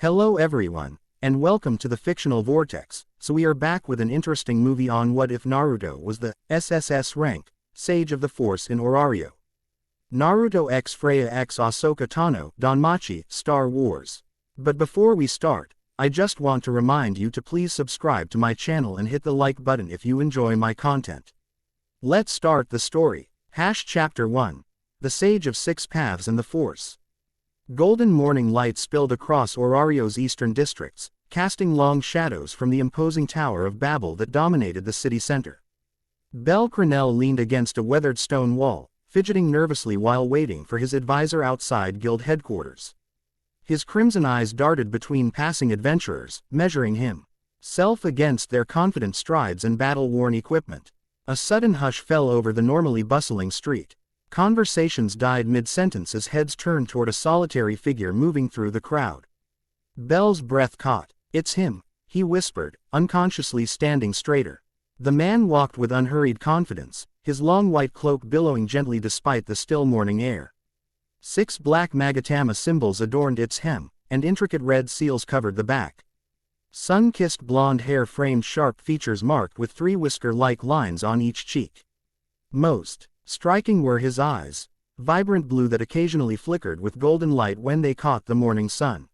Hello everyone, and welcome to the Fictional Vortex. So we are back with an interesting movie on what if Naruto was the SSS-Rank, Sage of the Force in Orario. Naruto x Freya x Ahsoka Tano, DanMachi, Star Wars. But before we start, I just want to remind you to please subscribe to my channel and hit the like button if you enjoy my content. Let's start the story. Chapter 1. The Sage of Six Paths and the Force. Golden morning light spilled across Orario's eastern districts, casting long shadows from the imposing Tower of Babel that dominated the city center. Bel Crenel leaned against a weathered stone wall, fidgeting nervously while waiting for his advisor outside guild headquarters. His crimson eyes darted between passing adventurers, measuring himself against their confident strides and battle-worn equipment. A sudden hush fell over the normally bustling street. Conversations died mid-sentence as heads turned toward a solitary figure moving through the crowd. Bel's breath caught. "It's him," he whispered, unconsciously standing straighter. The man walked with unhurried confidence, his long white cloak billowing gently despite the still morning air. 6 black Magatama symbols adorned its hem, and intricate red seals covered the back. Sun-kissed blonde hair framed sharp features marked with 3 whisker-like lines on each cheek. Most striking were his eyes, vibrant blue that occasionally flickered with golden light when they caught the morning sun.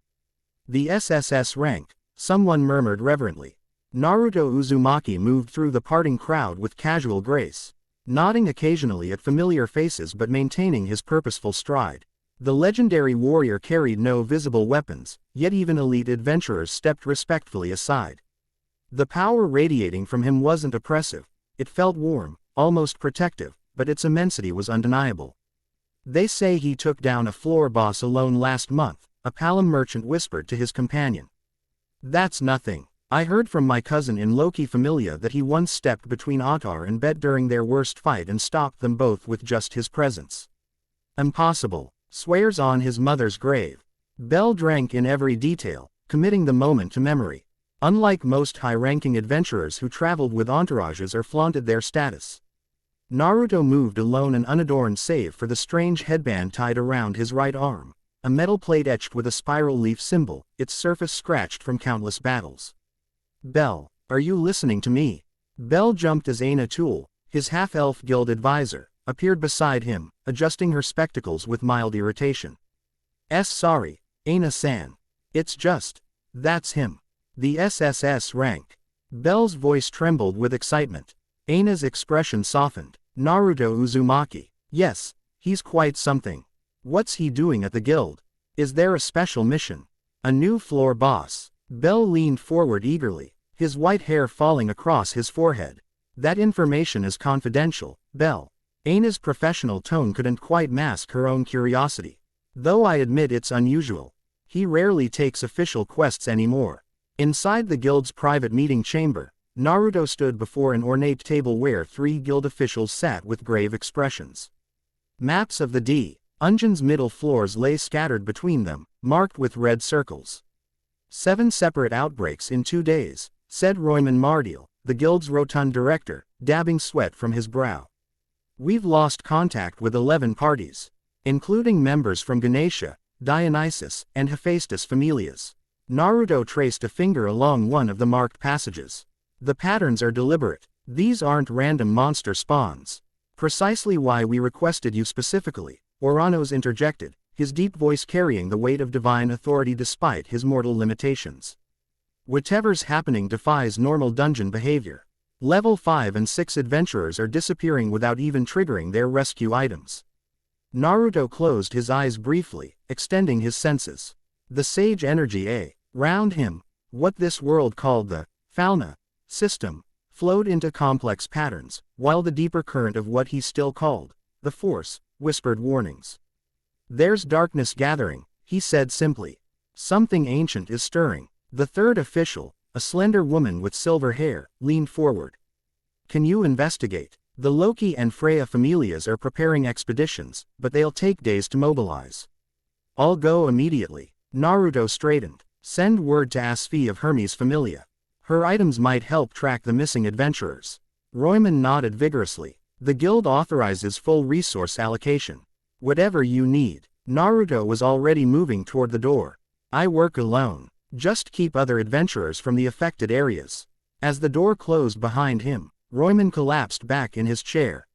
"The SSS-Rank," someone murmured reverently. Naruto Uzumaki moved through the parting crowd with casual grace, nodding occasionally at familiar faces but maintaining his purposeful stride. The legendary warrior carried no visible weapons, yet even elite adventurers stepped respectfully aside. The power radiating from him wasn't oppressive, it felt warm, almost protective, but its immensity was undeniable. "They say he took down a floor boss alone last month," a Palom merchant whispered to his companion. "That's nothing. I heard from my cousin in Loki Familia that he once stepped between Ottar and Bet during their worst fight and stopped them both with just his presence." "Impossible. Swears on his mother's grave." Bel drank in every detail, committing the moment to memory. Unlike most high-ranking adventurers who traveled with entourages or flaunted their status, Naruto moved alone and unadorned save for the strange headband tied around his right arm, a metal plate etched with a spiral leaf symbol, its surface scratched from countless battles. "Bel, are you listening to me?" Bel jumped as Aina Tool, his half-elf guild advisor, appeared beside him, adjusting her spectacles with mild irritation. Sorry, Aina-san. It's just, that's him. The SSS-Rank." Bel's voice trembled with excitement. Aina's expression softened. "Naruto Uzumaki. Yes, he's quite something. What's he doing at the guild? Is there a special mission? A new floor boss?" Bel leaned forward eagerly, his white hair falling across his forehead. "That information is confidential, Bel." Aina's professional tone couldn't quite mask her own curiosity. "Though I admit it's unusual. He rarely takes official quests anymore." Inside the guild's private meeting chamber, Naruto stood before an ornate table where 3 guild officials sat with grave expressions. Maps of the dungeon's middle floors lay scattered between them, marked with red circles. 7 separate outbreaks in 2 days, said Royman Mardial, the guild's rotund director, dabbing sweat from his brow. "We've lost contact with 11 parties, including members from Ganesha, Dionysus, and Hephaestus familias." Naruto traced a finger along one of the marked passages. "The patterns are deliberate. These aren't random monster spawns. Precisely why we requested you specifically," Oranos interjected, his deep voice carrying the weight of divine authority despite his mortal limitations. "Whatever's happening defies normal dungeon behavior. Level 5 and 6 adventurers are disappearing without even triggering their rescue items." Naruto closed his eyes briefly, extending his senses. The sage energy round him, what this world called the fauna system, flowed into complex patterns, while the deeper current of what he still called the Force whispered warnings. "There's darkness gathering," he said simply. "Something ancient is stirring." The third official, a slender woman with silver hair, leaned forward. "Can you investigate? The Loki and Freya familias are preparing expeditions, but they'll take days to mobilize." "I'll go immediately." Naruto straightened. "Send word to Asfi of Hermes Familia. Her items might help track the missing adventurers." Royman nodded vigorously. "The guild authorizes full resource allocation. Whatever you need." Naruto was already moving toward the door. "I work alone. Just keep other adventurers from the affected areas. As the door closed behind him, Royman collapsed back in his chair.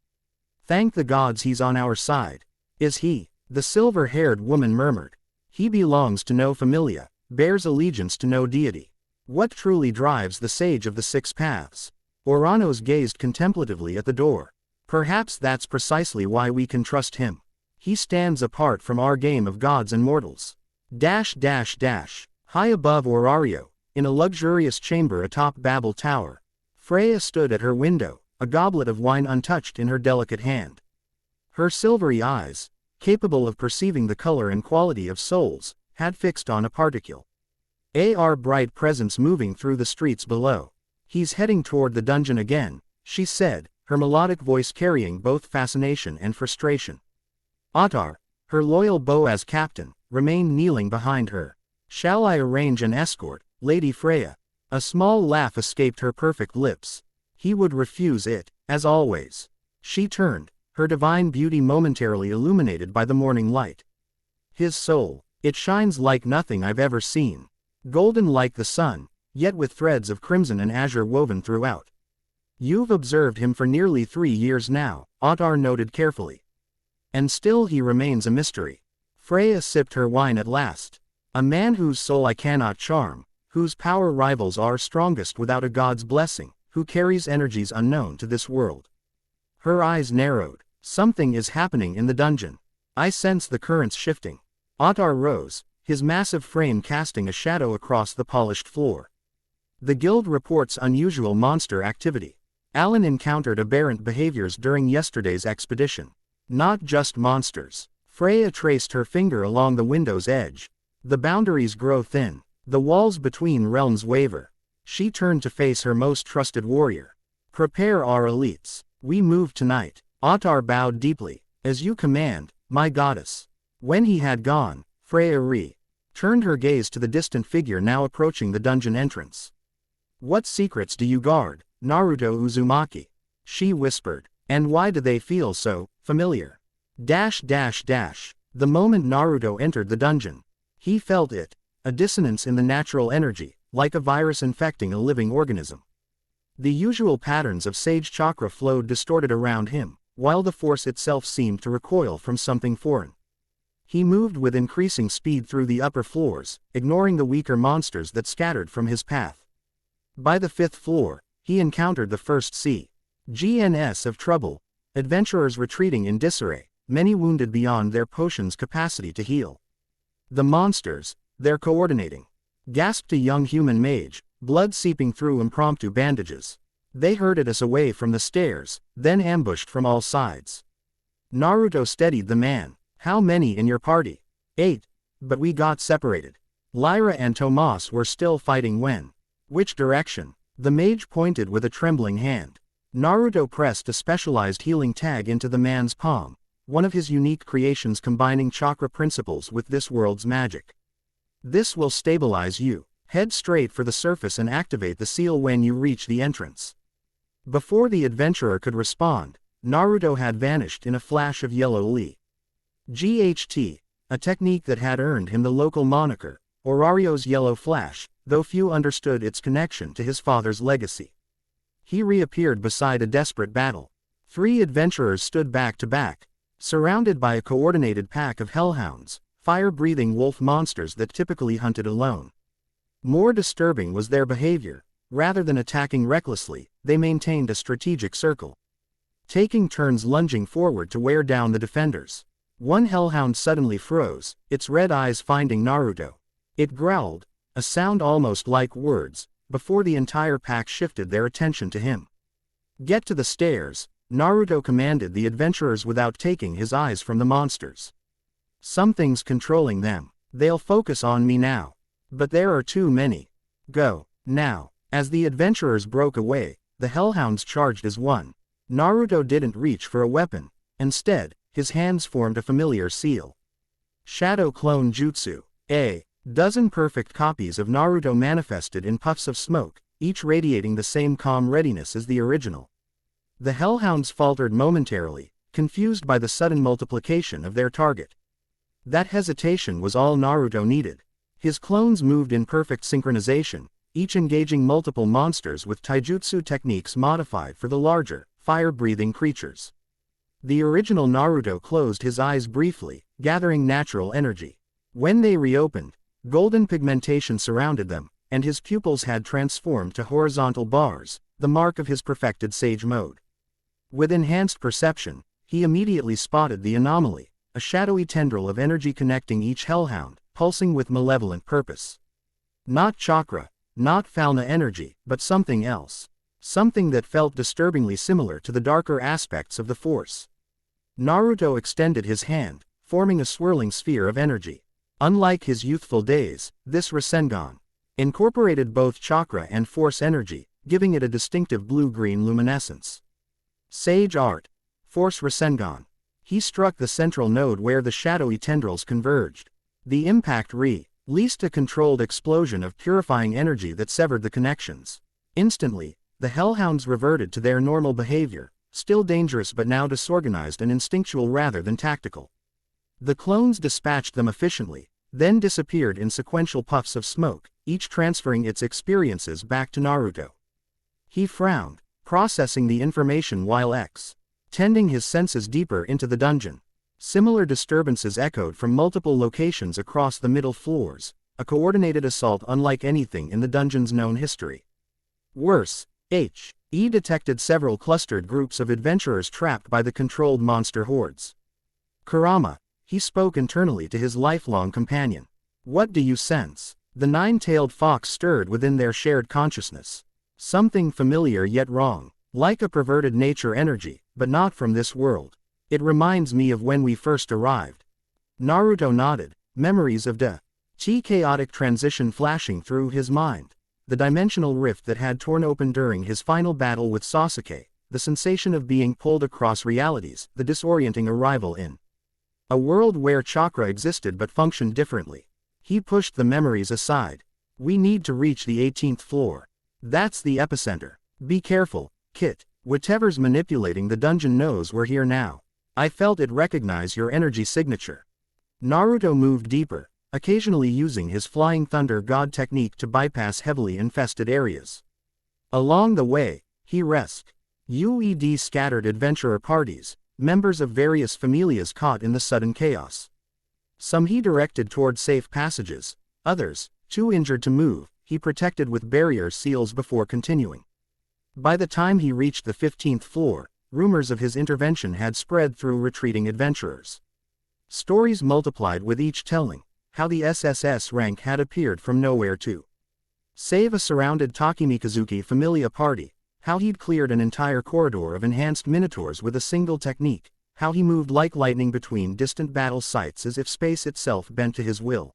Thank the gods he's on our side. Is he? The silver-haired woman murmured. He belongs to no familia, bears allegiance to no deity. What truly drives the sage of the six paths? Oranos gazed contemplatively at the door. Perhaps that's precisely why we can trust him. He stands apart from our game of gods and mortals. High above Orario, in a luxurious chamber atop Babel Tower, Freya stood at her window, a goblet of wine untouched in her delicate hand. Her silvery eyes, capable of perceiving the color and quality of souls, had fixed on a particle. A.R. bright presence moving through the streets below. He's heading toward the dungeon again, she said, her melodic voice carrying both fascination and frustration. Ottar, her loyal Boaz captain, remained kneeling behind her. Shall I arrange an escort, Lady Freya? A small laugh escaped her perfect lips. He would refuse it, as always. She turned, her divine beauty momentarily illuminated by the morning light. His soul, it shines like nothing I've ever seen. Golden like the sun, yet with threads of crimson and azure woven throughout. You've observed him for nearly 3 years now, Ottar noted carefully. And still he remains a mystery. Freya sipped her wine at last. A man whose soul I cannot charm, whose power rivals our strongest without a god's blessing, who carries energies unknown to this world. Her eyes narrowed. Something is happening in the dungeon. I sense the currents shifting. Ottar rose, his massive frame casting a shadow across the polished floor. The guild reports unusual monster activity. Alan encountered aberrant behaviors during yesterday's expedition. Not just monsters. Freya traced her finger along the window's edge. The boundaries grow thin. The walls between realms waver. She turned to face her most trusted warrior. Prepare our elites. We move tonight. Ottar bowed deeply. As you command, my goddess. When he had gone, Freya turned her gaze to the distant figure now approaching the dungeon entrance. What secrets do you guard, Naruto Uzumaki? She whispered. And why do they feel so familiar? The moment Naruto entered the dungeon, he felt it, a dissonance in the natural energy, like a virus infecting a living organism. The usual patterns of sage chakra flowed distorted around him, while the force itself seemed to recoil from something foreign. He moved with increasing speed through the upper floors, ignoring the weaker monsters that scattered from his path. By the 5th floor, he encountered the first CGNS of trouble, adventurers retreating in disarray, many wounded beyond their potion's capacity to heal. The monsters, they're coordinating, gasped a young human mage, blood seeping through impromptu bandages. They herded us away from the stairs, then ambushed from all sides. Naruto steadied the man. How many in your party? 8. But we got separated. Lyra and Tomas were still fighting when? Which direction? The mage pointed with a trembling hand. Naruto pressed a specialized healing tag into the man's palm, one of his unique creations combining chakra principles with this world's magic. This will stabilize you. Head straight for the surface and activate the seal when you reach the entrance. Before the adventurer could respond, Naruto had vanished in a flash of yellow li. GHT, a technique that had earned him the local moniker, Orario's Yellow Flash, though few understood its connection to his father's legacy. He reappeared beside a desperate battle. 3 adventurers stood back to back, surrounded by a coordinated pack of hellhounds, fire-breathing wolf monsters that typically hunted alone. More disturbing was their behavior. Rather than attacking recklessly, they maintained a strategic circle, taking turns lunging forward to wear down the defenders. One hellhound suddenly froze, its red eyes finding Naruto. It growled, a sound almost like words, before the entire pack shifted their attention to him. Get to the stairs, Naruto commanded the adventurers without taking his eyes from the monsters. Something's controlling them. They'll focus on me now. But there are too many. Go, now. As the adventurers broke away, the hellhounds charged as one. Naruto didn't reach for a weapon. Instead, his hands formed a familiar seal. Shadow Clone Jutsu. A dozen perfect copies of Naruto manifested in puffs of smoke, each radiating the same calm readiness as the original. The hellhounds faltered momentarily, confused by the sudden multiplication of their target. That hesitation was all Naruto needed. His clones moved in perfect synchronization, each engaging multiple monsters with taijutsu techniques modified for the larger, fire-breathing creatures. The original Naruto closed his eyes briefly, gathering natural energy. When they reopened, golden pigmentation surrounded them, and his pupils had transformed to horizontal bars, the mark of his perfected sage mode. With enhanced perception, he immediately spotted the anomaly, a shadowy tendril of energy connecting each hellhound, pulsing with malevolent purpose. Not chakra, not fauna energy, but something else. Something that felt disturbingly similar to the darker aspects of the Force. Naruto extended his hand, forming a swirling sphere of energy. Unlike his youthful days, this Rasengan incorporated both chakra and Force energy, giving it a distinctive blue-green luminescence. Sage Art. Force Rasengan. He struck the central node where the shadowy tendrils converged. The impact released a controlled explosion of purifying energy that severed the connections. Instantly, the hellhounds reverted to their normal behavior, still dangerous but now disorganized and instinctual rather than tactical. The clones dispatched them efficiently, then disappeared in sequential puffs of smoke, each transferring its experiences back to Naruto. He frowned, processing the information while tending his senses deeper into the dungeon. Similar disturbances echoed from multiple locations across the middle floors, a coordinated assault unlike anything in the dungeon's known history. Worse, he detected several clustered groups of adventurers trapped by the controlled monster hordes. Kurama, he spoke internally to his lifelong companion. What do you sense? The nine-tailed fox stirred within their shared consciousness. Something familiar yet wrong, like a perverted nature energy, but not from this world. It reminds me of when we first arrived. Naruto nodded, memories of chaotic transition flashing through his mind. The dimensional rift that had torn open during his final battle with Sasuke, the sensation of being pulled across realities, the disorienting arrival in a world where chakra existed but functioned differently. He pushed the memories aside. We need to reach the 18th floor. That's the epicenter. Be careful, Kit. Whatever's manipulating the dungeon knows we're here now. I felt it recognize your energy signature. Naruto moved deeper, occasionally using his Flying Thunder God technique to bypass heavily infested areas. Along the way, he scattered adventurer parties, members of various familias caught in the sudden chaos. Some he directed toward safe passages, others, too injured to move, he protected with barrier seals before continuing. By the time he reached the 15th floor, rumors of his intervention had spread through retreating adventurers. Stories multiplied with each telling how the SSS-Rank had appeared from nowhere to save a surrounded Takemikazuki familia party, how he'd cleared an entire corridor of enhanced minotaurs with a single technique, how he moved like lightning between distant battle sites as if space itself bent to his will.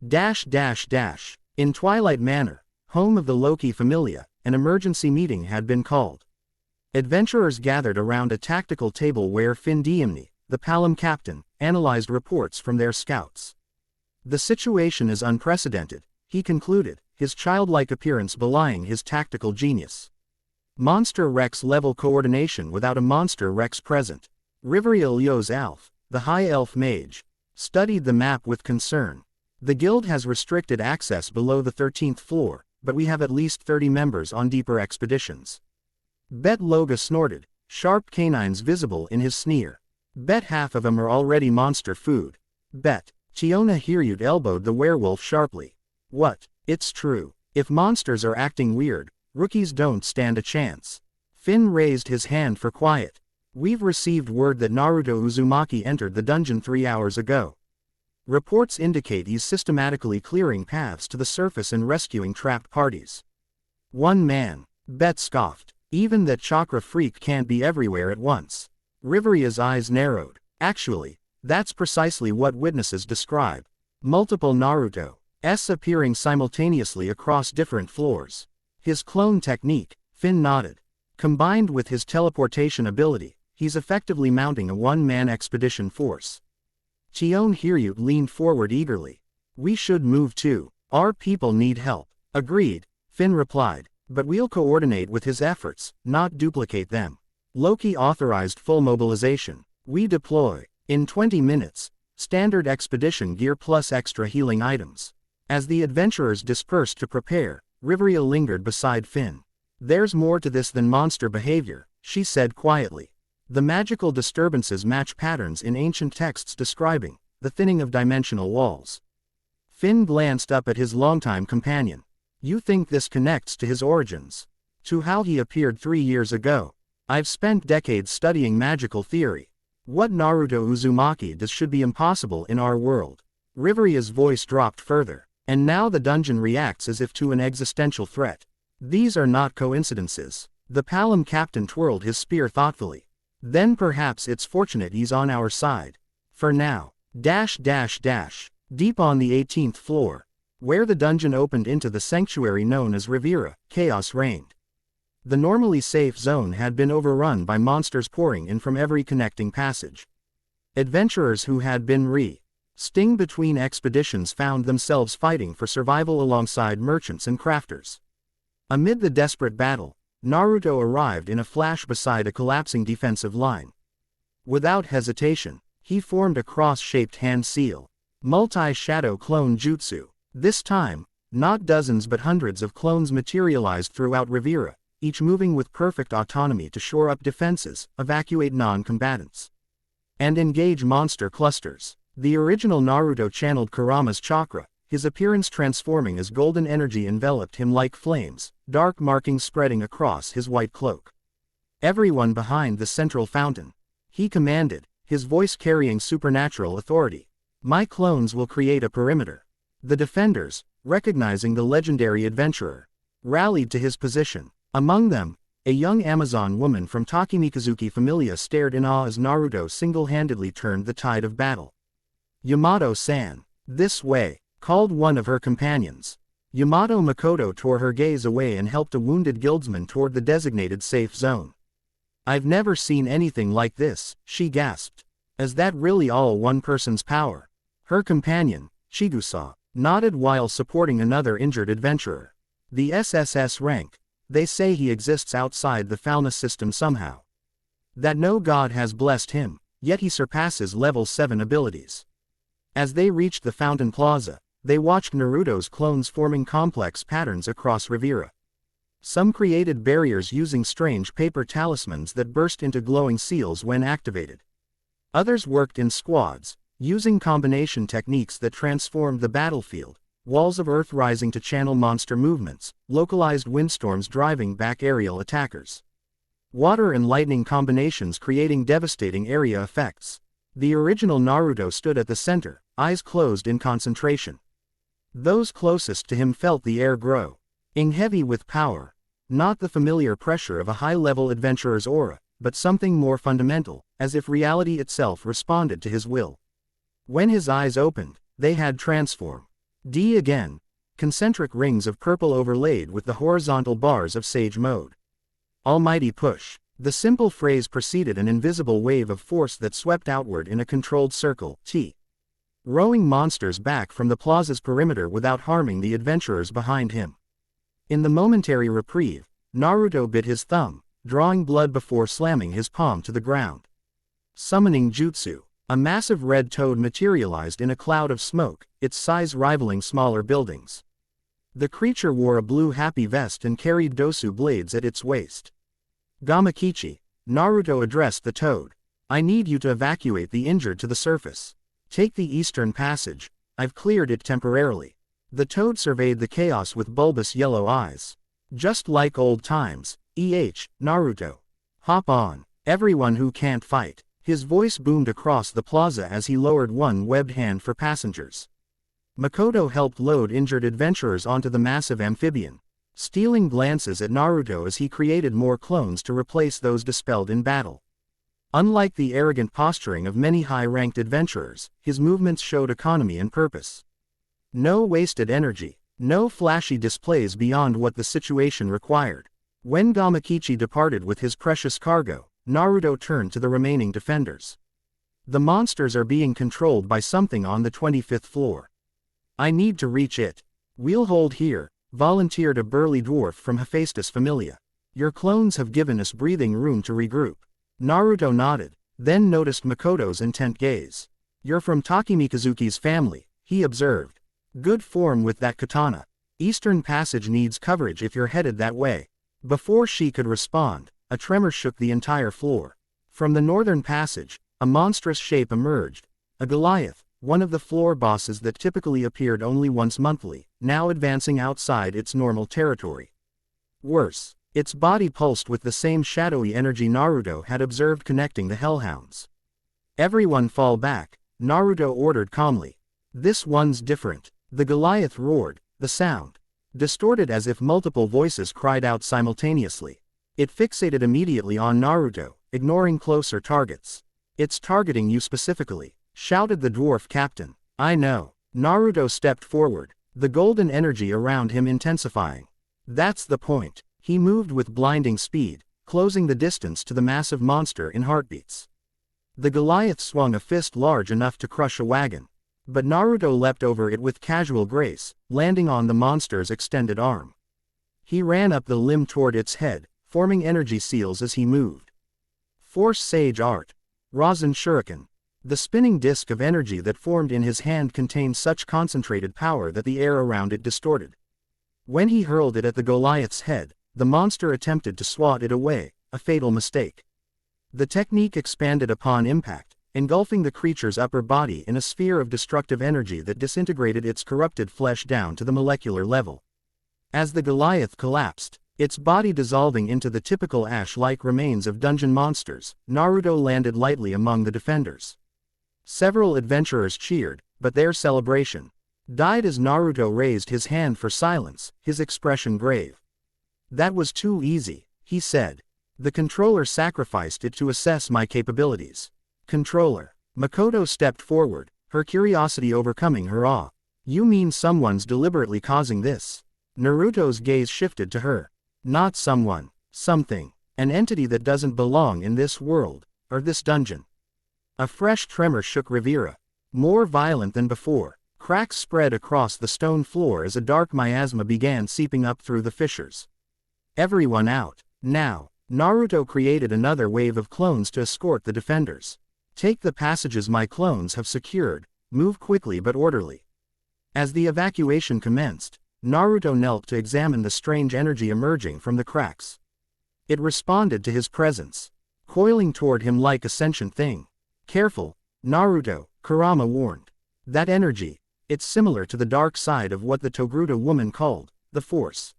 In Twilight Manor, home of the Loki familia, an emergency meeting had been called. Adventurers gathered around a tactical table where Fin Diemni, the Palom captain, analyzed reports from their scouts. The situation is unprecedented, he concluded, his childlike appearance belying his tactical genius. Monster Rex level coordination without a Monster Rex present. Riveriel Yos Alf, the High Elf Mage, studied the map with concern. The guild has restricted access below the 13th floor, but we have at least 30 members on deeper expeditions. Bet Loga snorted, sharp canines visible in his sneer. Bet half of 'em are already monster food. Bet. Chiona Hiryut elbowed the werewolf sharply. What? It's true. If monsters are acting weird, rookies don't stand a chance. Finn raised his hand for quiet. We've received word that Naruto Uzumaki entered the dungeon 3 hours ago. Reports indicate he's systematically clearing paths to the surface and rescuing trapped parties. One man. Bet scoffed. Even that chakra freak can't be everywhere at once. Riveria's eyes narrowed. Actually, that's precisely what witnesses describe. Multiple Naruto's appearing simultaneously across different floors. His clone technique, Finn nodded. Combined with his teleportation ability, he's effectively mounting a one-man expedition force. Chion Hiryut leaned forward eagerly. We should move too. Our people need help. Agreed, Finn replied, but we'll coordinate with his efforts, not duplicate them. Loki authorized full mobilization. We deploy. In 20 minutes. Standard expedition gear plus extra healing items. As the adventurers dispersed to prepare, Rivia lingered beside Finn. "There's more to this than monster behavior," she said quietly. "The magical disturbances match patterns in ancient texts describing the thinning of dimensional walls." Finn glanced up at his longtime companion. "You think this connects to his origins? To how he appeared 3 years ago? I've spent decades studying magical theory. What Naruto Uzumaki does should be impossible in our world." Rivia's voice dropped further. "And now the dungeon reacts as if to an existential threat. These are not coincidences." The Palom captain twirled his spear thoughtfully. "Then perhaps it's fortunate he's on our side. For now. Deep on the 18th floor, where the dungeon opened into the sanctuary known as Riviera, chaos reigned. The normally safe zone had been overrun by monsters pouring in from every connecting passage. Adventurers who had been sting between expeditions found themselves fighting for survival alongside merchants and crafters. Amid the desperate battle, Naruto arrived in a flash beside a collapsing defensive line. Without hesitation, he formed a cross-shaped hand seal. Multi-shadow clone jutsu. This time, not dozens but hundreds of clones materialized throughout Riviera, each moving with perfect autonomy to shore up defenses, evacuate non-combatants, and engage monster clusters. The original Naruto channeled Kurama's chakra, his appearance transforming as golden energy enveloped him like flames, dark markings spreading across his white cloak. "Everyone behind the central fountain," he commanded, his voice carrying supernatural authority. "My clones will create a perimeter." The defenders, recognizing the legendary adventurer, rallied to his position. Among them, a young Amazon woman from Takemikazuki Familia stared in awe as Naruto single-handedly turned the tide of battle. "Yamato-san, this way," called one of her companions. Yamato Makoto tore her gaze away and helped a wounded guildsman toward the designated safe zone. "I've never seen anything like this," she gasped. "Is that really all one person's power?" Her companion, Chigusa, nodded while supporting another injured adventurer. "The SSS-Rank. They say he exists outside the Fauna system somehow. That no god has blessed him, yet he surpasses level 7 abilities." As they reached the fountain plaza, they watched Naruto's clones forming complex patterns across Riviera. Some created barriers using strange paper talismans that burst into glowing seals when activated. Others worked in squads, using combination techniques that transformed the battlefield, walls of earth rising to channel monster movements, localized windstorms driving back aerial attackers. Water and lightning combinations creating devastating area effects. The original Naruto stood at the center, eyes closed in concentration. Those closest to him felt the air grow, heavy with power. Not the familiar pressure of a high-level adventurer's aura, but something more fundamental, as if reality itself responded to his will. When his eyes opened, they had transformed. Again. Concentric rings of purple overlaid with the horizontal bars of Sage Mode. Almighty push. The simple phrase preceded an invisible wave of force that swept outward in a controlled circle, rowing monsters back from the plaza's perimeter without harming the adventurers behind him. In the momentary reprieve, Naruto bit his thumb, drawing blood before slamming his palm to the ground. Summoning Jutsu. A massive red toad materialized in a cloud of smoke, its size rivaling smaller buildings. The creature wore a blue happy vest and carried dosu blades at its waist. "Gamakichi," Naruto addressed the toad. "I need you to evacuate the injured to the surface. Take the eastern passage. I've cleared it temporarily." The toad surveyed the chaos with bulbous yellow eyes. "Just like old times, Naruto. Hop on, everyone who can't fight." His voice boomed across the plaza as he lowered one webbed hand for passengers. Makoto helped load injured adventurers onto the massive amphibian, stealing glances at Naruto as he created more clones to replace those dispelled in battle. Unlike the arrogant posturing of many high-ranked adventurers, his movements showed economy and purpose. No wasted energy, no flashy displays beyond what the situation required. When Gamakichi departed with his precious cargo, Naruto turned to the remaining defenders. "The monsters are being controlled by something on the 25th floor. I need to reach it." "We'll hold here," volunteered a burly dwarf from Hephaestus Familia. "Your clones have given us breathing room to regroup." Naruto nodded, then noticed Makoto's intent gaze. "You're from Takemikazuki's family," he observed. Good form with that katana. Eastern Passage needs coverage if you're headed that way. Before she could respond, a tremor shook the entire floor. From the Northern Passage, a monstrous shape emerged. A Goliath, one of the floor bosses that typically appeared only once monthly, now advancing outside its normal territory. Worse, its body pulsed with the same shadowy energy Naruto had observed connecting the hellhounds. Everyone fall back, Naruto ordered calmly. This one's different. The Goliath roared, the sound distorted as if multiple voices cried out simultaneously. It fixated immediately on Naruto, ignoring closer targets. "It's targeting you specifically," shouted the dwarf captain. "I know." Naruto stepped forward, the golden energy around him intensifying. "That's the point." He moved with blinding speed, closing the distance to the massive monster in heartbeats. The Goliath swung a fist large enough to crush a wagon. But Naruto leapt over it with casual grace, landing on the monster's extended arm. He ran up the limb toward its head, forming energy seals as he moved. Force Sage Art. Rasen Shuriken. The spinning disk of energy that formed in his hand contained such concentrated power that the air around it distorted. When he hurled it at the Goliath's head, the monster attempted to swat it away, a fatal mistake. The technique expanded upon impact, engulfing the creature's upper body in a sphere of destructive energy that disintegrated its corrupted flesh down to the molecular level. As the Goliath collapsed, its body dissolving into the typical ash-like remains of dungeon monsters, Naruto landed lightly among the defenders. Several adventurers cheered, but their celebration died as Naruto raised his hand for silence, his expression grave. "That was too easy," he said. "The controller sacrificed it to assess my capabilities." "Controller." Makoto stepped forward, her curiosity overcoming her awe. "You mean someone's deliberately causing this?" Naruto's gaze shifted to her. "Not someone. Something. An entity that doesn't belong in this world, or this dungeon." A fresh tremor shook Rivera. More violent than before, cracks spread across the stone floor as a dark miasma began seeping up through the fissures. "Everyone out, now." Naruto created another wave of clones to escort the defenders. "Take the passages my clones have secured, move quickly but orderly." As the evacuation commenced, Naruto knelt to examine the strange energy emerging from the cracks. It responded to his presence, coiling toward him like a sentient thing. "Careful, Naruto," Kurama warned. "That energy, it's similar to the dark side of what the Togruta woman called the Force."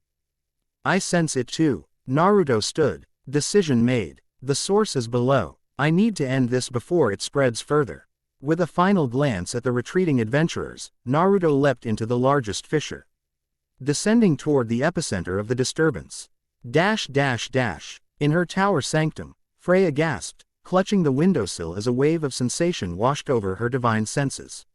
"I sense it too." Naruto stood, decision made. "The source is below. I need to end this before it spreads further." With a final glance at the retreating adventurers, Naruto leapt into the largest fissure, descending toward the epicenter of the disturbance. In her tower sanctum, Freya gasped, clutching the windowsill as a wave of sensation washed over her divine senses.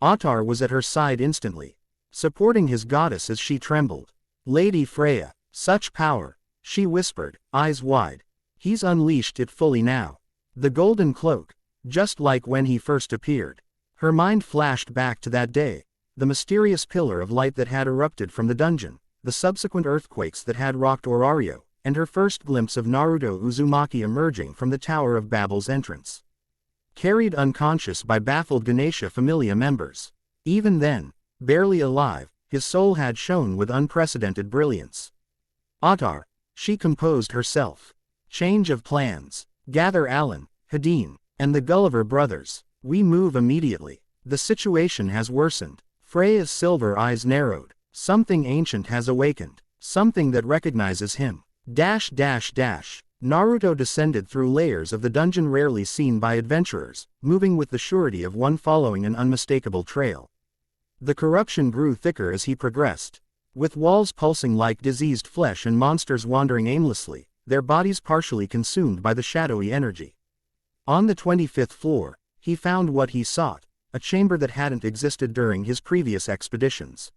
Ottar was at her side instantly, supporting his goddess as she trembled. "Lady Freya, such power," she whispered, eyes wide. "He's unleashed it fully now. The golden cloak, just like when he first appeared." Her mind flashed back to that day, the mysterious pillar of light that had erupted from the dungeon, the subsequent earthquakes that had rocked Orario, and her first glimpse of Naruto Uzumaki emerging from the Tower of Babel's entrance. Carried unconscious by baffled Ganesha Familia members. Even then, barely alive, his soul had shone with unprecedented brilliance. "Ottar," she composed herself. "Change of plans. Gather Alan, Hadin, and the Gulliver brothers. We move immediately. The situation has worsened." Freya's silver eyes narrowed. Something ancient has awakened. Something that recognizes him. Naruto descended through layers of the dungeon rarely seen by adventurers, moving with the surety of one following an unmistakable trail. The corruption grew thicker as he progressed, with walls pulsing like diseased flesh and monsters wandering aimlessly, their bodies partially consumed by the shadowy energy. On the 25th floor, he found what he sought, a chamber that hadn't existed during his previous expeditions.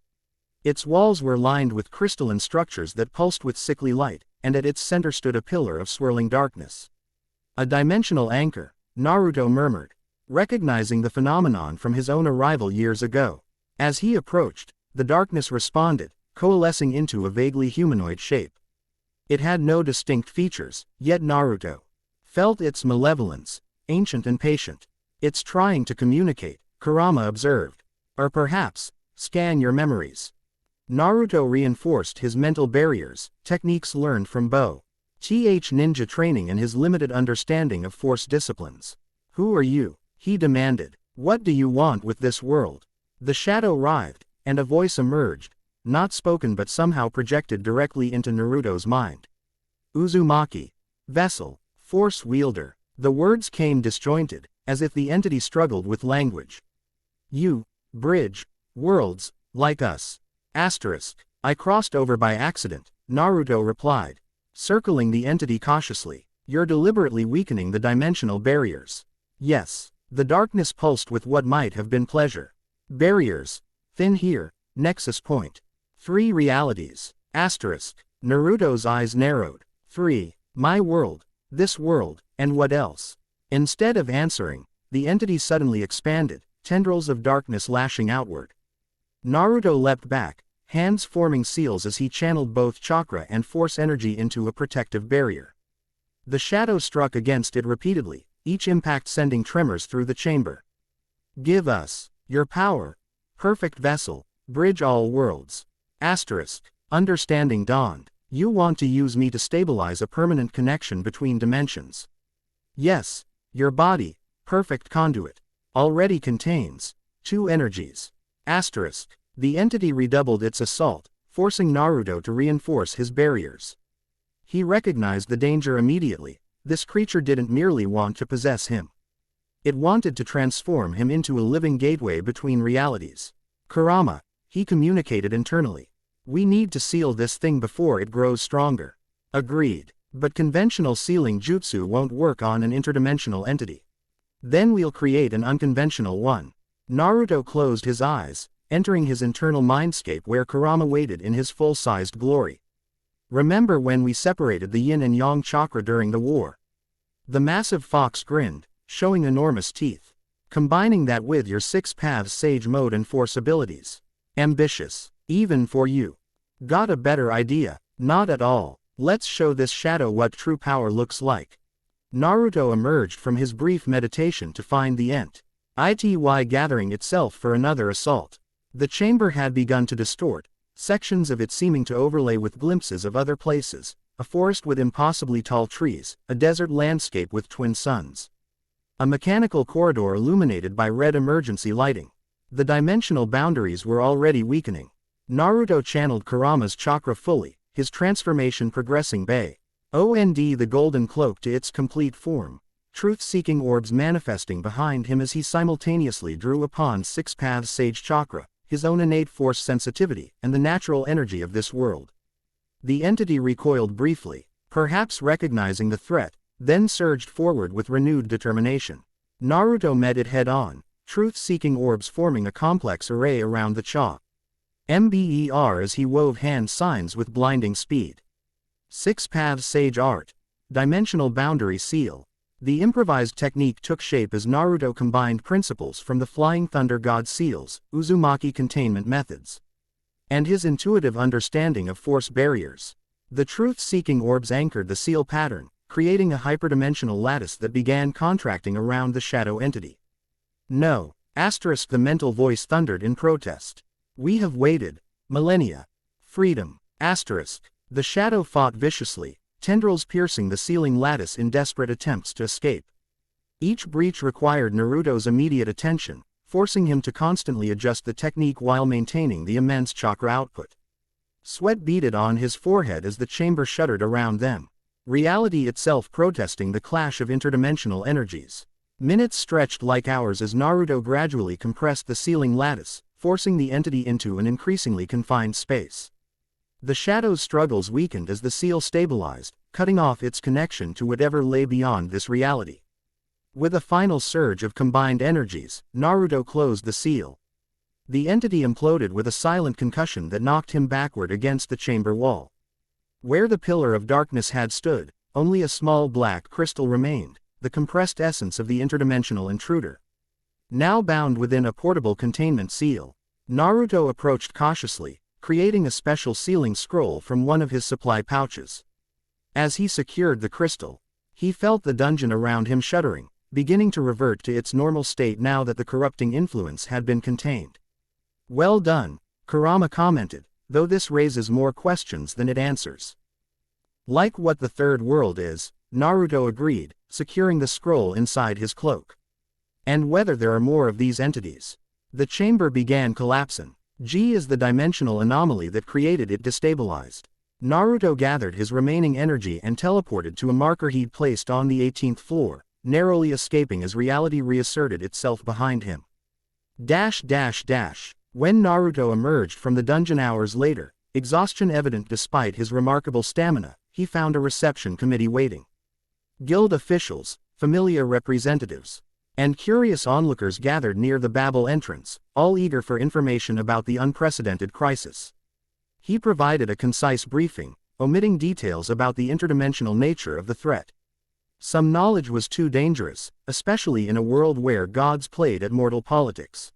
Its walls were lined with crystalline structures that pulsed with sickly light, and at its center stood a pillar of swirling darkness. "A dimensional anchor," Naruto murmured, recognizing the phenomenon from his own arrival years ago. As he approached, the darkness responded, coalescing into a vaguely humanoid shape. It had no distinct features, yet Naruto felt its malevolence, ancient and patient. "It's trying to communicate," Kurama observed. "Or perhaps, scan your memories. Naruto reinforced his mental barriers, techniques learned from Th ninja training and his limited understanding of force disciplines. Who are you? He demanded. What do you want with this world? The shadow writhed, and a voice emerged, not spoken but somehow projected directly into Naruto's mind. Uzumaki. Vessel. Force wielder. The words came disjointed, as if the entity struggled with language. You, bridge, worlds, like us. Asterisk. I crossed over by accident, Naruto replied, circling the entity cautiously. You're deliberately weakening the dimensional barriers. Yes. The darkness pulsed with what might have been pleasure. Barriers. Thin here, nexus point. 3 realities. Asterisk. Naruto's eyes narrowed. 3. My world, this world, and what else? Instead of answering, the entity suddenly expanded, tendrils of darkness lashing outward. Naruto leapt back, hands forming seals as he channeled both chakra and force energy into a protective barrier. The shadow struck against it repeatedly, each impact sending tremors through the chamber. Give us your power, perfect vessel, bridge all worlds. Asterisk. Understanding dawned. You want to use me to stabilize a permanent connection between dimensions. Yes, your body, perfect conduit, already contains 2 energies. Asterisk. The entity redoubled its assault, forcing Naruto to reinforce his barriers. He recognized the danger immediately. This creature didn't merely want to possess him. It wanted to transform him into a living gateway between realities. Kurama, he communicated internally. We need to seal this thing before it grows stronger. Agreed. But conventional sealing jutsu won't work on an interdimensional entity. Then we'll create an unconventional one. Naruto closed his eyes, entering his internal mindscape where Kurama waited in his full-sized glory. Remember when we separated the yin and yang chakra during the war? The massive fox grinned, showing enormous teeth. Combining that with your 6 paths sage mode and force abilities. Ambitious. Even for you. Got a better idea? Not at all. Let's show this shadow what true power looks like. Naruto emerged from his brief meditation to find the entity gathering itself for another assault. The chamber had begun to distort, sections of it seeming to overlay with glimpses of other places, a forest with impossibly tall trees, a desert landscape with twin suns. A mechanical corridor illuminated by red emergency lighting. The dimensional boundaries were already weakening. Naruto channeled Kurama's chakra fully, his transformation progressing beyond the golden cloak to its complete form, truth-seeking orbs manifesting behind him as he simultaneously drew upon 6 paths sage chakra, his own innate force sensitivity, and the natural energy of this world. The entity recoiled briefly, perhaps recognizing the threat, then surged forward with renewed determination. Naruto met it head-on, truth-seeking orbs forming a complex array around the chamber as he wove hand signs with blinding speed. 6 paths sage art. Dimensional boundary seal. The improvised technique took shape as Naruto combined principles from the Flying Thunder God seals, Uzumaki containment methods, and his intuitive understanding of force barriers. The truth-seeking orbs anchored the seal pattern, creating a hyperdimensional lattice that began contracting around the shadow entity. No, asterisk, the mental voice thundered in protest. We have waited millennia. Freedom, asterisk. The shadow fought viciously, tendrils piercing the ceiling lattice in desperate attempts to escape. Each breach required Naruto's immediate attention, forcing him to constantly adjust the technique while maintaining the immense chakra output. Sweat beaded on his forehead as the chamber shuddered around them. Reality itself protesting the clash of interdimensional energies. Minutes stretched like hours as Naruto gradually compressed the ceiling lattice, forcing the entity into an increasingly confined space. The shadow's struggles weakened as the seal stabilized, cutting off its connection to whatever lay beyond this reality. With a final surge of combined energies, Naruto closed the seal. The entity imploded with a silent concussion that knocked him backward against the chamber wall. Where the pillar of darkness had stood, only a small black crystal remained, the compressed essence of the interdimensional intruder. Now bound within a portable containment seal, Naruto approached cautiously, creating a special sealing scroll from one of his supply pouches. As he secured the crystal, he felt the dungeon around him shuddering, beginning to revert to its normal state now that the corrupting influence had been contained. Well done, Kurama commented, though this raises more questions than it answers. Like what the third world is, Naruto agreed, securing the scroll inside his cloak. And whether there are more of these entities. The chamber began collapsing. G is the dimensional anomaly that created it destabilized. Naruto gathered his remaining energy and teleported to a marker he'd placed on the 18th floor, narrowly escaping as reality reasserted itself behind him. When Naruto emerged from the dungeon hours later, exhaustion evident despite his remarkable stamina, he found a reception committee waiting. Guild officials, familiar representatives, and curious onlookers gathered near the Babel entrance, all eager for information about the unprecedented crisis. He provided a concise briefing, omitting details about the interdimensional nature of the threat. Some knowledge was too dangerous, especially in a world where gods played at mortal politics.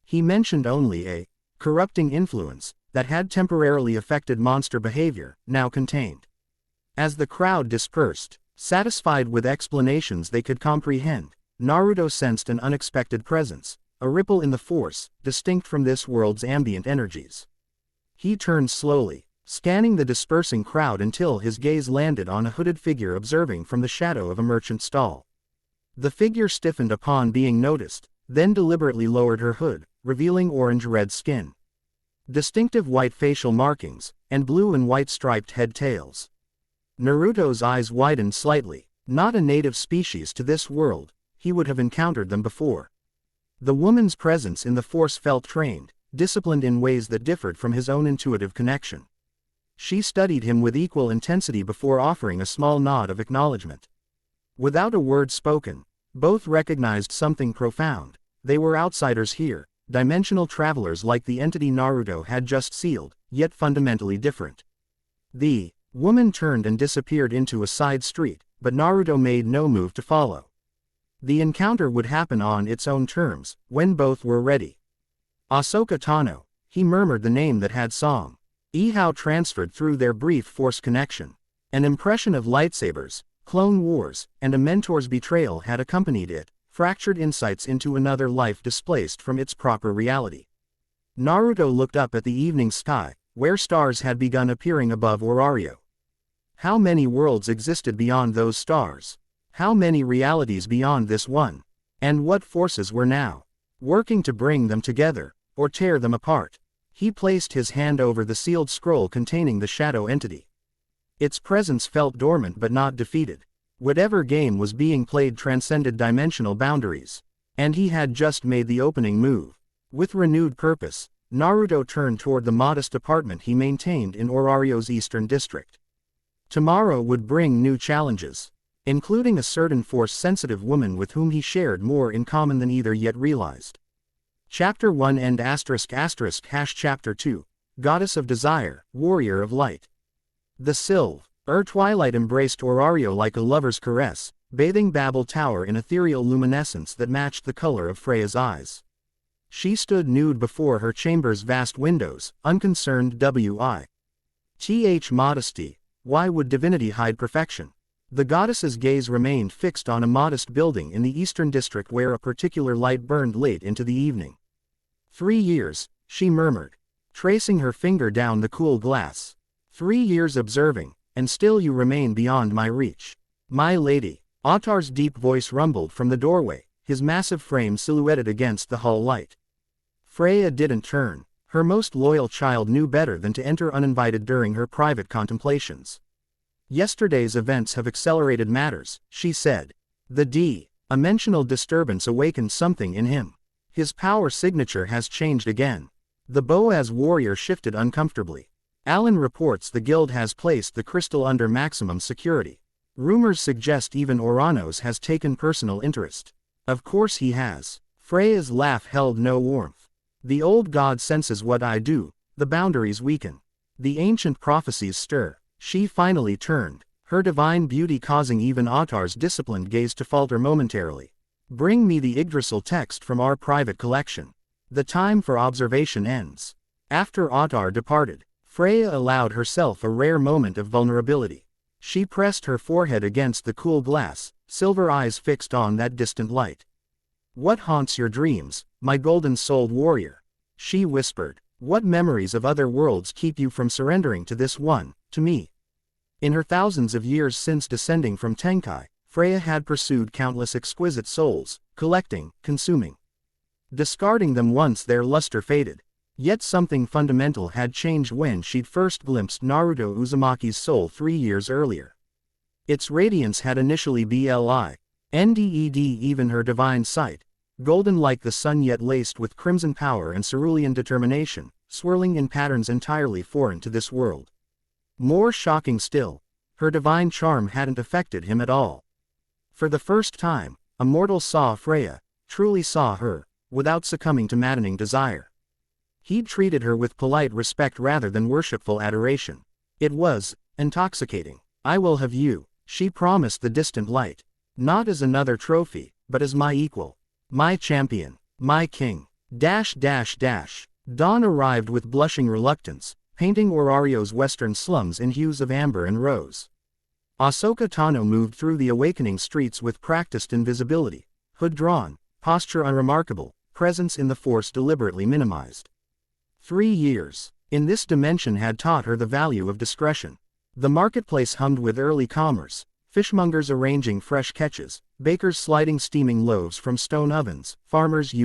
He mentioned only a corrupting influence that had temporarily affected monster behavior, now contained. As the crowd dispersed, satisfied with explanations they could comprehend, Naruto sensed an unexpected presence, a ripple in the force, distinct from this world's ambient energies. He turned slowly, scanning the dispersing crowd until his gaze landed on a hooded figure observing from the shadow of a merchant stall. The figure stiffened upon being noticed, then deliberately lowered her hood, revealing orange-red skin, distinctive white facial markings, and blue and white striped head tails. Naruto's eyes widened slightly. Not a native species to this world, he would have encountered them before. The woman's presence in the force felt trained, disciplined in ways that differed from his own intuitive connection. She studied him with equal intensity before offering a small nod of acknowledgement. Without a word spoken, both recognized something profound. They were outsiders here, dimensional travelers like the entity Naruto had just sealed, yet fundamentally different. The woman turned and disappeared into a side street, but Naruto made no move to follow. The encounter would happen on its own terms, when both were ready. Ahsoka Tano, he murmured the name that had song. How transferred through their brief force connection. An impression of lightsabers, clone wars, and a mentor's betrayal had accompanied it, fractured insights into another life displaced from its proper reality. Naruto looked up at the evening sky, where stars had begun appearing above Orario. How many worlds existed beyond those stars? How many realities beyond this one? And what forces were now working to bring them together, or tear them apart? He placed his hand over the sealed scroll containing the shadow entity. Its presence felt dormant but not defeated. Whatever game was being played transcended dimensional boundaries. And he had just made the opening move. With renewed purpose, Naruto turned toward the modest apartment he maintained in Orario's eastern district. Tomorrow would bring new challenges, including a certain force-sensitive woman with whom he shared more in common than either yet realized. Chapter 1 End **# Chapter 2, Goddess of Desire, Warrior of Light. The twilight embraced Orario like a lover's caress, bathing Babel Tower in ethereal luminescence that matched the color of Freya's eyes. She stood nude before her chamber's vast windows, unconcerned modesty. Why would divinity hide perfection? The goddess's gaze remained fixed on a modest building in the eastern district where a particular light burned late into the evening. 3 years, she murmured, tracing her finger down the cool glass. 3 years observing, and still you remain beyond my reach. My lady. Ottar's deep voice rumbled from the doorway, his massive frame silhouetted against the hall light. Freya didn't turn. Her most loyal child knew better than to enter uninvited during her private contemplations. Yesterday's events have accelerated matters, she said. The dimensional disturbance awakened something in him. His power signature has changed again. The Boaz warrior shifted uncomfortably. Alan reports the guild has placed the crystal under maximum security. Rumors suggest even Oranos has taken personal interest. Of course he has. Freya's laugh held no warmth. The old god senses what I do, the boundaries weaken. The ancient prophecies stir. She finally turned, her divine beauty causing even Ottar's disciplined gaze to falter momentarily. Bring me the Yggdrasil text from our private collection. The time for observation ends. After Ottar departed, Freya allowed herself a rare moment of vulnerability. She pressed her forehead against the cool glass, silver eyes fixed on that distant light. What haunts your dreams, my golden-souled warrior? She whispered. What memories of other worlds keep you from surrendering to this one, to me? In her thousands of years since descending from Tenkai, Freya had pursued countless exquisite souls, collecting, consuming, discarding them once their luster faded. Yet something fundamental had changed when she'd first glimpsed Naruto Uzumaki's soul 3 years earlier. Its radiance had initially blinded even her divine sight, golden like the sun yet laced with crimson power and cerulean determination, swirling in patterns entirely foreign to this world. More shocking still, her divine charm hadn't affected him at all. For the first time, a mortal saw Freya, truly saw her, without succumbing to maddening desire. He'd treated her with polite respect rather than worshipful adoration. It was intoxicating. I will have you, she promised the distant light. Not as another trophy, but as my equal. My champion. My king. Dawn arrived with blushing reluctance, painting Orario's western slums in hues of amber and rose. Ahsoka Tano moved through the awakening streets with practiced invisibility, hood drawn, posture unremarkable, presence in the Force deliberately minimized. 3 years, in this dimension had taught her the value of discretion. The marketplace hummed with early commerce, fishmongers arranging fresh catches, bakers sliding steaming loaves from stone ovens, farmers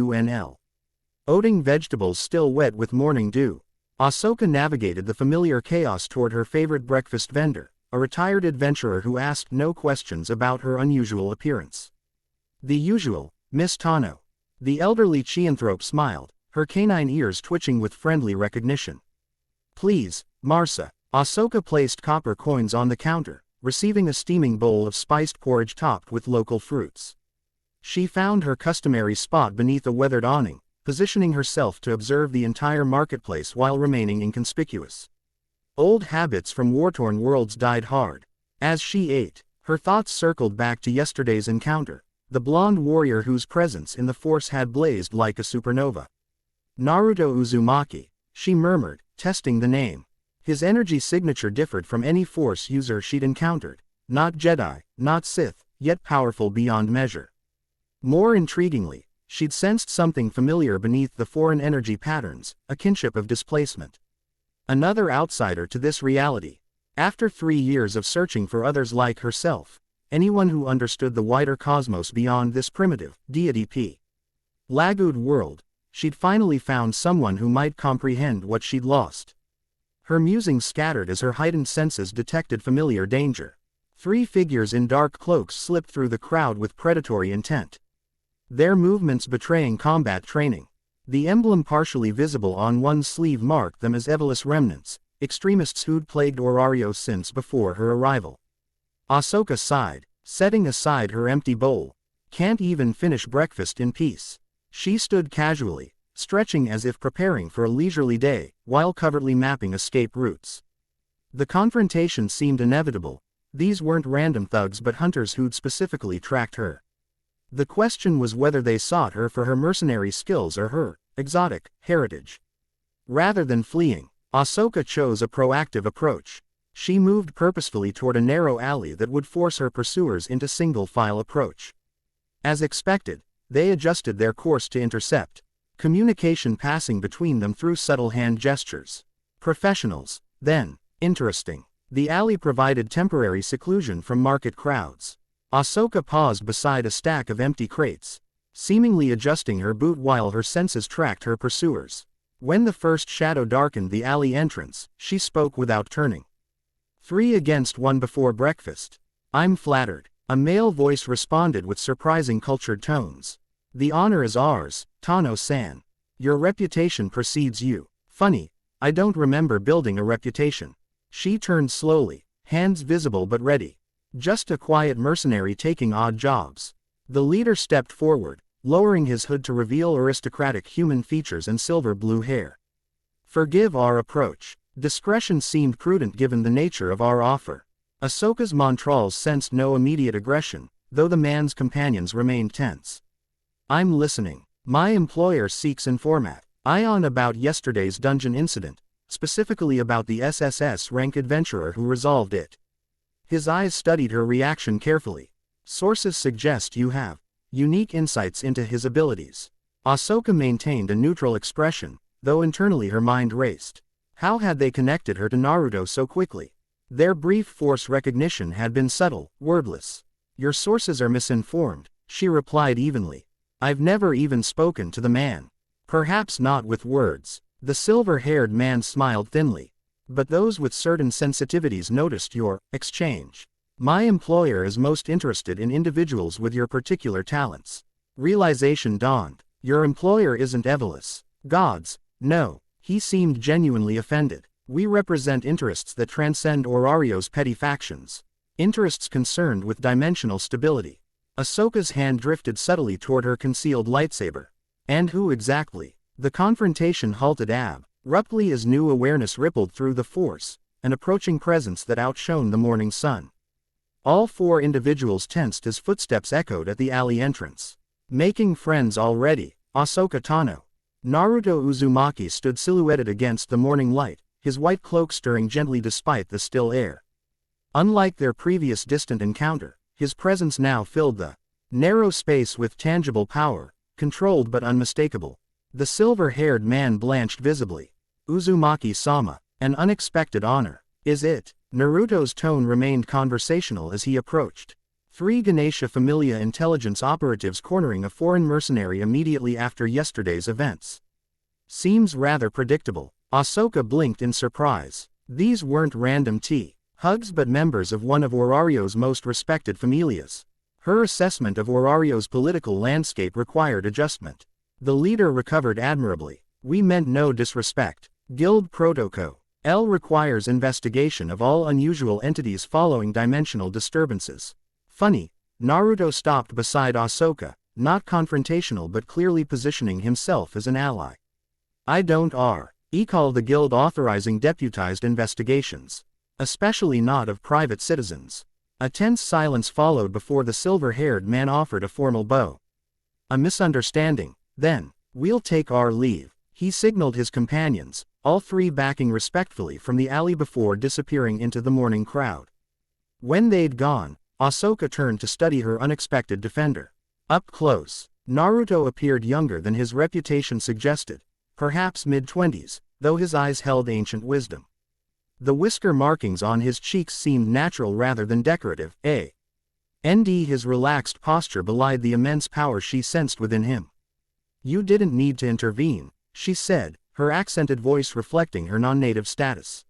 oating vegetables still wet with morning dew. Ahsoka navigated the familiar chaos toward her favorite breakfast vendor, a retired adventurer who asked no questions about her unusual appearance. The usual, Miss Tano. The elderly Chianthrope smiled, her canine ears twitching with friendly recognition. Please, Marsa. Ahsoka placed copper coins on the counter, receiving a steaming bowl of spiced porridge topped with local fruits. She found her customary spot beneath a weathered awning, positioning herself to observe the entire marketplace while remaining inconspicuous. Old habits from war-torn worlds died hard. As she ate, her thoughts circled back to yesterday's encounter, the blonde warrior whose presence in the Force had blazed like a supernova. Naruto Uzumaki, she murmured, testing the name. His energy signature differed from any Force user she'd encountered, not Jedi, not Sith, yet powerful beyond measure. More intriguingly, she'd sensed something familiar beneath the foreign energy patterns, a kinship of displacement. Another outsider to this reality. After 3 years of searching for others like herself, anyone who understood the wider cosmos beyond this primitive, deity lagoed world, she'd finally found someone who might comprehend what she'd lost. Her musings scattered as her heightened senses detected familiar danger. 3 figures in dark cloaks slipped through the crowd with predatory intent, their movements betraying combat training. The emblem partially visible on one sleeve marked them as Evolus remnants, extremists who'd plagued Orario since before her arrival. Ahsoka sighed, setting aside her empty bowl. Can't even finish breakfast in peace. She stood casually, stretching as if preparing for a leisurely day, while covertly mapping escape routes. The confrontation seemed inevitable. These weren't random thugs but hunters who'd specifically tracked her. The question was whether they sought her for her mercenary skills or her exotic heritage. Rather than fleeing, Ahsoka chose a proactive approach. She moved purposefully toward a narrow alley that would force her pursuers into single-file approach. As expected, they adjusted their course to intercept, communication passing between them through subtle hand gestures. Professionals, then. Interesting. The alley provided temporary seclusion from market crowds. Ahsoka paused beside a stack of empty crates, seemingly adjusting her boot while her senses tracked her pursuers. When the first shadow darkened the alley entrance, she spoke without turning. 3 against 1 before breakfast. I'm flattered. A male voice responded with surprising cultured tones. The honor is ours, Tano-san. Your reputation precedes you. Funny, I don't remember building a reputation. She turned slowly, hands visible but ready. Just a quiet mercenary taking odd jobs. The leader stepped forward, lowering his hood to reveal aristocratic human features and silver-blue hair. Forgive our approach. Discretion seemed prudent given the nature of our offer. Ahsoka's Montrals sensed no immediate aggression, though the man's companions remained tense. I'm listening. My employer seeks information about yesterday's dungeon incident, specifically about the SSS-Rank adventurer who resolved it. His eyes studied her reaction carefully. Sources suggest you have unique insights into his abilities. Ahsoka maintained a neutral expression, though internally her mind raced. How had they connected her to Naruto so quickly? Their brief force recognition had been subtle, wordless. Your sources are misinformed, she replied evenly. I've never even spoken to the man. Perhaps not with words. The silver-haired man smiled thinly. But those with certain sensitivities noticed your exchange. My employer is most interested in individuals with your particular talents. Realization dawned. Your employer isn't Evolus. Gods, no. He seemed genuinely offended. We represent interests that transcend Orario's petty factions. Interests concerned with dimensional stability. Ahsoka's hand drifted subtly toward her concealed lightsaber. And who exactly? The confrontation halted abruptly as new awareness rippled through the Force, an approaching presence that outshone the morning sun. All four individuals tensed as footsteps echoed at the alley entrance. Making friends already, Ahsoka Tano. Naruto Uzumaki stood silhouetted against the morning light, his white cloak stirring gently despite the still air. Unlike their previous distant encounter, his presence now filled the narrow space with tangible power, controlled but unmistakable. The silver-haired man blanched visibly. Uzumaki-sama, an unexpected honor. Is it? Naruto's tone remained conversational as he approached. 3 Ganesha Familia intelligence operatives cornering a foreign mercenary immediately after yesterday's events. Seems rather predictable. Ahsoka blinked in surprise. These weren't random hugs but members of one of Orario's most respected familias. Her assessment of Orario's political landscape required adjustment. The leader recovered admirably. We meant no disrespect. Guild Protocol. L requires investigation of all unusual entities following dimensional disturbances. Funny, Naruto stopped beside Ahsoka, not confrontational but clearly positioning himself as an ally. I don't recall the guild authorizing deputized investigations. Especially not of private citizens. A tense silence followed before the silver-haired man offered a formal bow. A misunderstanding, then. We'll take our leave. He signaled his companions, all 3 backing respectfully from the alley before disappearing into the morning crowd. When they'd gone, Ahsoka turned to study her unexpected defender. Up close, Naruto appeared younger than his reputation suggested, perhaps mid-20s, though his eyes held ancient wisdom. The whisker markings on his cheeks seemed natural rather than decorative, his relaxed posture belied the immense power she sensed within him. You didn't need to intervene, she said, her accented voice reflecting her non-native status.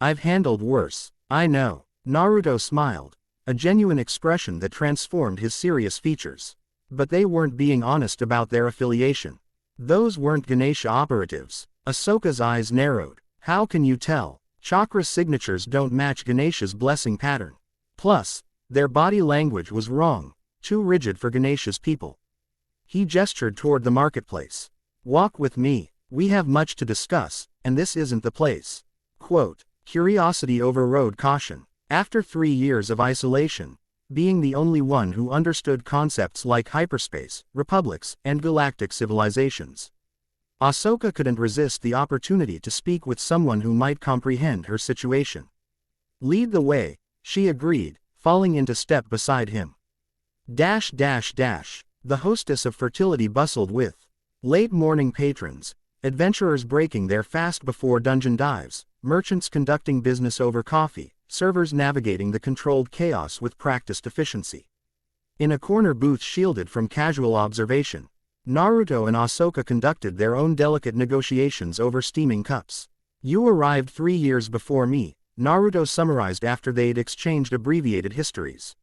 I've handled worse. I know. Naruto smiled, a genuine expression that transformed his serious features. But they weren't being honest about their affiliation. Those weren't Ganesha operatives. Ahsoka's eyes narrowed. How can you tell? Chakra signatures don't match Ganesha's blessing pattern. Plus, their body language was wrong, too rigid for Ganesha's people. He gestured toward the marketplace. Walk with me. We have much to discuss, and this isn't the place. Quote, curiosity overrode caution. After 3 years of isolation, being the only one who understood concepts like hyperspace, republics, and galactic civilizations, Ahsoka couldn't resist the opportunity to speak with someone who might comprehend her situation. Lead the way, she agreed, falling into step beside him. The hostess of fertility bustled with late morning patrons, adventurers breaking their fast before dungeon dives, merchants conducting business over coffee, servers navigating the controlled chaos with practiced efficiency. In a corner booth shielded from casual observation, Naruto and Ahsoka conducted their own delicate negotiations over steaming cups. You arrived 3 years before me, Naruto summarized after they'd exchanged abbreviated histories.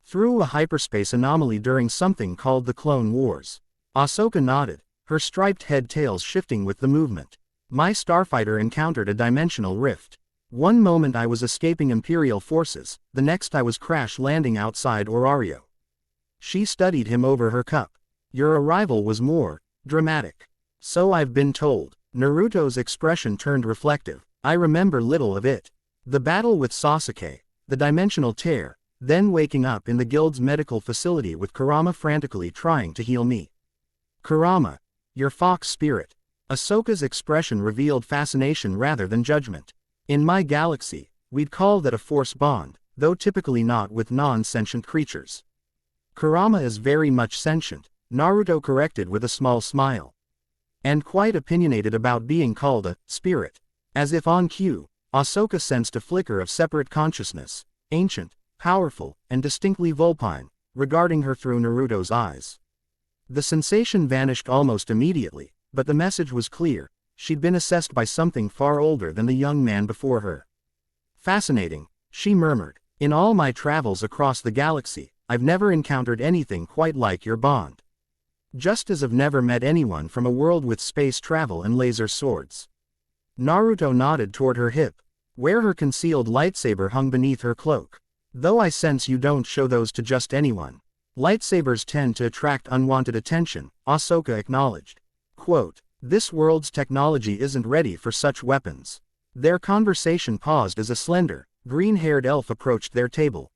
Through a hyperspace anomaly during something called the Clone Wars. Ahsoka nodded, her striped head tails shifting with the movement. My starfighter encountered a dimensional rift. One moment I was escaping Imperial forces, the next I was crash landing outside Orario. She studied him over her cup. Your arrival was more dramatic. So I've been told. Naruto's expression turned reflective. I remember little of it. The battle with Sasuke, the dimensional tear, then waking up in the guild's medical facility with Kurama frantically trying to heal me. Kurama, your fox spirit. Ahsoka's expression revealed fascination rather than judgment. In my galaxy, we'd call that a force bond, though typically not with non-sentient creatures. Kurama is very much sentient, Naruto corrected with a small smile. and quite opinionated about being called a spirit. As if on cue, Ahsoka sensed a flicker of separate consciousness, ancient, powerful, and distinctly vulpine, regarding her through Naruto's eyes. The sensation vanished almost immediately, but the message was clear: she'd been assessed by something far older than the young man before her. Fascinating, she murmured. In all my travels across the galaxy, I've never encountered anything quite like your bond. Just as I've never met anyone from a world with space travel and laser swords. Naruto nodded toward her hip, where her concealed lightsaber hung beneath her cloak. Though I sense you don't show those to just anyone. Lightsabers tend to attract unwanted attention, Ahsoka acknowledged. Quote, this world's technology isn't ready for such weapons. Their conversation paused as a slender, green-haired elf approached their table.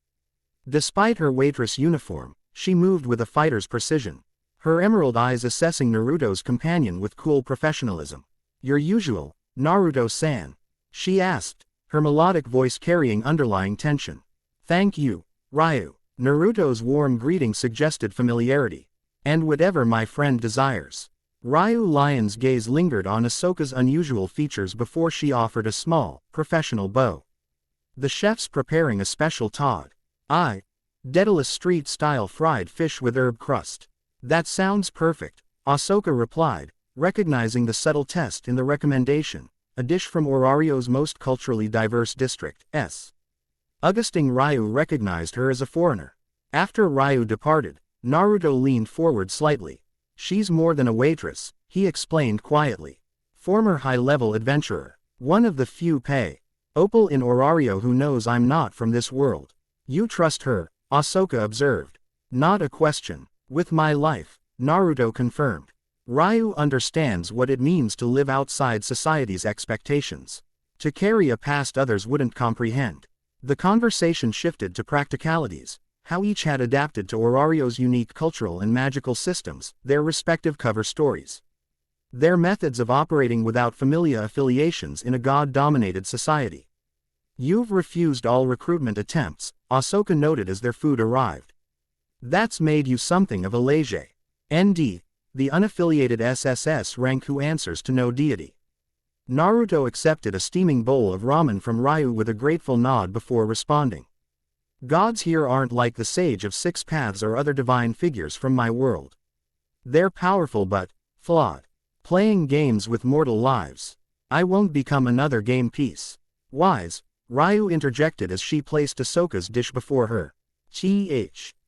Despite her waitress uniform, she moved with a fighter's precision, her emerald eyes assessing Naruto's companion with cool professionalism. Your usual, Naruto-san? She asked, her melodic voice carrying underlying tension. Thank you, Ryu. Naruto's warm greeting suggested familiarity. And whatever my friend desires. Ryu Lion's gaze lingered on Ahsoka's unusual features before she offered a small, professional bow. The chef's preparing a special tod. Daedalus street-style fried fish with herb crust. That sounds perfect, Ahsoka replied, recognizing the subtle test in the recommendation, a dish from Orario's most culturally diverse district, S. Augustine Ryu recognized her as a foreigner. After Ryu departed, Naruto leaned forward slightly. She's more than a waitress, he explained quietly. Former high-level adventurer. One of the few Opal in Orario who knows I'm not from this world. You trust her, Ahsoka observed. Not a question. With my life, Naruto confirmed. Ryu understands what it means to live outside society's expectations. To carry a past others wouldn't comprehend. The conversation shifted to practicalities, how each had adapted to Orario's unique cultural and magical systems, their respective cover stories. Their methods of operating without familia affiliations in a god-dominated society. You've refused all recruitment attempts, Ahsoka noted as their food arrived. That's made you something of a lege. ND, the unaffiliated SSS-Rank who answers to no deity. Naruto accepted a steaming bowl of ramen from Ryu with a grateful nod before responding. Gods here aren't like the Sage of Six Paths or other divine figures from my world. They're powerful but flawed. Playing games with mortal lives. I won't become another game piece. Wise, Ryu interjected as she placed Ahsoka's dish before her.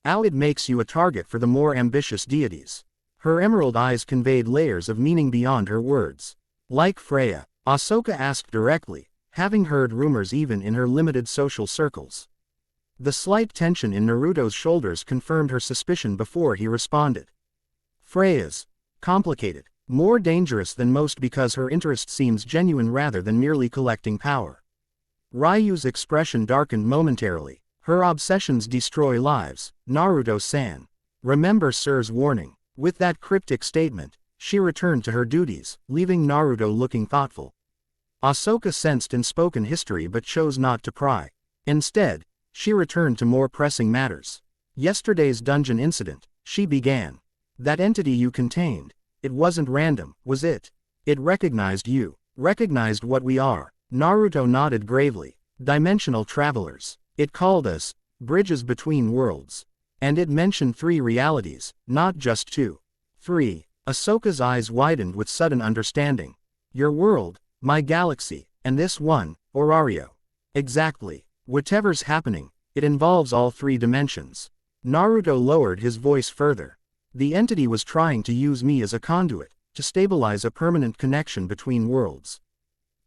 How it makes you a target for the more ambitious deities. Her emerald eyes conveyed layers of meaning beyond her words. Like Freya, Ahsoka asked directly, having heard rumors even in her limited social circles. The slight tension in Naruto's shoulders confirmed her suspicion before he responded. Freya's complicated, more dangerous than most because her interest seems genuine rather than merely collecting power. Ryu's expression darkened momentarily. Her obsessions destroy lives, Naruto-san. Remember Sir's warning. With that cryptic statement, she returned to her duties, leaving Naruto looking thoughtful. Ahsoka sensed unspoken history but chose not to pry. Instead, she returned to more pressing matters. Yesterday's dungeon incident, she began. That entity you contained, it wasn't random, was it? It recognized you, recognized what we are. Naruto nodded gravely. Dimensional travelers. It called us, bridges between worlds. And it mentioned 3 realities, not just 2. 3. Ahsoka's eyes widened with sudden understanding. Your world, my galaxy, and this one, Orario. Exactly. Whatever's happening, it involves all 3 dimensions. Naruto lowered his voice further. The entity was trying to use me as a conduit, to stabilize a permanent connection between worlds.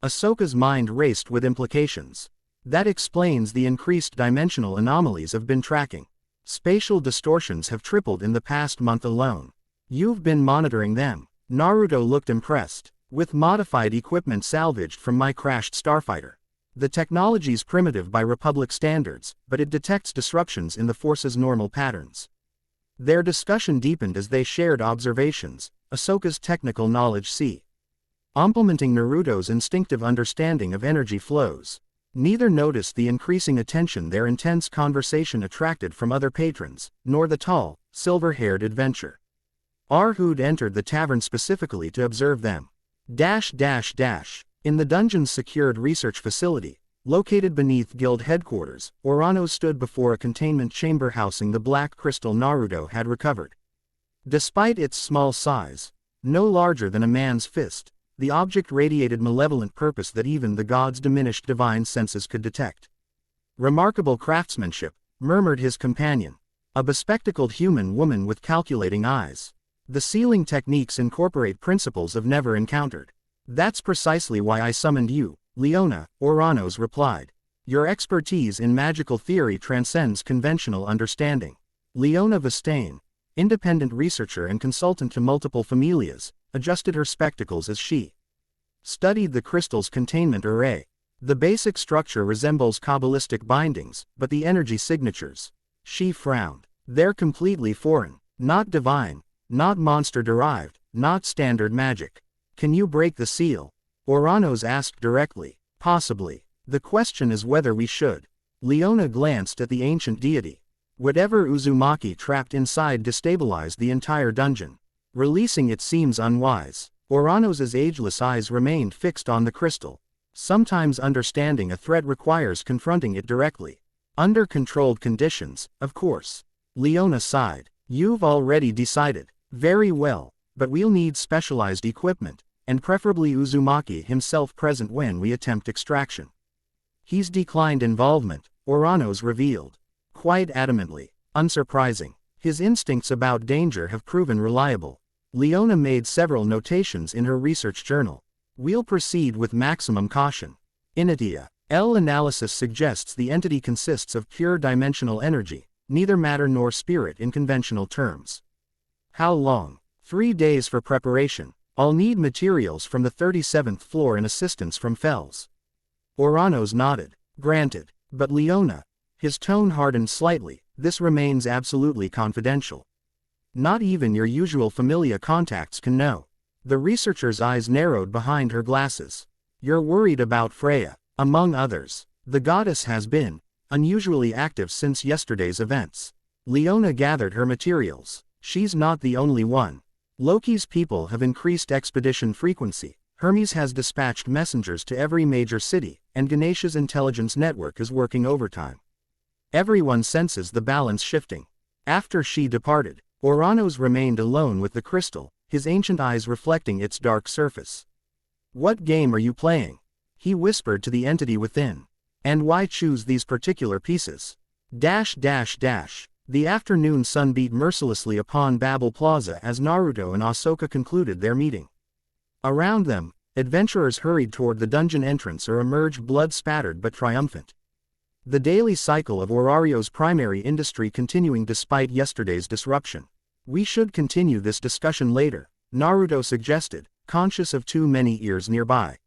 Ahsoka's mind raced with implications. That explains the increased dimensional anomalies I've been tracking. Spatial distortions have tripled in the past month alone. You've been monitoring them. Naruto looked impressed. With modified equipment salvaged from my crashed starfighter. The technology's primitive by Republic standards, but it detects disruptions in the Force's normal patterns. Their discussion deepened as they shared observations, Ahsoka's technical knowledge complementing Naruto's instinctive understanding of energy flows. Neither noticed the increasing attention their intense conversation attracted from other patrons, nor the tall, silver-haired adventure. Arhood entered the tavern specifically to observe them. In the dungeon's secured research facility, located beneath guild headquarters, Orario stood before a containment chamber housing the black crystal Naruto had recovered. Despite its small size, no larger than a man's fist, the object radiated malevolent purpose that even the god's diminished divine senses could detect. Remarkable craftsmanship, murmured his companion. A bespectacled human woman with calculating eyes. The sealing techniques incorporate principles I've never encountered. That's precisely why I summoned you, Leona, Orano's replied. Your expertise in magical theory transcends conventional understanding. Leona Vestaine, independent researcher and consultant to multiple familias, adjusted her spectacles as she studied the crystal's containment array. The basic structure resembles Kabbalistic bindings, but the energy signatures. She frowned. They're completely foreign, not divine, not monster-derived, not standard magic. Can you break the seal? Orano's asked directly. Possibly. The question is whether we should. Leona glanced at the ancient deity. Whatever Uzumaki trapped inside destabilized the entire dungeon. Releasing it seems unwise. Orano's ageless eyes remained fixed on the crystal. Sometimes understanding a threat requires confronting it directly. Under controlled conditions, of course. Leona sighed. You've already decided. Very well, but we'll need specialized equipment, and preferably Uzumaki himself present when we attempt extraction. He's declined involvement, Orano's revealed. Quite adamantly. Unsurprising. His instincts about danger have proven reliable. Leona made several notations in her research journal. We'll proceed with maximum caution. Initia. L analysis suggests the entity consists of pure dimensional energy, neither matter nor spirit in conventional terms. How long? 3 days for preparation. I'll need materials from the 37th floor and assistance from Fells. Orano's nodded. Granted. But Leona. His tone hardened slightly. This remains absolutely confidential. Not even your usual familia contacts can know. The researcher's eyes narrowed behind her glasses. You're worried about Freya, among others. The goddess has been unusually active since yesterday's events. Leona gathered her materials. She's not the only one. Loki's people have increased expedition frequency. Hermes has dispatched messengers to every major city, and Ganesha's intelligence network is working overtime. Everyone senses the balance shifting. After she departed, Orano's remained alone with the crystal, his ancient eyes reflecting its dark surface. What game are you playing? He whispered to the entity within. And why choose these particular pieces? The afternoon sun beat mercilessly upon Babel Plaza as Naruto and Ahsoka concluded their meeting. Around them, adventurers hurried toward the dungeon entrance or emerged blood-spattered but triumphant. The daily cycle of Orario's primary industry continuing despite yesterday's disruption. We should continue this discussion later, Naruto suggested, conscious of too many ears nearby.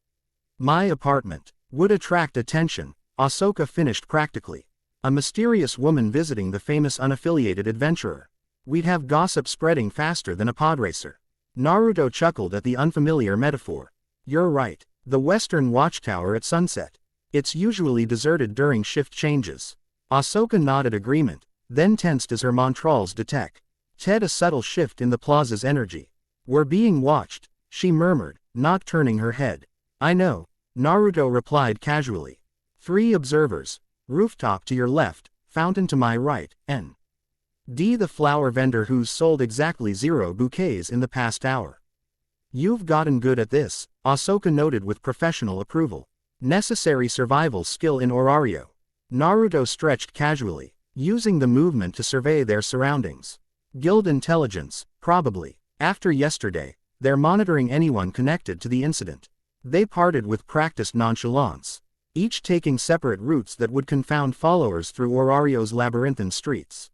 My apartment would attract attention, Ahsoka finished practically. A mysterious woman visiting the famous unaffiliated adventurer. We'd have gossip spreading faster than a podracer. Naruto chuckled at the unfamiliar metaphor. You're right. The Western Watchtower at sunset. It's usually deserted during shift changes. Ahsoka nodded agreement, then tensed as her montrals detect. A subtle shift in the plaza's energy. We're being watched, she murmured, not turning her head. I know, Naruto replied casually. 3 observers. Rooftop to your left, fountain to my right, N.D. the flower vendor who's sold exactly 0 bouquets in the past hour. You've gotten good at this, Ahsoka noted with professional approval. Necessary survival skill in Orario. Naruto stretched casually, using the movement to survey their surroundings. Guild intelligence, probably. After yesterday, they're monitoring anyone connected to the incident. They parted with practiced nonchalance, each taking separate routes that would confound followers through Orario's labyrinthine streets.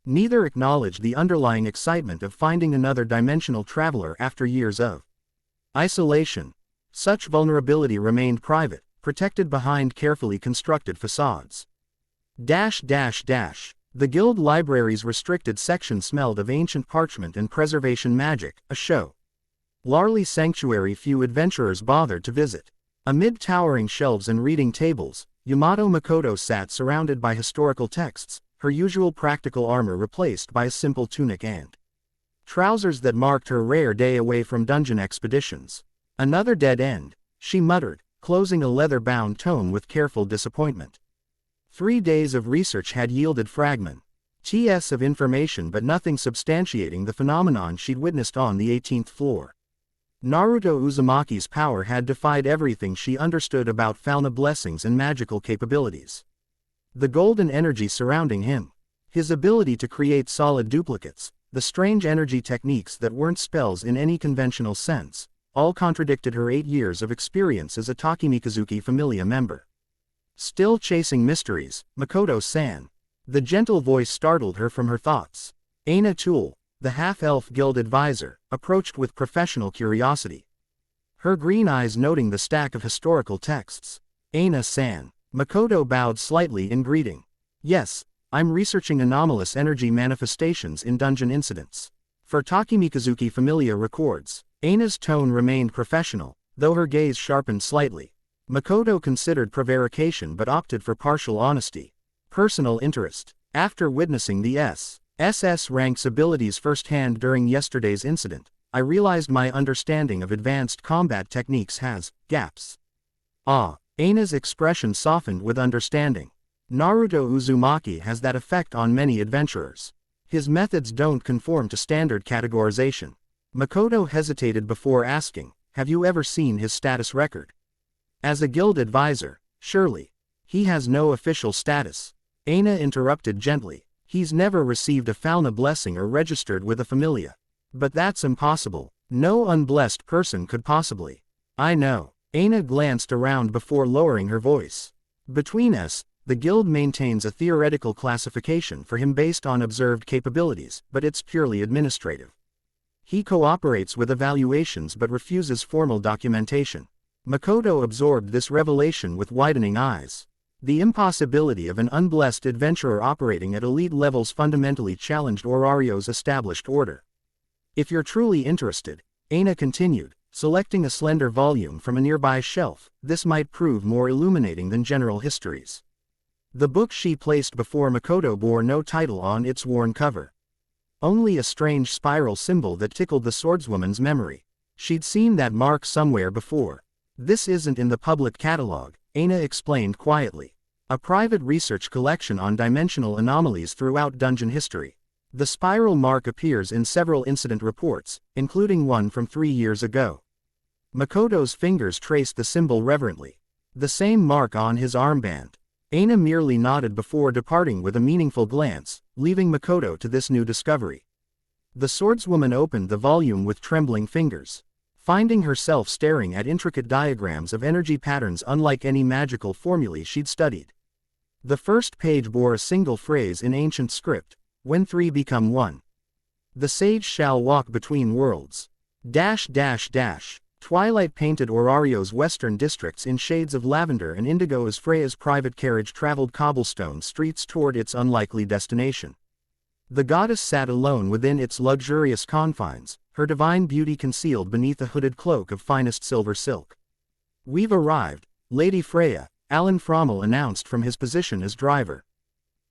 Neither acknowledged the underlying excitement of finding another dimensional traveler after years of isolation. Such vulnerability remained private, protected behind carefully constructed facades. The guild library's restricted section smelled of ancient parchment and preservation magic, a show. Larly sanctuary few adventurers bothered to visit. Amid towering shelves and reading tables, Yamato Makoto sat surrounded by historical texts, her usual practical armor replaced by a simple tunic and trousers that marked her rare day away from dungeon expeditions. Another dead end, she muttered, closing a leather-bound tome with careful disappointment. 3 days of research had yielded fragments of information but nothing substantiating the phenomenon she'd witnessed on the 18th floor. Naruto Uzumaki's power had defied everything she understood about Falna blessings and magical capabilities. The golden energy surrounding him, his ability to create solid duplicates, the strange energy techniques that weren't spells in any conventional sense, all contradicted her 8 years of experience as a Takemikazuki Familia member. Still chasing mysteries, Makoto-san. The gentle voice startled her from her thoughts. Aina Tool, the half-elf guild advisor, approached with professional curiosity. Her green eyes noting the stack of historical texts. Aina-san. Makoto bowed slightly in greeting. Yes, I'm researching anomalous energy manifestations in dungeon incidents. For Takemikazuki Familia records. Aina's tone remained professional, though her gaze sharpened slightly. Makoto considered prevarication but opted for partial honesty. Personal interest. After witnessing the SSS-Rank's abilities firsthand during yesterday's incident, I realized my understanding of advanced combat techniques has gaps. Aina's expression softened with understanding. Naruto Uzumaki has that effect on many adventurers. His methods don't conform to standard categorization. Makoto hesitated before asking, have you ever seen his status record? As a guild advisor, surely. He has no official status. Aina interrupted gently. He's never received a Falna blessing or registered with a familia. But that's impossible. No unblessed person could possibly. I know. Aina glanced around before lowering her voice. Between us, the guild maintains a theoretical classification for him based on observed capabilities, but it's purely administrative. He cooperates with evaluations but refuses formal documentation. Makoto absorbed this revelation with widening eyes. The impossibility of an unblessed adventurer operating at elite levels fundamentally challenged Orario's established order. If you're truly interested, Aina continued, selecting a slender volume from a nearby shelf, this might prove more illuminating than general histories. The book she placed before Makoto bore no title on its worn cover. Only a strange spiral symbol that tickled the swordswoman's memory. She'd seen that mark somewhere before. This isn't in the public catalog, Aina explained quietly. A private research collection on dimensional anomalies throughout dungeon history. The spiral mark appears in several incident reports, including one from 3 years ago. Makoto's fingers traced the symbol reverently. The same mark on his armband. Aina merely nodded before departing with a meaningful glance, leaving Makoto to this new discovery. The swordswoman opened the volume with trembling fingers, finding herself staring at intricate diagrams of energy patterns unlike any magical formulae she'd studied. The first page bore a single phrase in ancient script, when 3 become 1. The sage shall walk between worlds. Twilight painted Orario's western districts in shades of lavender and indigo as Freya's private carriage traveled cobblestone streets toward its unlikely destination. The goddess sat alone within its luxurious confines, her divine beauty concealed beneath a hooded cloak of finest silver silk. We've arrived, Lady Freya, Alan Frommel announced from his position as driver.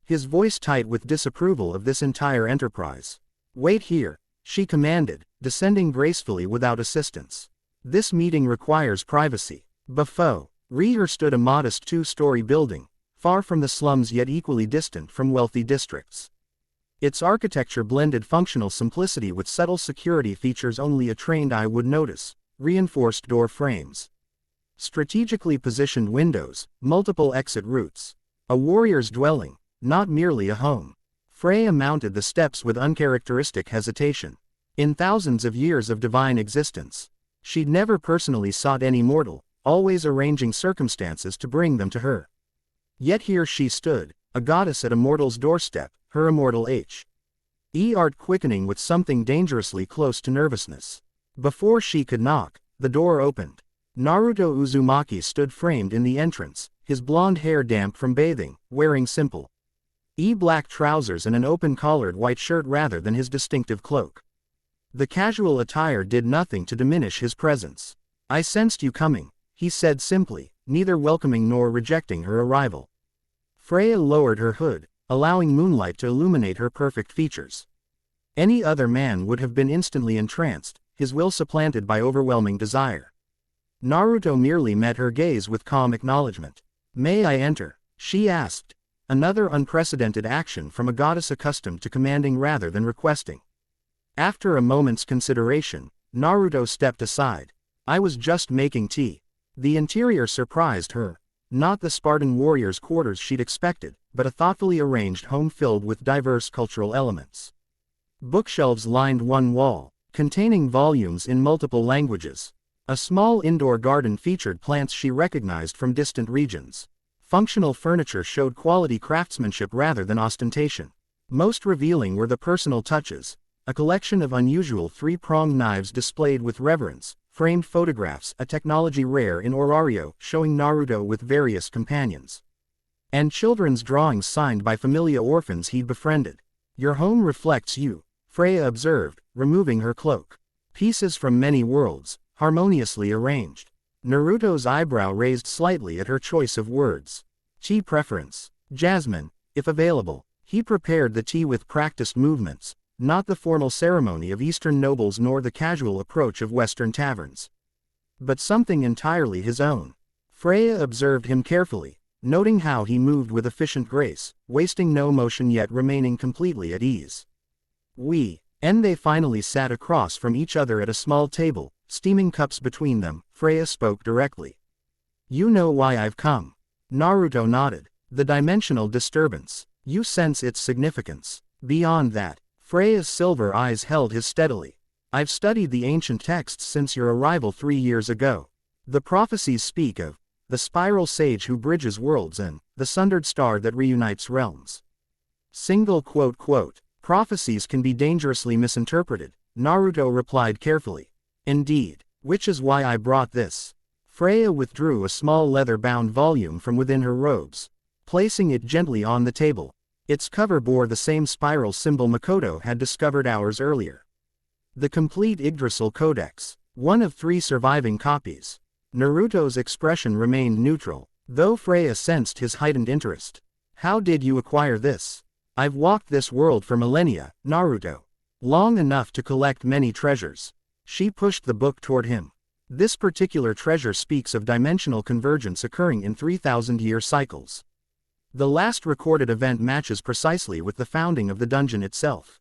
His voice tight with disapproval of this entire enterprise. Wait here, she commanded, descending gracefully without assistance. This meeting requires privacy. Before her stood a modest 2-story building, far from the slums yet equally distant from wealthy districts. Its architecture blended functional simplicity with subtle security features only a trained eye would notice, reinforced door frames, strategically positioned windows, multiple exit routes. A warrior's dwelling, not merely a home. Freya mounted the steps with uncharacteristic hesitation. In thousands of years of divine existence, she'd never personally sought any mortal, always arranging circumstances to bring them to her. Yet here she stood, a goddess at a mortal's doorstep, her immortal heart quickening with something dangerously close to nervousness. Before she could knock, the door opened. Naruto Uzumaki stood framed in the entrance, his blonde hair damp from bathing, wearing simple black trousers and an open-collared white shirt rather than his distinctive cloak. The casual attire did nothing to diminish his presence. I sensed you coming, he said simply, neither welcoming nor rejecting her arrival. Freya lowered her hood, allowing moonlight to illuminate her perfect features. Any other man would have been instantly entranced, his will supplanted by overwhelming desire. Naruto merely met her gaze with calm acknowledgement. "May I enter?" she asked. Another unprecedented action from a goddess accustomed to commanding rather than requesting. After a moment's consideration, Naruto stepped aside. "I was just making tea." The interior surprised her. Not the Spartan warrior's quarters she'd expected, but a thoughtfully arranged home filled with diverse cultural elements. Bookshelves lined one wall, containing volumes in multiple languages. A small indoor garden featured plants she recognized from distant regions. Functional furniture showed quality craftsmanship rather than ostentation. Most revealing were the personal touches, a collection of unusual three-pronged knives displayed with reverence, framed photographs, a technology rare in Orario showing Naruto with various companions, and children's drawings signed by familiar orphans he'd befriended. "Your home reflects you," Freya observed, removing her cloak. "Pieces from many worlds, harmoniously arranged." Naruto's eyebrow raised slightly at her choice of words. "Tea preference. Jasmine, if available." He prepared the tea with practiced movements, not the formal ceremony of Eastern nobles nor the casual approach of Western taverns, but something entirely his own. Freya observed him carefully, noting how he moved with efficient grace, wasting no motion yet remaining completely at ease. And they finally sat across from each other at a small table, steaming cups between them. Freya spoke directly. "You know why I've come." Naruto nodded. "The dimensional disturbance. You sense its significance." "Beyond that." Freya's silver eyes held his steadily. "I've studied the ancient texts since your arrival 3 years ago. The prophecies speak of the spiral sage who bridges worlds and the sundered star that reunites realms." Prophecies can be dangerously misinterpreted, Naruto replied carefully. "Indeed, which is why I brought this." Freya withdrew a small leather-bound volume from within her robes, placing it gently on the table. Its cover bore the same spiral symbol Makoto had discovered hours earlier. The complete Yggdrasil Codex, one of 3 surviving copies. Naruto's expression remained neutral, though Freya sensed his heightened interest. "How did you acquire this?" "I've walked this world for millennia, Naruto. Long enough to collect many treasures." She pushed the book toward him. "This particular treasure speaks of dimensional convergence occurring in 3,000-year cycles. The last recorded event matches precisely with the founding of the dungeon itself."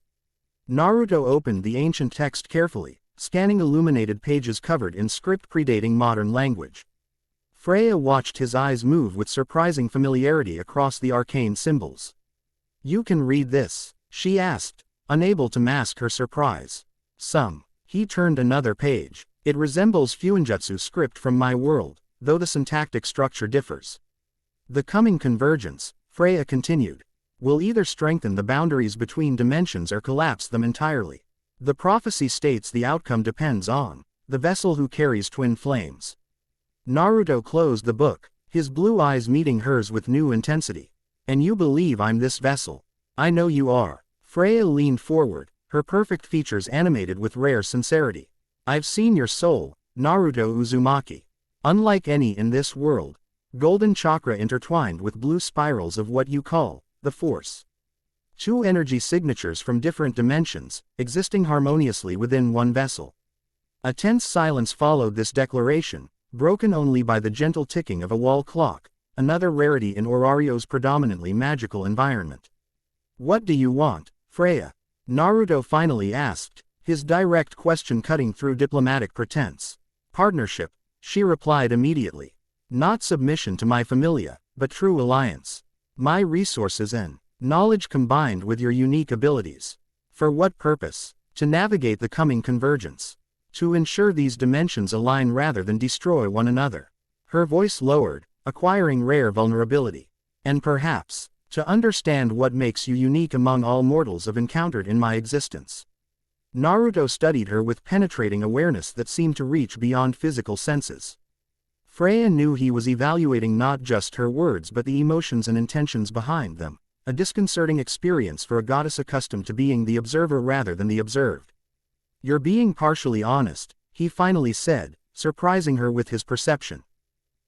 Naruto opened the ancient text carefully, scanning illuminated pages covered in script predating modern language. Freya watched his eyes move with surprising familiarity across the arcane symbols. "You can read this?" she asked, unable to mask her surprise. "Some." He turned another page. "It resembles Fuinjutsu script from my world, though the syntactic structure differs. The coming convergence," Freya continued, "will either strengthen the boundaries between dimensions or collapse them entirely. The prophecy states the outcome depends on the vessel who carries twin flames." Naruto closed the book, his blue eyes meeting hers with new intensity. "And you believe I'm this vessel?" "I know you are." Freya leaned forward, her perfect features animated with rare sincerity. "I've seen your soul, Naruto Uzumaki. Unlike any in this world. Golden chakra intertwined with blue spirals of what you call the Force. 2 energy signatures from different dimensions, existing harmoniously within one vessel." A tense silence followed this declaration, broken only by the gentle ticking of a wall clock, another rarity in Orario's predominantly magical environment. "What do you want, Freya?" Naruto finally asked, his direct question cutting through diplomatic pretense. "Partnership," she replied immediately. "Not submission to my familia, but true alliance. My resources and knowledge combined with your unique abilities." "For what purpose?" "To navigate the coming convergence. To ensure these dimensions align rather than destroy one another." Her voice lowered, acquiring rare vulnerability. "And perhaps, to understand what makes you unique among all mortals I've encountered in my existence." Naruto studied her with penetrating awareness that seemed to reach beyond physical senses. Freya knew he was evaluating not just her words but the emotions and intentions behind them, a disconcerting experience for a goddess accustomed to being the observer rather than the observed. "You're being partially honest," he finally said, surprising her with his perception.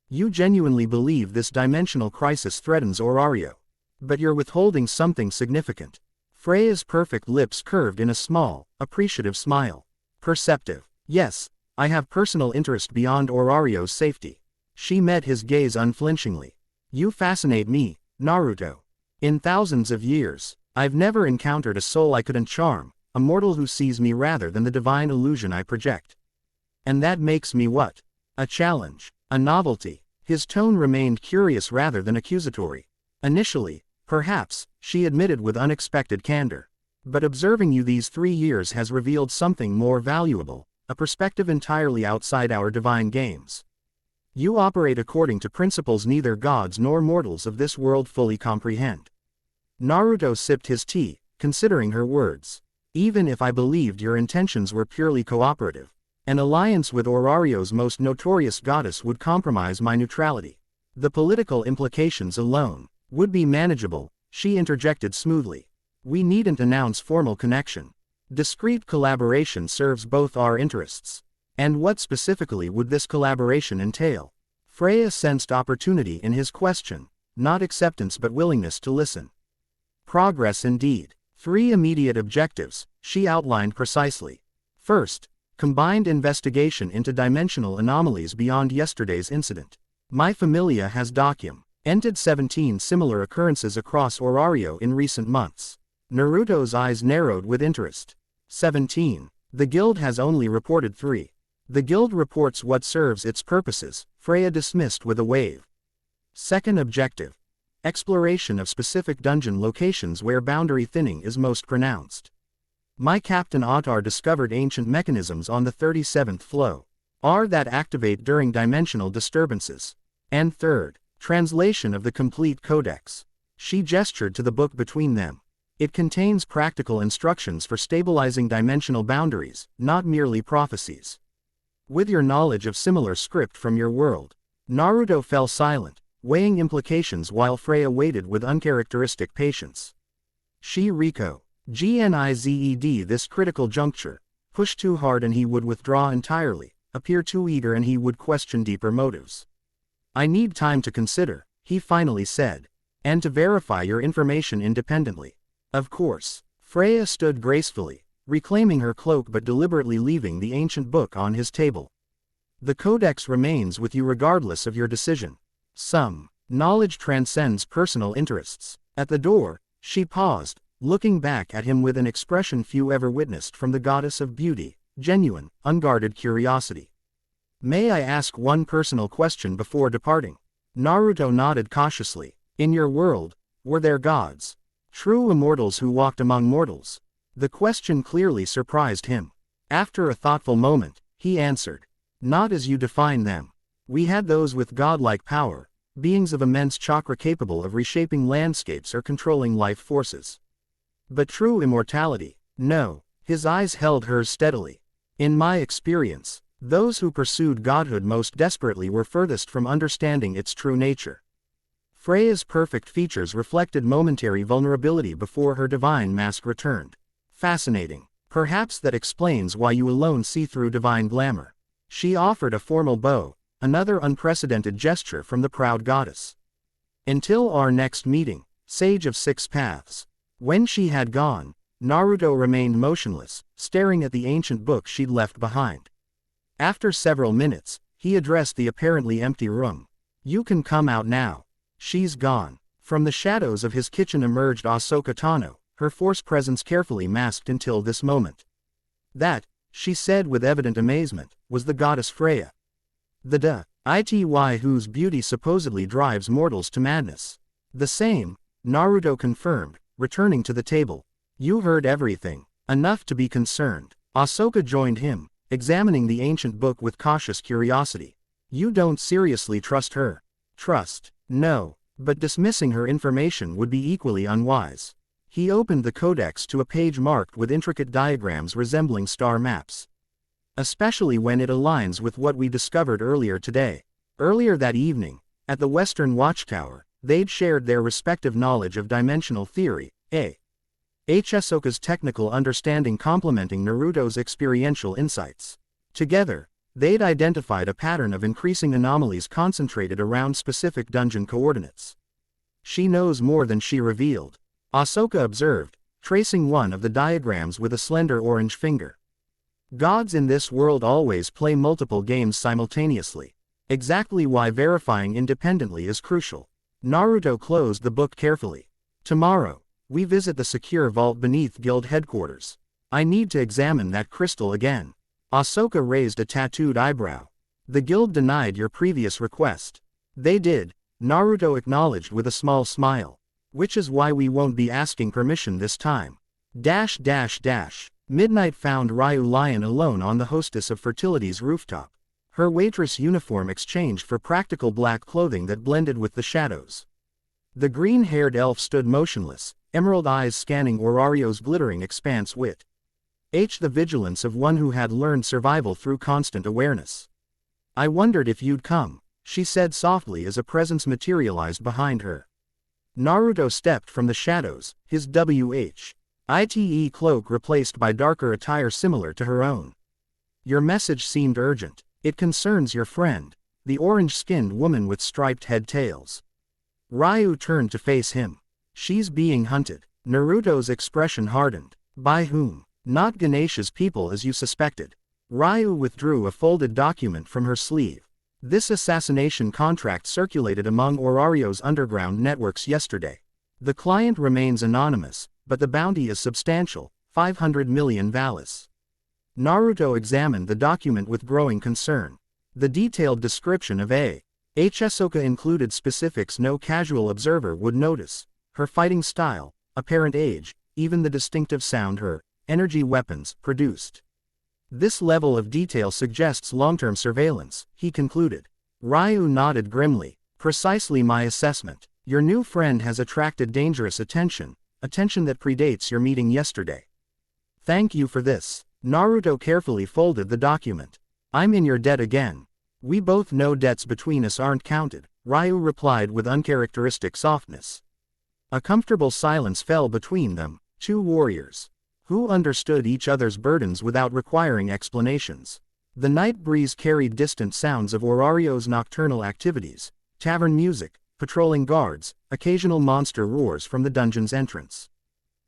"You genuinely believe this dimensional crisis threatens Orario. But you're withholding something significant." Freya's perfect lips curved in a small, appreciative smile. Perceptive. Yes, I have personal interest beyond Orario's safety. She met his gaze unflinchingly. You fascinate me, Naruto. In thousands of years, I've never encountered a soul I couldn't charm, a mortal who sees me rather than the divine illusion I project. And that makes me what? A challenge, a novelty. His tone remained curious rather than accusatory. Initially, perhaps, she admitted with unexpected candor. But observing you these 3 years has revealed something more valuable, a perspective entirely outside our divine games. You operate according to principles neither gods nor mortals of this world fully comprehend. Naruto sipped his tea, considering her words. Even if I believed your intentions were purely cooperative, an alliance with Orario's most notorious goddess would compromise my neutrality. The political implications alone would be manageable, she interjected smoothly. We needn't announce formal connection. Discreet collaboration serves both our interests. And what specifically would this collaboration entail? Freya sensed opportunity in his question, not acceptance but willingness to listen. Progress indeed. 3 immediate objectives, she outlined precisely. First, combined investigation into dimensional anomalies beyond yesterday's incident. My familia has documented 17 similar occurrences across Orario in recent months. Naruto's eyes narrowed with interest. 17. The guild has only reported 3. The guild reports what serves its purposes, Freya dismissed with a wave. Second objective. Exploration of specific dungeon locations where boundary thinning is most pronounced. My Captain Ottar discovered ancient mechanisms on the 37th floor that activate during dimensional disturbances. And third, translation of the complete codex. She gestured to the book between them. It contains practical instructions for stabilizing dimensional boundaries, not merely prophecies. With your knowledge of similar script from your world, Naruto fell silent, weighing implications while Freya waited with uncharacteristic patience. She Gnized this critical juncture, push too hard and he would withdraw entirely, appear too eager and he would question deeper motives. I need time to consider, he finally said, and to verify your information independently. Of course. Freya stood gracefully, reclaiming her cloak but deliberately leaving the ancient book on his table. The codex remains with you regardless of your decision. Some knowledge transcends personal interests. At the door, she paused, looking back at him with an expression few ever witnessed from the goddess of beauty, genuine, unguarded curiosity. May I ask one personal question before departing? Naruto nodded cautiously. In your world, were there gods? True immortals who walked among mortals? The question clearly surprised him. After a thoughtful moment, he answered. Not as you define them. We had those with godlike power, beings of immense chakra capable of reshaping landscapes or controlling life forces. But true immortality, no. His eyes held hers steadily. In my experience, those who pursued godhood most desperately were furthest from understanding its true nature. Freya's perfect features reflected momentary vulnerability before her divine mask returned. Fascinating. Perhaps that explains why you alone see through divine glamour. She offered a formal bow, another unprecedented gesture from the proud goddess. Until our next meeting, Sage of Six Paths. When she had gone, Naruto remained motionless, staring at the ancient book she'd left behind. After several minutes, he addressed the apparently empty room. You can come out now. She's gone. From the shadows of his kitchen emerged Ahsoka Tano, her force presence carefully masked until this moment. That, she said with evident amazement, was the goddess Freya. The deity whose beauty supposedly drives mortals to madness. The same, Naruto confirmed, returning to the table. You heard everything. Enough to be concerned. Ahsoka joined him, examining the ancient book with cautious curiosity. You don't seriously trust her. Trust? No. But dismissing her information would be equally unwise. He opened the codex to a page marked with intricate diagrams resembling star maps. Especially when it aligns with what we discovered earlier today. Earlier that evening, at the Western Watchtower, they'd shared their respective knowledge of dimensional theory, Ahsoka's technical understanding complementing Naruto's experiential insights. Together, they'd identified a pattern of increasing anomalies concentrated around specific dungeon coordinates. She knows more than she revealed, Ahsoka observed, tracing one of the diagrams with a slender orange finger. Gods in this world always play multiple games simultaneously. Exactly why verifying independently is crucial. Naruto closed the book carefully. Tomorrow, we visit the secure vault beneath guild headquarters. I need to examine that crystal again. Ahsoka raised a tattooed eyebrow. The guild denied your previous request. They did, Naruto acknowledged with a small smile. Which is why we won't be asking permission this time. Midnight found Ryu lying alone on the Hostess of Fertility's rooftop. Her waitress uniform exchanged for practical black clothing that blended with the shadows. The green-haired elf stood motionless, emerald eyes scanning Orario's glittering expanse wit. The vigilance of one who had learned survival through constant awareness. I wondered if you'd come, she said softly as a presence materialized behind her. Naruto stepped from the shadows, his WHITE cloak replaced by darker attire similar to her own. Your message seemed urgent. It concerns your friend, the orange-skinned woman with striped head-tails. Ryu turned to face him. She's being hunted. Naruto's expression hardened. By whom? Not Ganesha's people as you suspected. Ryu withdrew a folded document from her sleeve. This assassination contract circulated among Orario's underground networks yesterday. The client remains anonymous, but the bounty is substantial, 500 million valis. Naruto examined the document with growing concern. The detailed description of Ahsoka included specifics no casual observer would notice: her fighting style, apparent age, even the distinctive sound her energy weapons produced. This level of detail suggests long-term surveillance, he concluded. Ryu nodded grimly. Precisely my assessment. Your new friend has attracted dangerous attention that predates your meeting yesterday. Thank you for this. Naruto carefully folded the document. I'm in your debt again. We both know debts between us aren't counted, Ryu replied with uncharacteristic softness. A comfortable silence fell between them, two warriors who understood each other's burdens without requiring explanations. The night breeze carried distant sounds of Orario's nocturnal activities, tavern music, patrolling guards, occasional monster roars from the dungeon's entrance.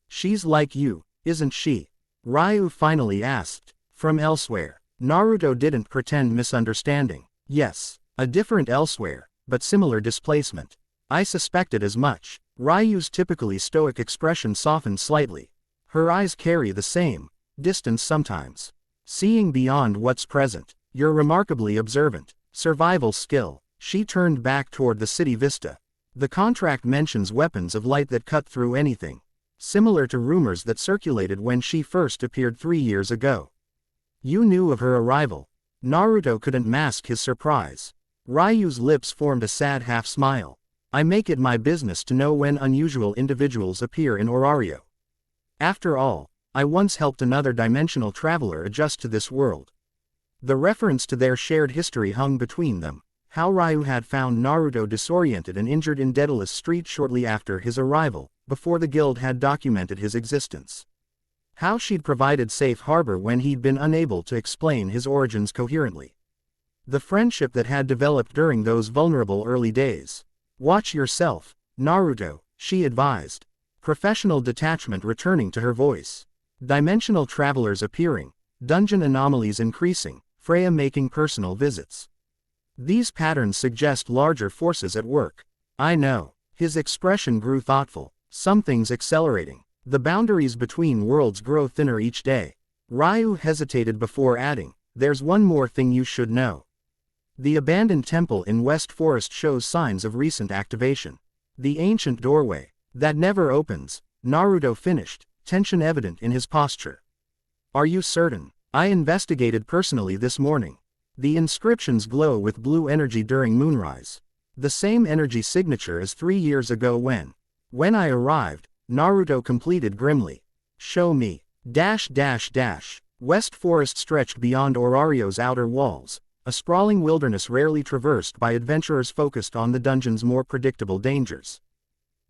She's like you, isn't she? Ryu finally asked. From elsewhere. Naruto didn't pretend misunderstanding. Yes, a different elsewhere, but similar displacement. I suspected as much. Ryu's typically stoic expression softened slightly. Her eyes carry the same distance sometimes. Seeing beyond what's present. You're remarkably observant. Survival skill. She turned back toward the city vista. The contract mentions weapons of light that cut through anything. Similar to rumors that circulated when she first appeared 3 years ago. You knew of her arrival. Naruto couldn't mask his surprise. Ryu's lips formed a sad half-smile. I make it my business to know when unusual individuals appear in Orario. After all, I once helped another dimensional traveler adjust to this world. The reference to their shared history hung between them. How Ryu had found Naruto disoriented and injured in Daedalus Street shortly after his arrival, before the guild had documented his existence. How she'd provided safe harbor when he'd been unable to explain his origins coherently. The friendship that had developed during those vulnerable early days. Watch yourself, Naruto, she advised. Professional detachment returning to her voice. Dimensional travelers appearing, dungeon anomalies increasing, Freya making personal visits. These patterns suggest larger forces at work. I know. His expression grew thoughtful. Something's accelerating. The boundaries between worlds grow thinner each day. Ryu hesitated before adding, there's one more thing you should know. The abandoned temple in West Forest shows signs of recent activation. The ancient doorway that never opens, Naruto finished, tension evident in his posture. Are you certain? I investigated personally this morning. The inscriptions glow with blue energy during moonrise. The same energy signature as 3 years ago when I arrived, Naruto completed grimly. Show me. West Forest stretched beyond Orario's outer walls, a sprawling wilderness rarely traversed by adventurers focused on the dungeon's more predictable dangers.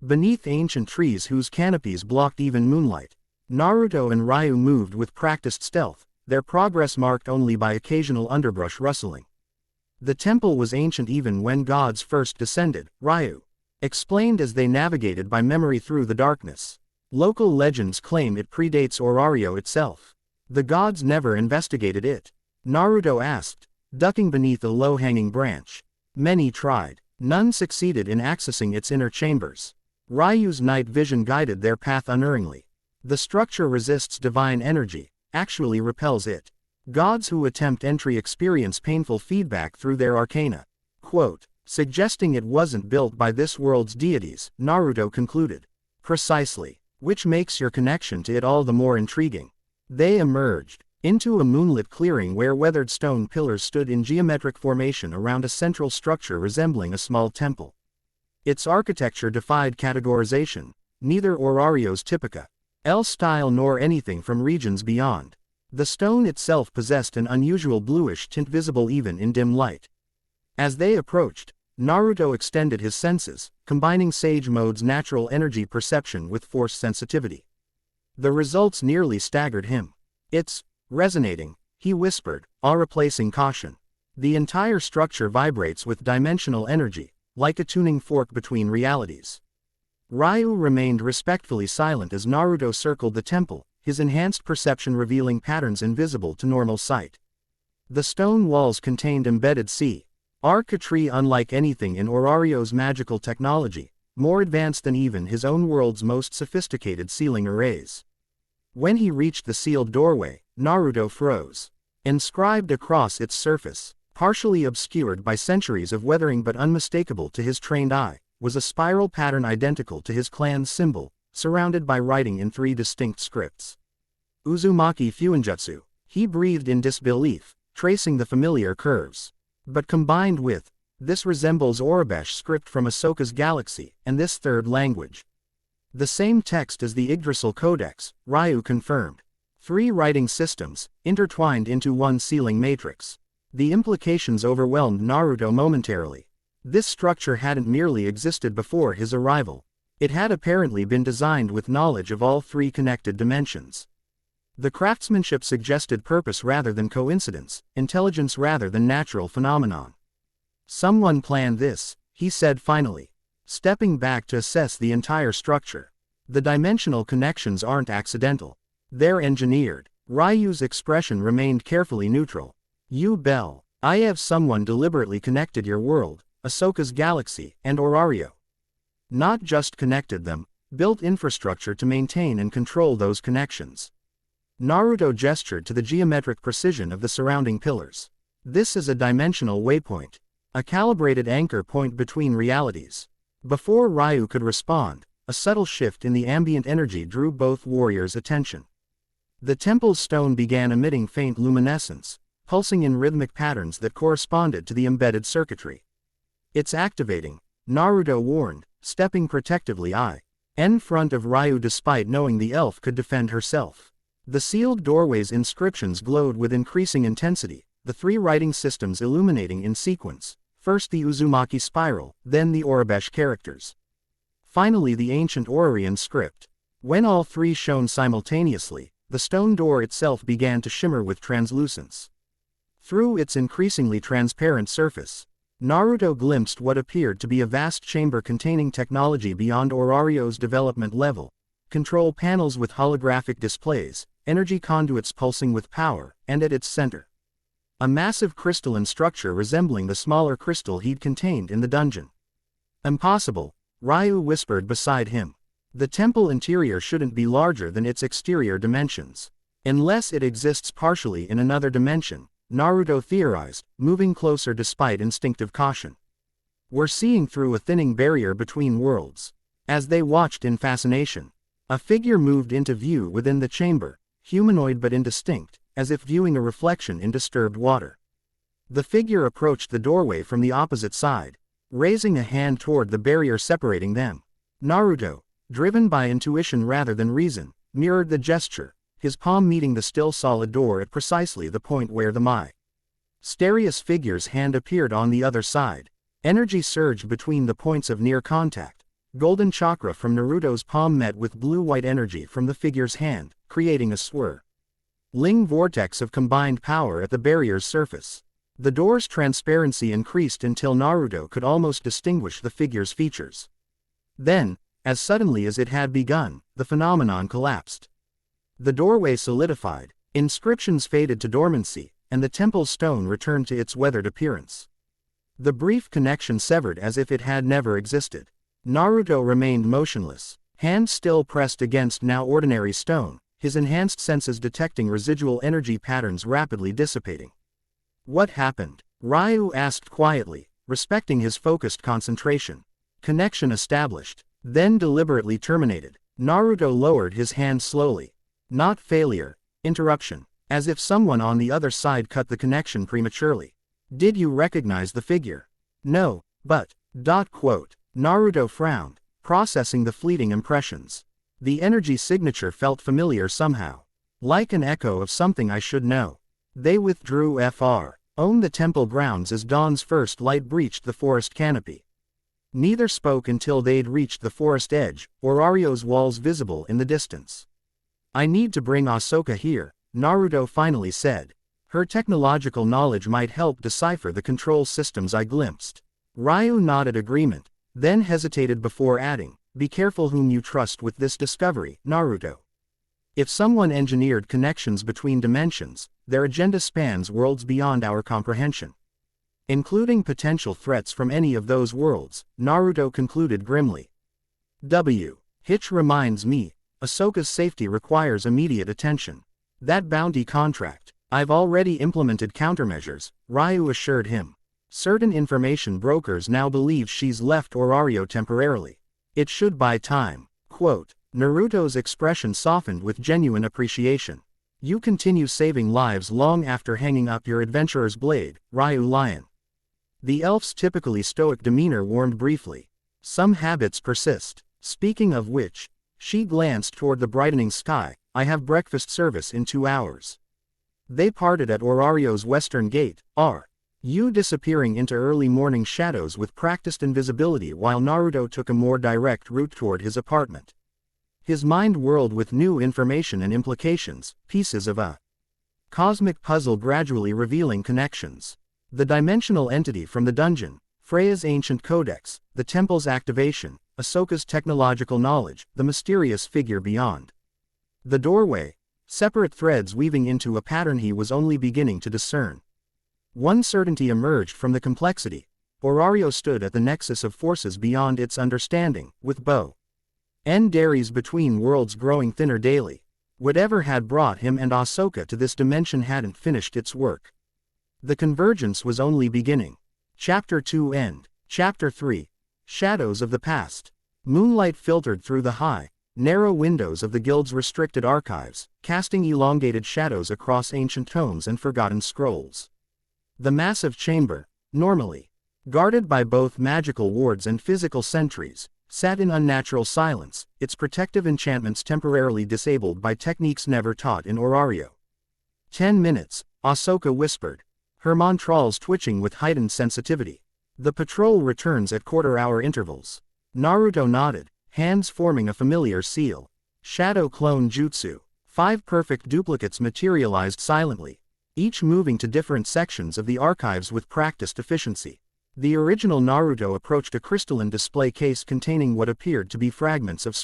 Beneath ancient trees whose canopies blocked even moonlight, Naruto and Ryu moved with practiced stealth, their progress marked only by occasional underbrush rustling. The temple was ancient even when gods first descended, Ryu explained as they navigated by memory through the darkness. Local legends claim it predates Orario itself. The gods never investigated it. Naruto asked, ducking beneath a low-hanging branch. Many tried. None succeeded in accessing its inner chambers. Ryu's night vision guided their path unerringly. The structure resists divine energy, actually repels it. Gods who attempt entry experience painful feedback through their arcana. Quote, suggesting it wasn't built by this world's deities, Naruto concluded. Precisely. Which makes your connection to it all the more intriguing. They emerged into a moonlit clearing where weathered stone pillars stood in geometric formation around a central structure resembling a small temple. Its architecture defied categorization, neither Orario's typical L style nor anything from regions beyond. The stone itself possessed an unusual bluish tint visible even in dim light. As they approached, Naruto extended his senses, combining Sage Mode's natural energy perception with force sensitivity. The results nearly staggered him. It's resonating, he whispered, awe replacing caution. The entire structure vibrates with dimensional energy, like a tuning fork between realities. Ryu remained respectfully silent as Naruto circled the temple, his enhanced perception revealing patterns invisible to normal sight. The stone walls contained embedded architree unlike anything in Orario's magical technology, more advanced than even his own world's most sophisticated ceiling arrays. When he reached the sealed doorway, Naruto froze. Inscribed across its surface, partially obscured by centuries of weathering but unmistakable to his trained eye, was a spiral pattern identical to his clan's symbol, surrounded by writing in 3 distinct scripts. Uzumaki Fuinjutsu, he breathed in disbelief, tracing the familiar curves. But combined with, this resembles Orabesh script from Ahsoka's galaxy, and this third language. The same text as the Yggdrasil Codex, Ryu confirmed. 3 writing systems, intertwined into one sealing matrix. The implications overwhelmed Naruto momentarily. This structure hadn't merely existed before his arrival. It had apparently been designed with knowledge of all 3 connected dimensions. The craftsmanship suggested purpose rather than coincidence, intelligence rather than natural phenomenon. Someone planned this, he said finally, stepping back to assess the entire structure. The dimensional connections aren't accidental. They're engineered. Ryu's expression remained carefully neutral. You Bell, I have someone deliberately connected your world, Ahsoka's galaxy, and Orario. Not just connected them, built infrastructure to maintain and control those connections. Naruto gestured to the geometric precision of the surrounding pillars. This is a dimensional waypoint. A calibrated anchor point between realities. Before Ryu could respond, a subtle shift in the ambient energy drew both warriors' attention. The temple's stone began emitting faint luminescence, pulsing in rhythmic patterns that corresponded to the embedded circuitry. It's activating, Naruto warned, stepping protectively in front of Ryu despite knowing the elf could defend herself. The sealed doorway's inscriptions glowed with increasing intensity, the 3 writing systems illuminating in sequence, first the Uzumaki spiral, then the Orabesh characters. Finally the ancient Orarian script. When all 3 shone simultaneously, the stone door itself began to shimmer with translucence. Through its increasingly transparent surface, Naruto glimpsed what appeared to be a vast chamber containing technology beyond Orario's development level, control panels with holographic displays, energy conduits pulsing with power, and at its center, a massive crystalline structure resembling the smaller crystal he'd contained in the dungeon. Impossible, Ryu whispered beside him. The temple interior shouldn't be larger than its exterior dimensions. Unless it exists partially in another dimension, Naruto theorized, moving closer despite instinctive caution. We're seeing through a thinning barrier between worlds. As they watched in fascination, a figure moved into view within the chamber, humanoid but indistinct, as if viewing a reflection in disturbed water. The figure approached the doorway from the opposite side, raising a hand toward the barrier separating them. Naruto, driven by intuition rather than reason, mirrored the gesture, his palm meeting the still solid door at precisely the point where the mysterious figure's hand appeared on the other side. Energy surged between the points of near contact. Golden chakra from Naruto's palm met with blue-white energy from the figure's hand, creating a swirling vortex of combined power at the barrier's surface. The door's transparency increased until Naruto could almost distinguish the figure's features. Then, as suddenly as it had begun, the phenomenon collapsed. The doorway solidified, inscriptions faded to dormancy, and the temple's stone returned to its weathered appearance. The brief connection severed as if it had never existed. Naruto remained motionless, hands still pressed against now ordinary stone, his enhanced senses detecting residual energy patterns rapidly dissipating. What happened? Ryu asked quietly, respecting his focused concentration. Connection established, then deliberately terminated. Naruto lowered his hand slowly. Not failure, interruption, as if someone on the other side cut the connection prematurely. Did you recognize the figure? No, but, Naruto frowned, processing the fleeting impressions. The energy signature felt familiar somehow. Like an echo of something I should know. They withdrew the temple grounds as dawn's first light breached the forest canopy. Neither spoke until they'd reached the forest edge, Orario's walls visible in the distance. I need to bring Ahsoka here, Naruto finally said. Her technological knowledge might help decipher the control systems I glimpsed. Ryu nodded agreement, then hesitated before adding, be careful whom you trust with this discovery, Naruto. If someone engineered connections between dimensions, their agenda spans worlds beyond our comprehension. Including potential threats from any of those worlds, Naruto concluded grimly. Hitch reminds me, Ahsoka's safety requires immediate attention. That bounty contract, I've already implemented countermeasures, Ryu assured him. Certain information brokers now believe she's left Orario temporarily. It should buy time. Naruto's expression softened with genuine appreciation. You continue saving lives long after hanging up your adventurer's blade, Ryu Lion. The elf's typically stoic demeanor warmed briefly. Some habits persist. Speaking of which, she glanced toward the brightening sky, I have breakfast service in 2 hours. They parted at Orario's western gate, Yu disappearing into early morning shadows with practiced invisibility while Naruto took a more direct route toward his apartment. His mind whirled with new information and implications, pieces of a cosmic puzzle gradually revealing connections. The dimensional entity from the dungeon, Freya's ancient codex, the temple's activation, Ahsoka's technological knowledge, the mysterious figure beyond. The doorway, separate threads weaving into a pattern he was only beginning to discern. One certainty emerged from the complexity. Orario stood at the nexus of forces beyond its understanding, with boundaries between worlds growing thinner daily. Whatever had brought him and Ahsoka to this dimension hadn't finished its work. The convergence was only beginning. Chapter 2 End. Chapter 3. Shadows of the Past. Moonlight filtered through the narrow windows of the guild's restricted archives, casting elongated shadows across ancient tomes and forgotten scrolls. The massive chamber, normally guarded by both magical wards and physical sentries, sat in unnatural silence, its protective enchantments temporarily disabled by techniques never taught in Orario. 10 minutes, Ahsoka whispered, her montrals twitching with heightened sensitivity. The patrol returns at quarter-hour intervals. Naruto nodded, hands forming a familiar seal. Shadow clone jutsu. 5 perfect duplicates materialized silently, each moving to different sections of the archives with practiced efficiency. The original Naruto approached a crystalline display case containing what appeared to be fragments of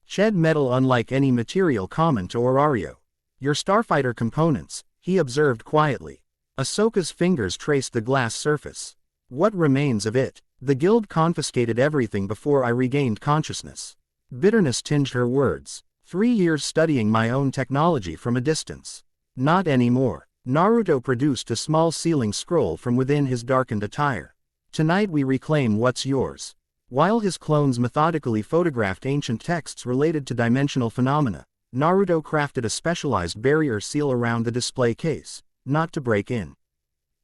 shed metal unlike any material common to Orario. Your starfighter components, he observed quietly. Ahsoka's fingers traced the glass surface. What remains of it? The guild confiscated everything before I regained consciousness. Bitterness tinged her words. 3 years studying my own technology from a distance. Not anymore. Naruto produced a small sealing scroll from within his darkened attire. Tonight we reclaim what's yours. While his clones methodically photographed ancient texts related to dimensional phenomena, Naruto crafted a specialized barrier seal around the display case, not to break in,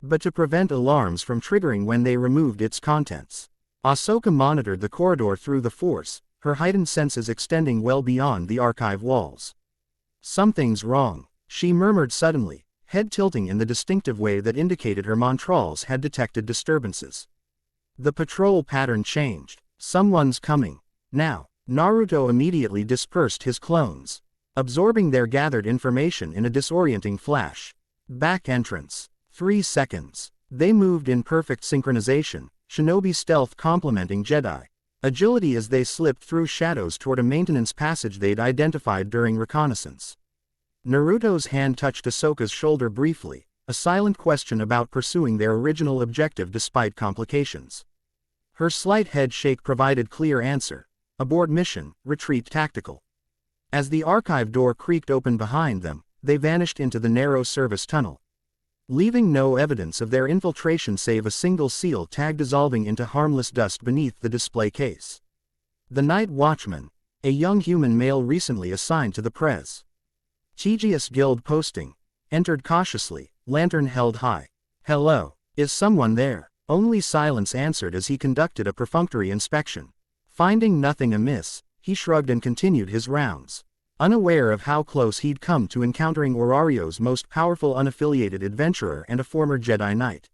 but to prevent alarms from triggering when they removed its contents. Ahsoka monitored the corridor through the Force, her heightened senses extending well beyond the archive walls. Something's wrong, she murmured suddenly, head tilting in the distinctive way that indicated her montrals had detected disturbances. The patrol pattern changed. Someone's coming. Now. Naruto immediately dispersed his clones, absorbing their gathered information in a disorienting flash. Back entrance. 3 seconds. They moved in perfect synchronization, shinobi stealth complementing Jedi. agility as they slipped through shadows toward a maintenance passage they'd identified during reconnaissance. Naruto's hand touched Ahsoka's shoulder briefly, a silent question about pursuing their original objective despite complications. Her slight head shake provided clear answer: abort mission, retreat tactical. As the archive door creaked open behind them, they vanished into the narrow service tunnel, leaving no evidence of their infiltration save a single seal tag dissolving into harmless dust beneath the display case. The night watchman, a young human male recently assigned to the Prestigious Guild posting, entered cautiously, lantern held high. "Hello, is someone there?" Only silence answered as he conducted a perfunctory inspection. Finding nothing amiss, he shrugged and continued his rounds, unaware of how close he'd come to encountering Orario's most powerful unaffiliated adventurer and a former Jedi Knight.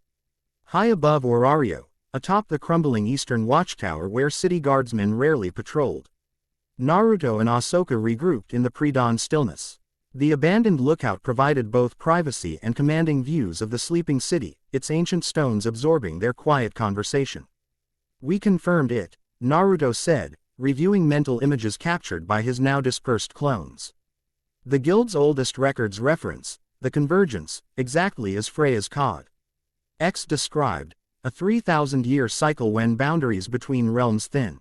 High above Orario, atop the crumbling eastern watchtower where city guardsmen rarely patrolled, Naruto and Ahsoka regrouped in the pre-dawn stillness. The abandoned lookout provided both privacy and commanding views of the sleeping city, its ancient stones absorbing their quiet conversation. "We confirmed it," Naruto said, reviewing mental images captured by his now dispersed clones. "The guild's oldest records reference the convergence, exactly as Freya's Codex described, a 3,000-year cycle when boundaries between realms thin."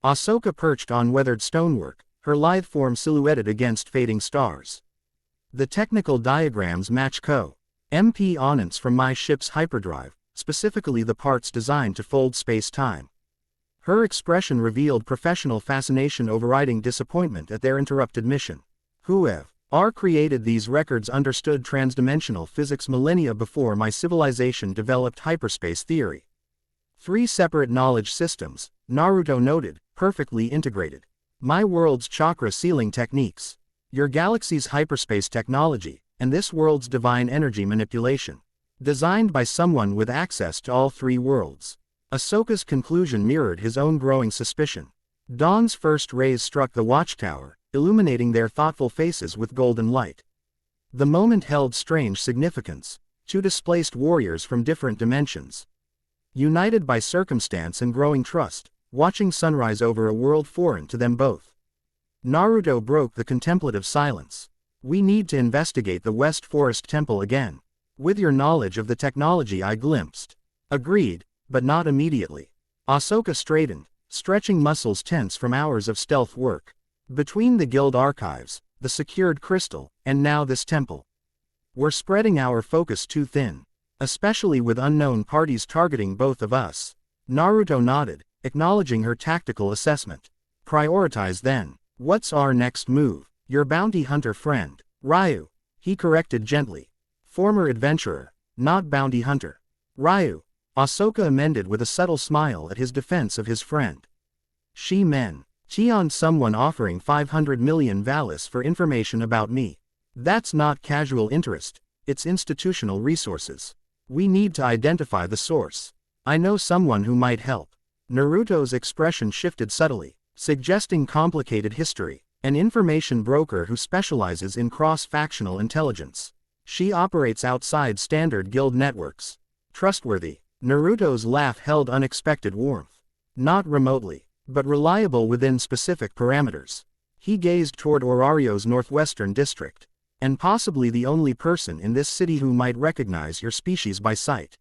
Ahsoka perched on weathered stonework, her lithe form silhouetted against fading stars. "The technical diagrams match co-components from my ship's hyperdrive, specifically the parts designed to fold space-time." Her expression revealed professional fascination overriding disappointment at their interrupted mission. "Whoever created these records understood transdimensional physics millennia before my civilization developed hyperspace theory. 3 separate knowledge systems," Naruto noted, "perfectly integrated. My world's chakra sealing techniques, your galaxy's hyperspace technology, and this world's divine energy manipulation. Designed by someone with access to all 3 worlds." Ahsoka's conclusion mirrored his own growing suspicion. Dawn's first rays struck the watchtower, illuminating their thoughtful faces with golden light. The moment held strange significance: 2 displaced warriors from different dimensions, united by circumstance and growing trust, watching sunrise over a world foreign to them both. Naruto broke the contemplative silence. "We need to investigate the West Forest Temple again. With your knowledge of the technology I glimpsed." "Agreed, but not immediately." Ahsoka straightened, stretching muscles tense from hours of stealth work. "Between the guild archives, the secured crystal, and now this temple, we're spreading our focus too thin, especially with unknown parties targeting both of us." Naruto nodded, acknowledging her tactical assessment. "Prioritize then. What's our next move?" "Your bounty hunter friend, Ryu," he corrected gently. "Former adventurer, not bounty hunter." "Ryu," Ahsoka amended with a subtle smile at his defense of his friend. "She men. Cheon someone offering 500 million valis for information about me. That's not casual interest, it's institutional resources. We need to identify the source. I know someone who might help." Naruto's expression shifted subtly, suggesting complicated history. "An information broker who specializes in cross-factional intelligence. She operates outside standard guild networks. Trustworthy." Naruto's laugh held unexpected warmth. "Not remotely, but reliable within specific parameters." He gazed toward Orario's northwestern district. "And possibly the only person in this city who might recognize your species by sight."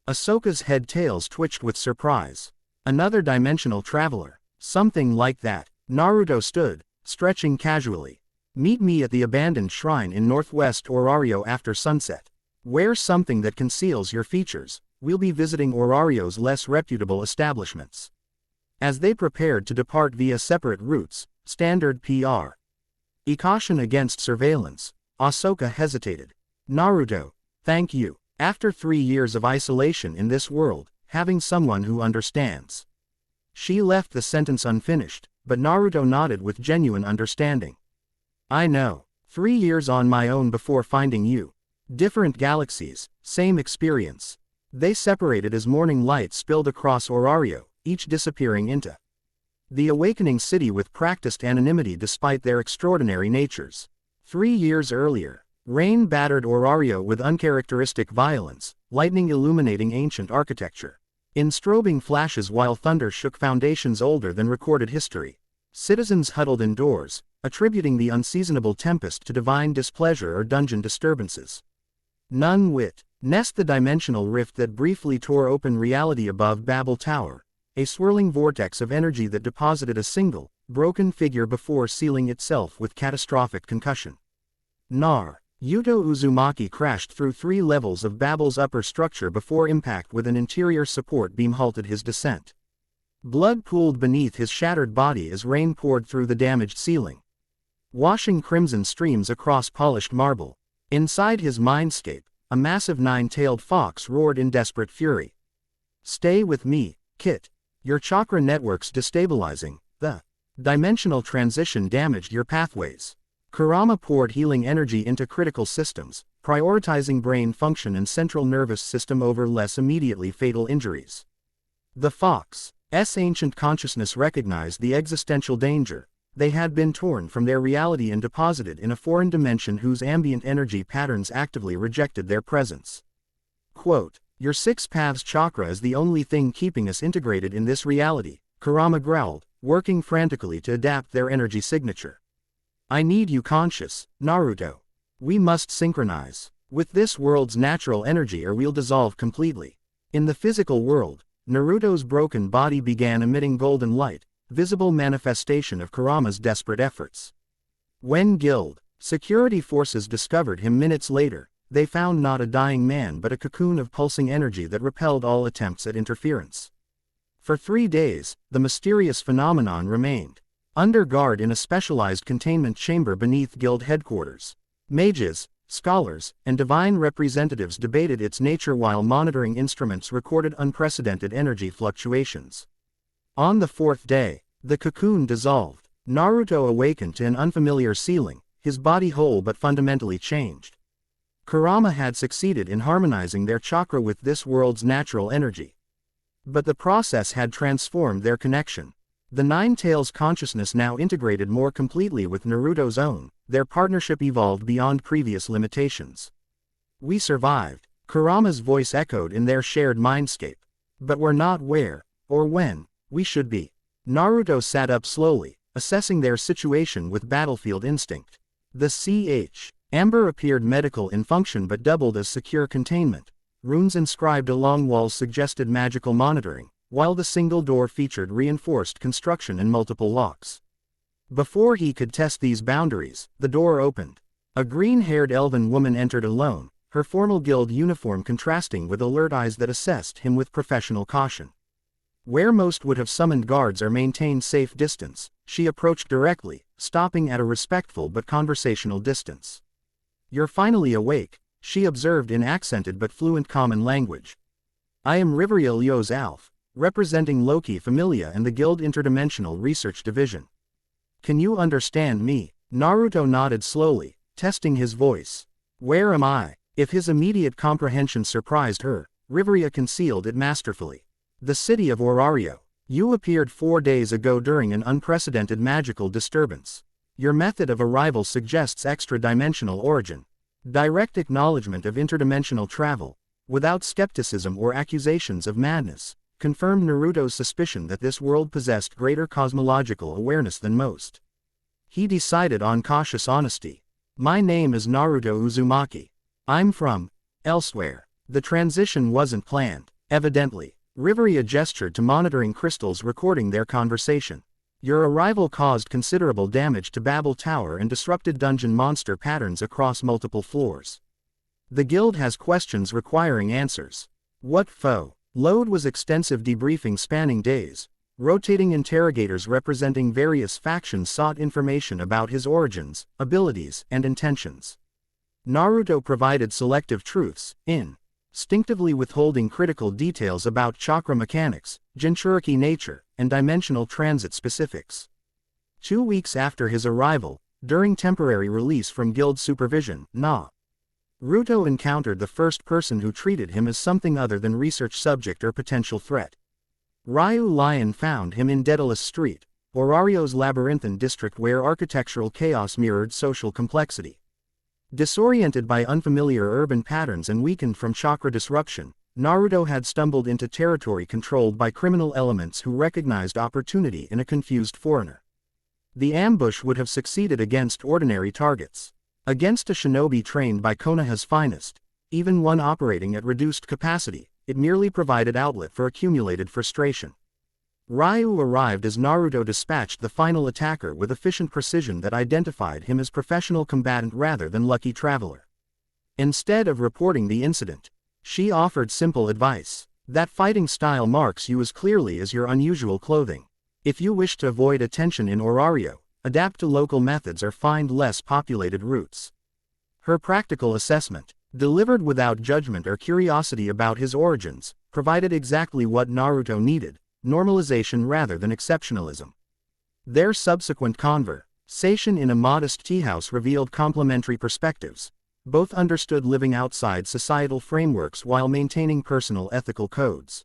Ahsoka's head tails twitched with surprise. "Another dimensional traveler." "Something like that." Naruto stood, stretching casually. "Meet me at the abandoned shrine in northwest Orario after sunset. Wear something that conceals your features. We'll be visiting Orario's less reputable establishments." As they prepared to depart via separate routes, standard precaution against surveillance, Ahsoka hesitated. "Naruto, thank you. After 3 years of isolation in this world, having someone who understands." She left the sentence unfinished, but Naruto nodded with genuine understanding. "I know. 3 years on my own before finding you. Different galaxies, same experience." They separated as morning light spilled across Orario, each disappearing into the awakening city with practiced anonymity despite their extraordinary natures. 3 years earlier, rain battered Orario with uncharacteristic violence, lightning illuminating ancient architecture. in strobing flashes while thunder shook foundations older than recorded history. Citizens huddled indoors, attributing the unseasonable tempest to divine displeasure or dungeon disturbances. None witnessed the dimensional rift that briefly tore open reality above Babel Tower, a swirling vortex of energy that deposited a single, broken figure before sealing itself with catastrophic concussion. Naruto Uzumaki crashed through 3 levels of Babel's upper structure before impact with an interior support beam halted his descent. Blood pooled beneath his shattered body as rain poured through the damaged ceiling, washing crimson streams across polished marble. Inside his mindscape, a massive 9-tailed fox roared in desperate fury. "Stay with me, Kit. Your chakra network's destabilizing. The dimensional transition damaged your pathways." Kurama poured healing energy into critical systems, prioritizing brain function and central nervous system over less immediately fatal injuries. The fox's ancient consciousness recognized the existential danger. They had been torn from their reality and deposited in a foreign dimension whose ambient energy patterns actively rejected their presence. Quote, "Your 6 paths chakra is the only thing keeping us integrated in this reality," Kurama growled, working frantically to adapt their energy signature. "I need you conscious, Naruto. We must synchronize with this world's natural energy or we'll dissolve completely." In the physical world, Naruto's broken body began emitting golden light, visible manifestation of Kurama's desperate efforts. When guild security forces discovered him minutes later, they found not a dying man but a cocoon of pulsing energy that repelled all attempts at interference. For 3 days, the mysterious phenomenon remained under guard in a specialized containment chamber beneath guild headquarters. Mages, scholars, and divine representatives debated its nature while monitoring instruments recorded unprecedented energy fluctuations. On the 4th day, the cocoon dissolved. Naruto awakened to an unfamiliar ceiling, his body whole but fundamentally changed. Kurama had succeeded in harmonizing their chakra with this world's natural energy. But the process had transformed their connection. The 9 Tails consciousness now integrated more completely with Naruto's own. Their partnership evolved beyond previous limitations. "We survived," Kurama's voice echoed in their shared mindscape. "But we're not where, or when, we should be." Naruto sat up slowly, assessing their situation with battlefield instinct. The Amber appeared medical in function but doubled as secure containment. Runes inscribed along walls suggested magical monitoring, while the single door featured reinforced construction and multiple locks. Before he could test these boundaries, the door opened. A green-haired elven woman entered alone, her formal guild uniform contrasting with alert eyes that assessed him with professional caution. Where most would have summoned guards or maintained safe distance, she approached directly, stopping at a respectful but conversational distance. "You're finally awake," she observed in accented but fluent common language. "I am Riveriel Yos Alf, representing Loki Familia and the Guild Interdimensional Research Division. Can you understand me?" Naruto nodded slowly, testing his voice. "Where am I?" If his immediate comprehension surprised her, Riveriel concealed it masterfully. "The city of Orario. You appeared 4 days ago during an unprecedented magical disturbance. Your method of arrival suggests extra-dimensional origin. Direct acknowledgement of interdimensional travel, without skepticism or accusations of madness, confirmed Naruto's suspicion that this world possessed greater cosmological awareness than most. He decided on cautious honesty. "My name is Naruto Uzumaki. I'm from elsewhere." The transition wasn't planned, evidently. Riveriel gestured to monitoring crystals recording their conversation. "Your arrival caused considerable damage to Babel Tower and disrupted dungeon monster patterns across multiple floors. The guild has questions requiring answers." "What foe?" Load was extensive debriefing spanning days. Rotating interrogators representing various factions sought information about his origins, abilities, and intentions. Naruto provided selective truths, instinctively withholding critical details about chakra mechanics, Jinchuriki nature, and dimensional transit specifics. 2 weeks after his arrival, during temporary release from guild supervision, Naruto encountered the first person who treated him as something other than research subject or potential threat. Ryu Lion found him in Daedalus Street, Orario's labyrinthine district where architectural chaos mirrored social complexity. Disoriented by unfamiliar urban patterns and weakened from chakra disruption, Naruto had stumbled into territory controlled by criminal elements who recognized opportunity in a confused foreigner. The ambush would have succeeded against ordinary targets. Against a shinobi trained by Konoha's finest, even one operating at reduced capacity, it merely provided outlet for accumulated frustration. Ryu arrived as Naruto dispatched the final attacker with efficient precision that identified him as professional combatant rather than lucky traveler. Instead of reporting the incident, she offered simple advice. That fighting style marks you as clearly as your unusual clothing. If you wish to avoid attention in Orario, adapt to local methods or find less populated routes. Her practical assessment, delivered without judgment or curiosity about his origins, provided exactly what Naruto needed: normalization rather than exceptionalism. Their subsequent conversation in a modest teahouse revealed complementary perspectives. Both understood living outside societal frameworks while maintaining personal ethical codes.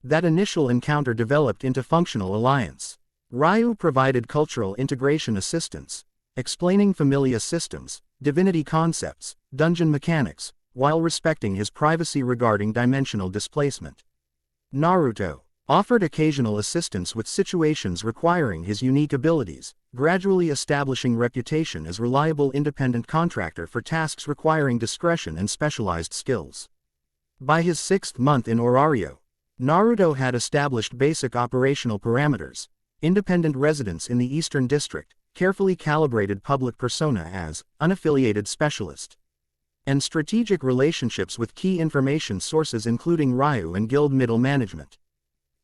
That initial encounter developed into functional alliance. Ryu provided cultural integration assistance, explaining familia systems, divinity concepts, dungeon mechanics, while respecting his privacy regarding dimensional displacement. Naruto offered occasional assistance with situations requiring his unique abilities, gradually establishing reputation as reliable independent contractor for tasks requiring discretion and specialized skills. By his 6th month in Orario, Naruto had established basic operational parameters: independent residence in the Eastern District, carefully calibrated public persona as unaffiliated specialist, and strategic relationships with key information sources including Ryu and guild middle management.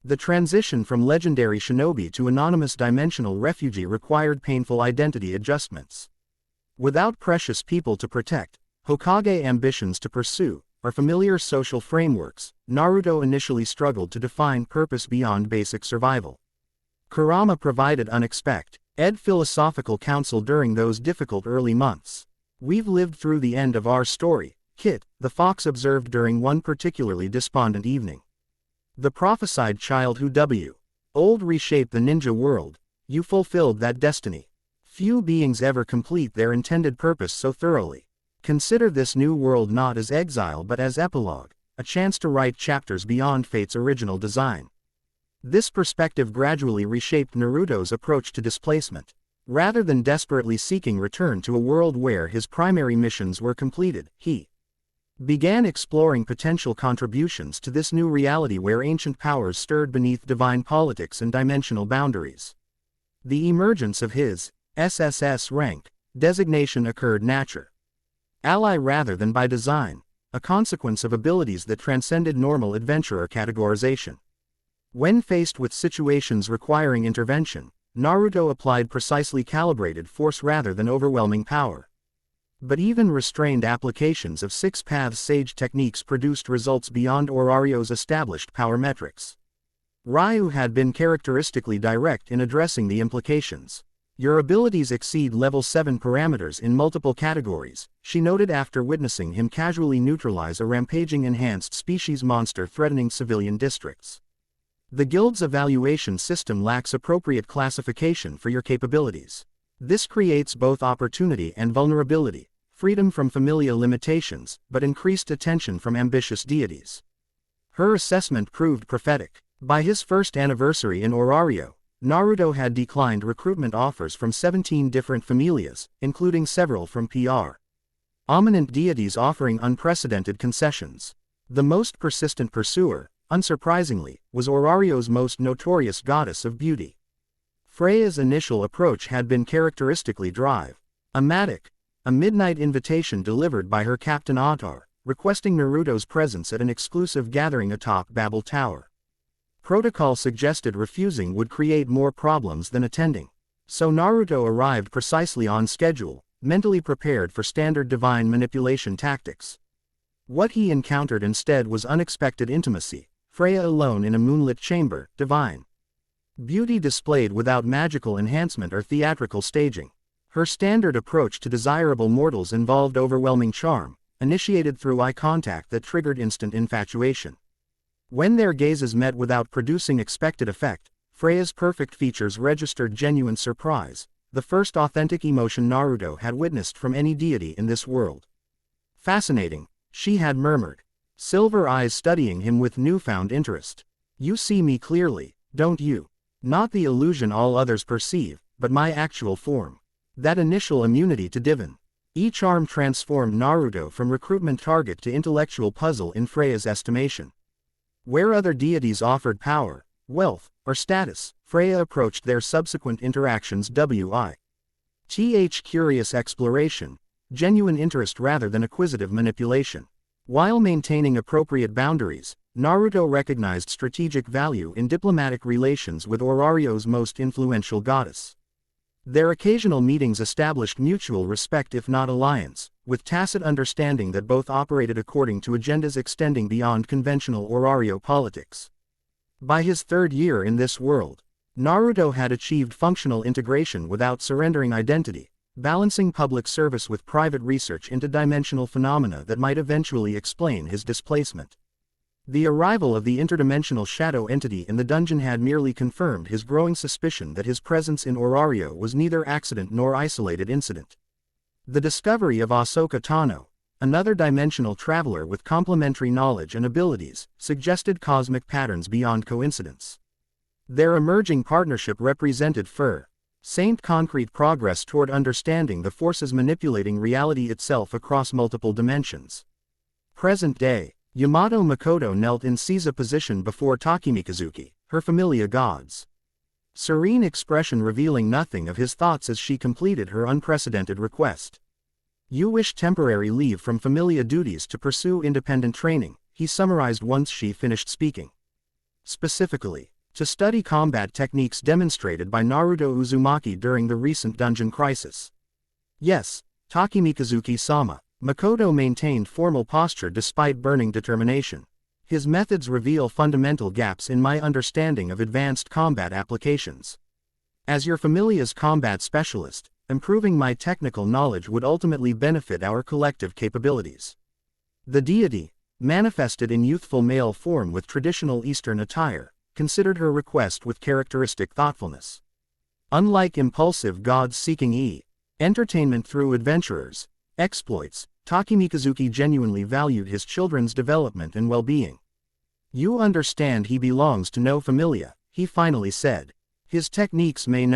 The transition from legendary shinobi to anonymous dimensional refugee required painful identity adjustments. Without precious people to protect, Hokage ambitions to pursue, or familiar social frameworks, Naruto initially struggled to define purpose beyond basic survival. Kurama provided unexpected philosophical counsel during those difficult early months. "We've lived through the end of our story, Kit," the fox observed during one particularly despondent evening. "The prophesied child who old reshaped the ninja world. You fulfilled that destiny. Few beings ever complete their intended purpose so thoroughly. Consider this new world not as exile but as epilogue, a chance to write chapters beyond fate's original design." This perspective gradually reshaped Naruto's approach to displacement. Rather than desperately seeking return to a world where his primary missions were completed, he began exploring potential contributions to this new reality where ancient powers stirred beneath divine politics and dimensional boundaries. The emergence of his SSS-Rank designation occurred naturally rather than by design, a consequence of abilities that transcended normal adventurer categorization. When faced with situations requiring intervention, Naruto applied precisely calibrated force rather than overwhelming power. But even restrained applications of Six Paths Sage techniques produced results beyond Orario's established power metrics. Ryu had been characteristically direct in addressing the implications. "Your abilities exceed level 7 parameters in multiple categories," she noted after witnessing him casually neutralize a rampaging enhanced species monster threatening civilian districts. "The guild's evaluation system lacks appropriate classification for your capabilities. This creates both opportunity and vulnerability, freedom from familial limitations, but increased attention from ambitious deities." Her assessment proved prophetic. By his first anniversary in Orario, Naruto had declined recruitment offers from 17 different familias, including several from PR. Eminent deities offering unprecedented concessions. The most persistent pursuer, unsurprisingly, was Orario's most notorious goddess of beauty. Freya's initial approach had been characteristically dramatic, a midnight invitation delivered by her captain Otar, requesting Naruto's presence at an exclusive gathering atop Babel Tower. Protocol suggested refusing would create more problems than attending. So Naruto arrived precisely on schedule, mentally prepared for standard divine manipulation tactics. What he encountered instead was unexpected intimacy, Freya alone in a moonlit chamber, divine beauty displayed without magical enhancement or theatrical staging. Her standard approach to desirable mortals involved overwhelming charm, initiated through eye contact that triggered instant infatuation. When their gazes met without producing expected effect, Freya's perfect features registered genuine surprise, the first authentic emotion Naruto had witnessed from any deity in this world. "Fascinating," she had murmured. silver eyes studying him with newfound interest. You see me clearly, don't you? Not the illusion all others perceive, but my actual form. That initial immunity to divine. Each arm transformed Naruto from recruitment target to intellectual puzzle in Freya's estimation. Where other deities offered power, wealth, or status, Freya approached their subsequent interactions with curious exploration, genuine interest rather than acquisitive manipulation. While maintaining appropriate boundaries, Naruto recognized strategic value in diplomatic relations with Orario's most influential goddess. Their occasional meetings established mutual respect if not alliance, with tacit understanding that both operated according to agendas extending beyond conventional Orario politics. By his third year in this world, Naruto had achieved functional integration without surrendering identity, balancing public service with private research into dimensional phenomena that might eventually explain his displacement. The arrival of the interdimensional shadow entity in the dungeon had merely confirmed his growing suspicion that his presence in Orario was neither accident nor isolated incident. The discovery of Ahsoka Tano, another dimensional traveler with complementary knowledge and abilities, suggested cosmic patterns beyond coincidence. Their emerging partnership represented concrete progress toward understanding the forces manipulating reality itself across multiple dimensions. Present day, Yamato Makoto knelt in seiza position before Takemikazuki, her familia gods. Serene expression revealing nothing of his thoughts as she completed her unprecedented request. You wish temporary leave from familia duties to pursue independent training, he summarized once she finished speaking. Specifically, to study combat techniques demonstrated by Naruto Uzumaki during the recent dungeon crisis. Yes, Takemikazuki-sama. Makoto maintained formal posture despite burning determination. His methods reveal fundamental gaps in my understanding of advanced combat applications. As your familia's combat specialist, improving my technical knowledge would ultimately benefit our collective capabilities. The deity, manifested in youthful male form with traditional Eastern attire, considered her request with characteristic thoughtfulness. Unlike impulsive gods seeking entertainment through adventurers' exploits, Takemikazuki genuinely valued his children's development and well-being. You understand he belongs to no familia, he finally said. His techniques may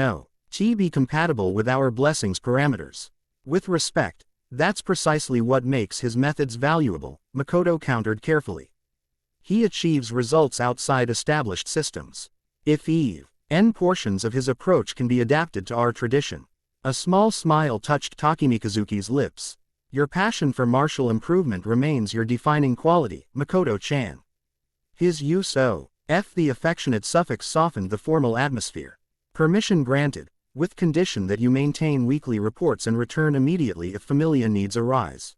be compatible with our blessings parameters. With respect, that's precisely what makes his methods valuable, Makoto countered carefully. He achieves results outside established systems. If portions of his approach can be adapted to our tradition. A small smile touched Takemikazuki's lips. Your passion for martial improvement remains your defining quality, Makoto-chan. His use of the affectionate suffix softened the formal atmosphere. Permission granted, with condition that you maintain weekly reports and return immediately if familia needs arise.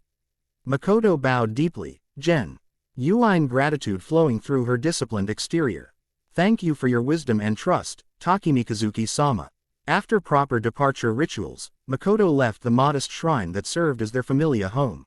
Makoto bowed deeply, genuine gratitude flowing through her disciplined exterior. Thank you for your wisdom and trust, Takemikazuki-sama. After proper departure rituals, Makoto left the modest shrine that served as their familia home.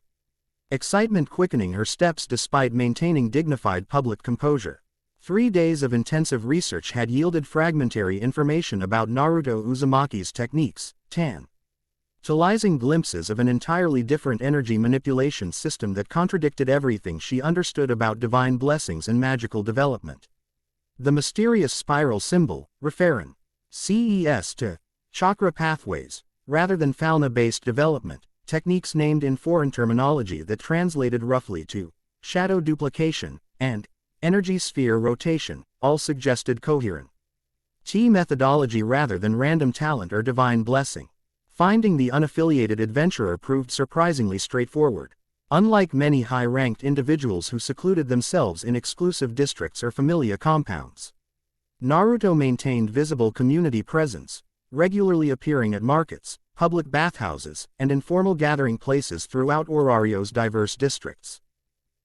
Excitement quickening her steps despite maintaining dignified public composure. 3 days of intensive research had yielded fragmentary information about Naruto Uzumaki's techniques, tantalizing glimpses of an entirely different energy manipulation system that contradicted everything she understood about divine blessings and magical development. The mysterious spiral symbol, referring to chakra pathways, rather than fauna-based development, techniques named in foreign terminology that translated roughly to shadow duplication and energy sphere rotation, all suggested coherent methodology rather than random talent or divine blessing. Finding the unaffiliated adventurer proved surprisingly straightforward. Unlike many high-ranked individuals who secluded themselves in exclusive districts or familia compounds, Naruto maintained visible community presence, regularly appearing at markets, public bathhouses, and informal gathering places throughout Orario's diverse districts.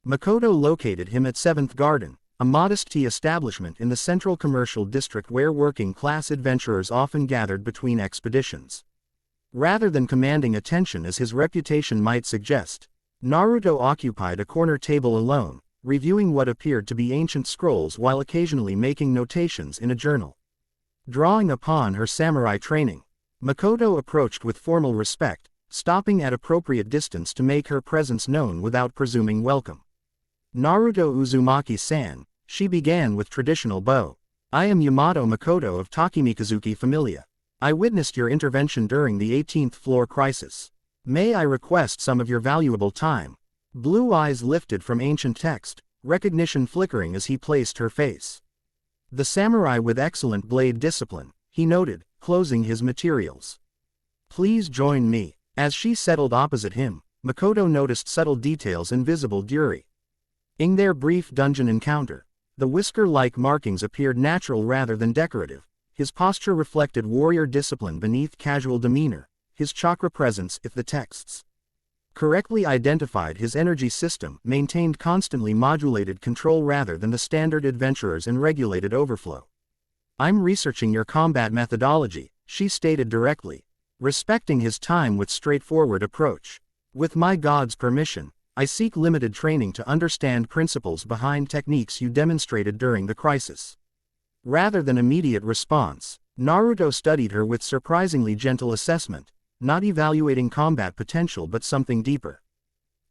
Makoto located him at 7th Garden, a modest tea establishment in the central commercial district where working-class adventurers often gathered between expeditions. Rather than commanding attention as his reputation might suggest, Naruto occupied a corner table alone, reviewing what appeared to be ancient scrolls while occasionally making notations in a journal. Drawing upon her samurai training, Makoto approached with formal respect, stopping at appropriate distance to make her presence known without presuming welcome. Naruto Uzumaki-san, she began with traditional bow. I am Yamato Makoto of Takemikazuki Familia. I witnessed your intervention during the 18th floor crisis. May I request some of your valuable time? Blue eyes lifted from ancient text, recognition flickering as he placed her face. The samurai with excellent blade discipline, he noted, closing his materials. Please join me. As she settled opposite him, Makoto noticed subtle details invisible during their brief dungeon encounter. The whisker-like markings appeared natural rather than decorative. His posture reflected warrior discipline beneath casual demeanor, his chakra presence, if the texts correctly identified his energy system, maintained constantly modulated control rather than the standard adventurers in regulated overflow. I'm researching your combat methodology, she stated directly, respecting his time with straightforward approach. With my god's permission, I seek limited training to understand principles behind techniques you demonstrated during the crisis. Rather than immediate response, Naruto studied her with surprisingly gentle assessment, not evaluating combat potential but something deeper.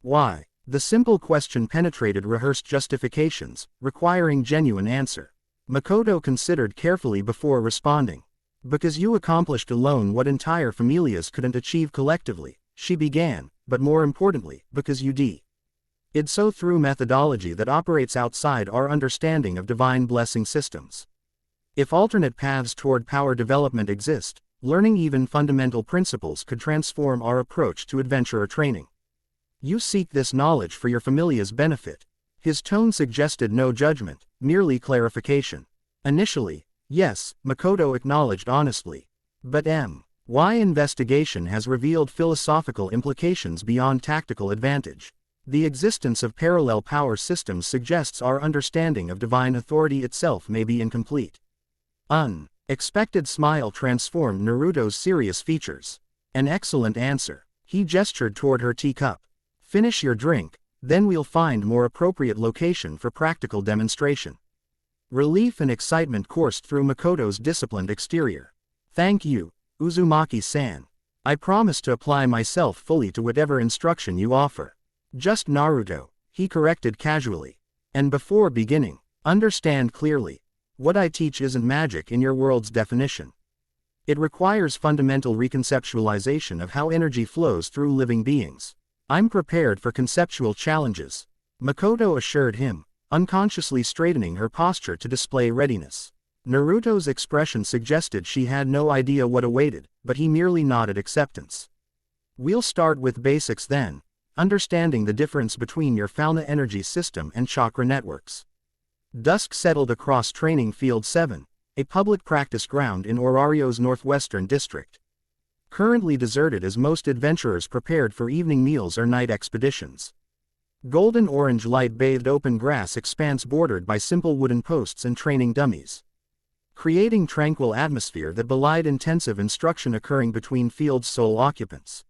Why? The simple question penetrated rehearsed justifications, requiring genuine answer. Makoto considered carefully before responding. Because you accomplished alone what entire familias couldn't achieve collectively, she began, but more importantly, because you did so through methodology that operates outside our understanding of divine blessing systems. If alternate paths toward power development exist, learning even fundamental principles could transform our approach to adventurer training. You seek this knowledge for your familia's benefit. His tone suggested no judgment, merely clarification. Initially, yes, Makoto acknowledged honestly. But why investigation has revealed philosophical implications beyond tactical advantage. The existence of parallel power systems suggests our understanding of divine authority itself may be incomplete. Unexpected smile transformed Naruto's serious features. An excellent answer. He gestured toward her teacup. Finish your drink, then we'll find more appropriate location for practical demonstration. Relief and excitement coursed through Makoto's disciplined exterior. Thank you, Uzumaki-san. I promise to apply myself fully to whatever instruction you offer. Just Naruto, he corrected casually. And before beginning, understand clearly. What I teach isn't magic in your world's definition. It requires fundamental reconceptualization of how energy flows through living beings. I'm prepared for conceptual challenges, Makoto assured him, unconsciously straightening her posture to display readiness. Naruto's expression suggested she had no idea what awaited, but he merely nodded acceptance. We'll start with basics then, understanding the difference between your fauna energy system and chakra networks. Dusk settled across Training Field 7, a public practice ground in Orario's northwestern district. Currently deserted as most adventurers prepared for evening meals or night expeditions. Golden-orange light-bathed open grass expanse bordered by simple wooden posts and training dummies, creating tranquil atmosphere that belied intensive instruction occurring between Field's sole occupants.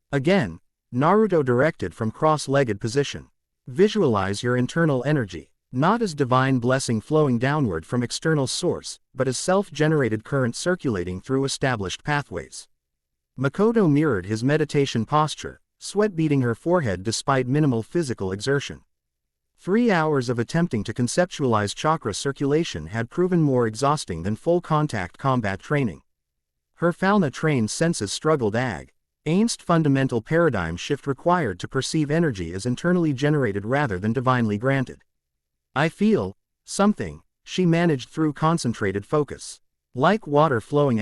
Again, Naruto directed from cross-legged position. Visualize your internal energy, not as divine blessing flowing downward from external source, but as self-generated current circulating through established pathways. Makoto mirrored his meditation posture, sweat beading her forehead despite minimal physical exertion. 3 hours of attempting to conceptualize chakra circulation had proven more exhausting than full-contact combat training. Her fauna-trained senses struggled against fundamental paradigm shift required to perceive energy as internally generated rather than divinely granted. I feel something, she managed through concentrated focus. Like water flowing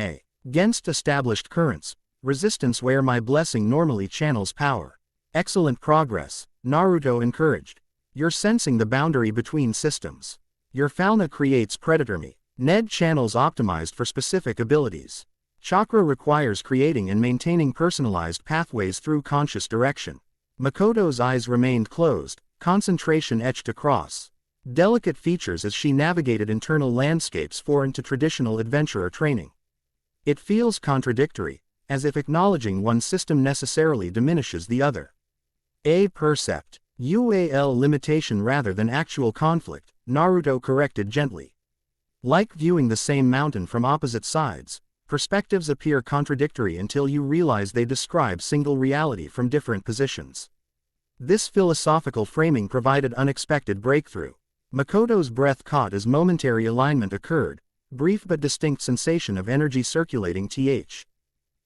against established currents, resistance where my blessing normally channels power. Excellent progress, Naruto encouraged. You're sensing the boundary between systems. Your fauna creates predator me. Ned channels optimized for specific abilities. Chakra requires creating and maintaining personalized pathways through conscious direction. Makoto's eyes remained closed, concentration etched across delicate features as she navigated internal landscapes foreign to traditional adventurer training. It feels contradictory, as if acknowledging one system necessarily diminishes the other. A percept, UAL limitation rather than actual conflict, Naruto corrected gently. Like viewing the same mountain from opposite sides, perspectives appear contradictory until you realize they describe single reality from different positions. This philosophical framing provided unexpected breakthrough. Makoto's breath caught as momentary alignment occurred, brief but distinct sensation of energy circulating th.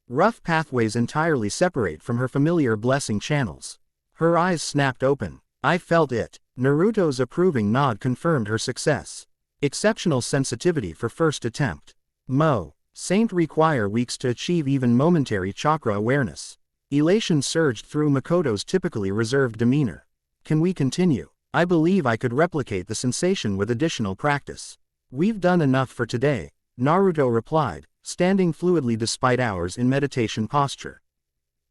Rough pathways entirely separate from her familiar blessing channels. Her eyes snapped open. I felt it. Naruto's approving nod confirmed her success. Exceptional sensitivity for first attempt. Saint require weeks to achieve even momentary chakra awareness. Elation surged through Makoto's typically reserved demeanor. Can we continue? I believe I could replicate the sensation with additional practice. We've done enough for today, Naruto replied, standing fluidly despite hours in meditation posture.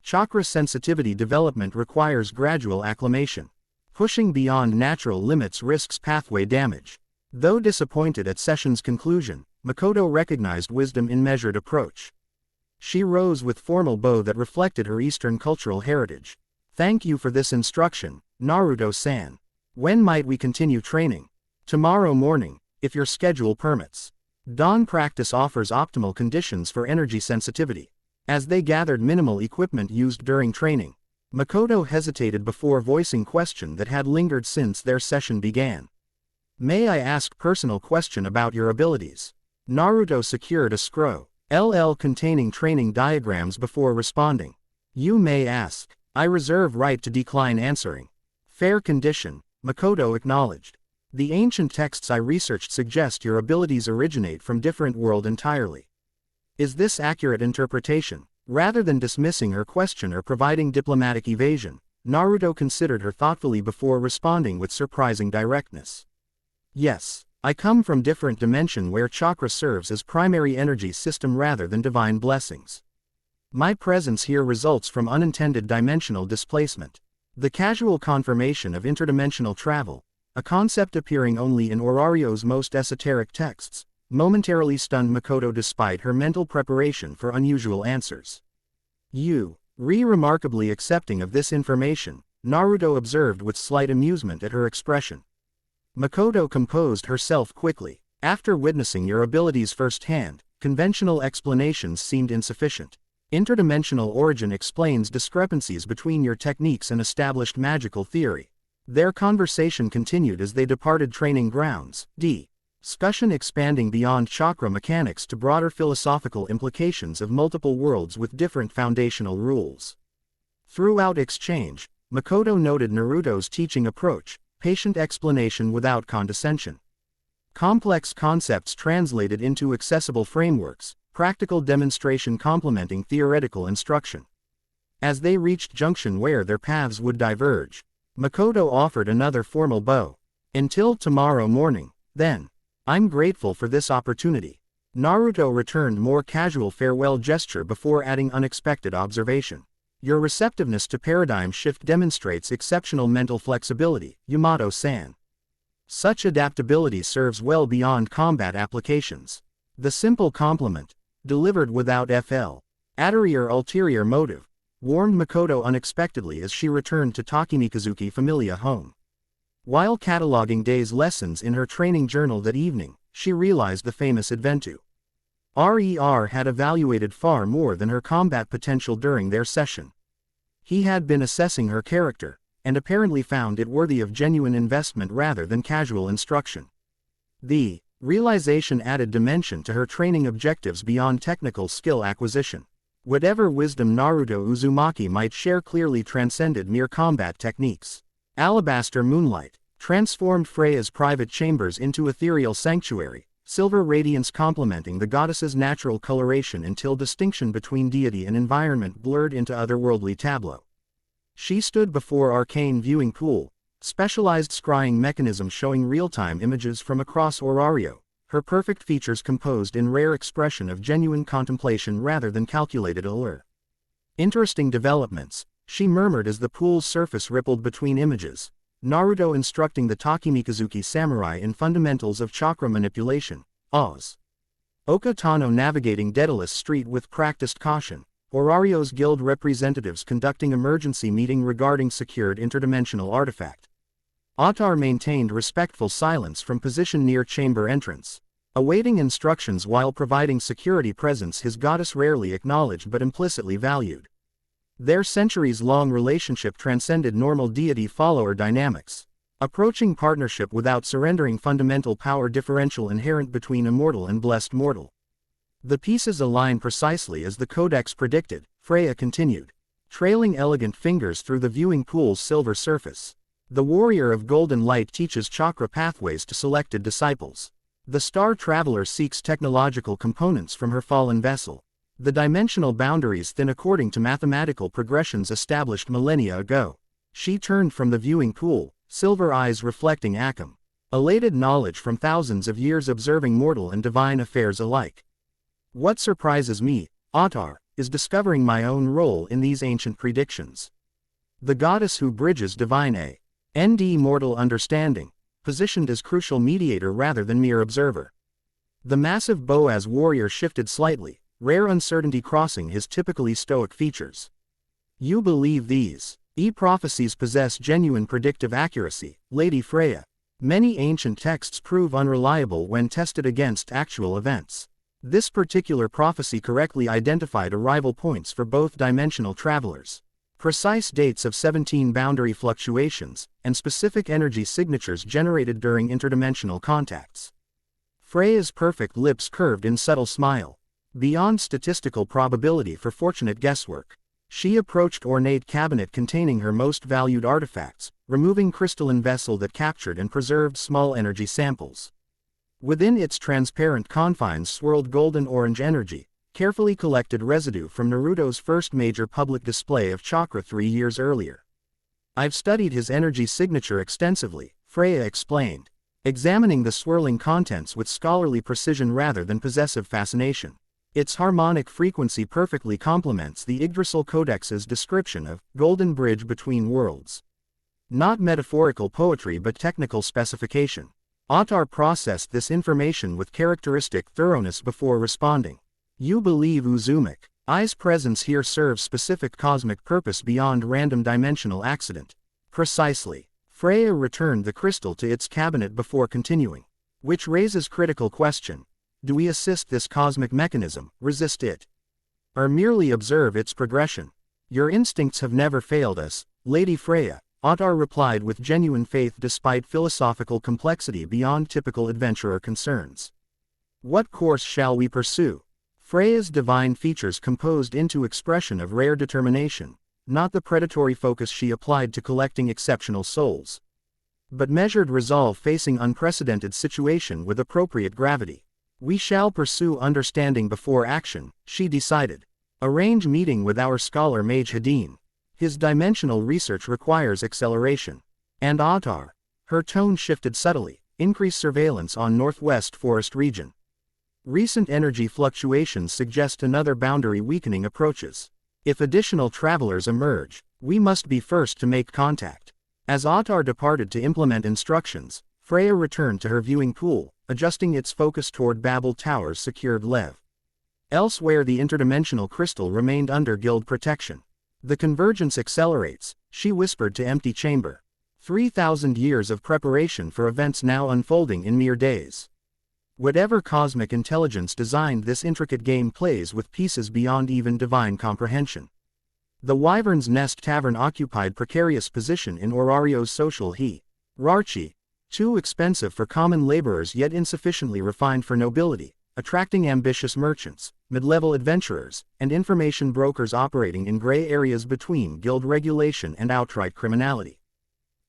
Chakra sensitivity development requires gradual acclimation. Pushing beyond natural limits risks pathway damage. Though disappointed at session's conclusion, Makoto recognized wisdom in measured approach. She rose with formal bow that reflected her Eastern cultural heritage. Thank you for this instruction, Naruto-san. When might we continue training? Tomorrow morning, if your schedule permits. Dawn practice offers optimal conditions for energy sensitivity. As they gathered minimal equipment used during training, Makoto hesitated before voicing question that had lingered since their session began. May I ask personal question about your abilities? Naruto secured a scroll containing training diagrams before responding. You may ask. I reserve right to decline answering. Fair condition, Makoto acknowledged. The ancient texts I researched suggest your abilities originate from different world entirely. Is this accurate interpretation? Rather than dismissing her question or providing diplomatic evasion, Naruto considered her thoughtfully before responding with surprising directness. Yes, I come from different dimension where chakra serves as primary energy system rather than divine blessings. My presence here results from unintended dimensional displacement. The casual confirmation of interdimensional travel, a concept appearing only in Orario's most esoteric texts, momentarily stunned Makoto despite her mental preparation for unusual answers. You, remarkably accepting of this information, Naruto observed with slight amusement at her expression. Makoto composed herself quickly. After witnessing your abilities firsthand, conventional explanations seemed insufficient. Interdimensional origin explains discrepancies between your techniques and established magical theory. Their conversation continued as they departed training grounds. Discussion expanding beyond chakra mechanics to broader philosophical implications of multiple worlds with different foundational rules. Throughout exchange, Makoto noted Naruto's teaching approach, patient explanation without condescension. Complex concepts translated into accessible frameworks, practical demonstration complementing theoretical instruction. As they reached junction where their paths would diverge, Makoto offered another formal bow. Until tomorrow morning, then. I'm grateful for this opportunity. Naruto returned more casual farewell gesture before adding unexpected observation. Your receptiveness to paradigm shift demonstrates exceptional mental flexibility, Yamato-san. Such adaptability serves well beyond combat applications. The simple compliment, delivered without ulterior motive, warmed Makoto unexpectedly as she returned to Takemikazuki Familia home. While cataloging day's lessons in her training journal that evening, she realized the famous Adventu RER had evaluated far more than her combat potential during their session. He had been assessing her character, and apparently found it worthy of genuine investment rather than casual instruction. The realization added dimension to her training objectives beyond technical skill acquisition. Whatever wisdom Naruto Uzumaki might share clearly transcended mere combat techniques. Alabaster moonlight transformed Freya's private chambers into ethereal sanctuary, silver radiance complementing the goddess's natural coloration until distinction between deity and environment blurred into otherworldly tableau. She stood before arcane viewing pool, specialized scrying mechanism showing real-time images from across Orario, her perfect features composed in rare expression of genuine contemplation rather than calculated allure. Interesting developments, she murmured as the pool's surface rippled between images. Naruto instructing the Takemikazuki samurai in fundamentals of chakra manipulation, Ahsoka Tano navigating Daedalus Street with practiced caution, Orario's guild representatives conducting emergency meeting regarding secured interdimensional artifact. Atar maintained respectful silence from position near chamber entrance, awaiting instructions while providing security presence his goddess rarely acknowledged but implicitly valued. Their centuries-long relationship transcended normal deity-follower dynamics, approaching partnership without surrendering fundamental power differential inherent between immortal and blessed mortal. The pieces align precisely as the Codex predicted, Freya continued, trailing elegant fingers through the viewing pool's silver surface. The warrior of golden light teaches chakra pathways to selected disciples. The star traveler seeks technological components from her fallen vessel. The dimensional boundaries thin according to mathematical progressions established millennia ago. She turned from the viewing pool, silver eyes reflecting Akam. Elated knowledge from thousands of years observing mortal and divine affairs alike. What surprises me, Autar, is discovering my own role in these ancient predictions. The goddess who bridges divine and mortal understanding, positioned as crucial mediator rather than mere observer. The massive Boaz warrior shifted slightly, rare uncertainty crossing his typically stoic features. You believe these prophecies possess genuine predictive accuracy, Lady Freya. Many ancient texts prove unreliable when tested against actual events. This particular prophecy correctly identified arrival points for both dimensional travelers. Precise dates of 17 boundary fluctuations, and specific energy signatures generated during interdimensional contacts. Freya's perfect lips curved in subtle smile. Beyond statistical probability for fortunate guesswork, she approached ornate cabinet containing her most valued artifacts, removing crystalline vessel that captured and preserved small energy samples. Within its transparent confines swirled golden-orange energy, carefully collected residue from Naruto's first major public display of chakra 3 years earlier. I've studied his energy signature extensively, Freya explained, examining the swirling contents with scholarly precision rather than possessive fascination. Its harmonic frequency perfectly complements the Yggdrasil Codex's description of golden bridge between worlds. Not metaphorical poetry but technical specification. Autar processed this information with characteristic thoroughness before responding. You believe Uzumaki I's presence here serves specific cosmic purpose beyond random dimensional accident. Precisely. Freya returned the crystal to its cabinet before continuing. Which raises critical question. Do we assist this cosmic mechanism, resist it, or merely observe its progression? Your instincts have never failed us, Lady Freya, Autar replied with genuine faith despite philosophical complexity beyond typical adventurer concerns. What course shall we pursue? Freya's divine features composed into expression of rare determination, not the predatory focus she applied to collecting exceptional souls, but measured resolve facing unprecedented situation with appropriate gravity. We shall pursue understanding before action, she decided. Arrange meeting with our scholar Mage Hadin. His dimensional research requires acceleration. And Autar. Her tone shifted subtly, increase surveillance on Northwest Forest region. Recent energy fluctuations suggest another boundary weakening approaches. If additional travelers emerge, we must be first to make contact. As Autar departed to implement instructions, Freya returned to her viewing pool, adjusting its focus toward Babel Tower's secured lev. Elsewhere the interdimensional crystal remained under guild protection. The convergence accelerates, she whispered to empty chamber. 3,000 years of preparation for events now unfolding in mere days. Whatever cosmic intelligence designed this intricate game plays with pieces beyond even divine comprehension. The Wyvern's Nest Tavern occupied precarious position in Orario's social hierarchy, too expensive for common laborers yet insufficiently refined for nobility, attracting ambitious merchants, mid-level adventurers, and information brokers operating in gray areas between guild regulation and outright criminality.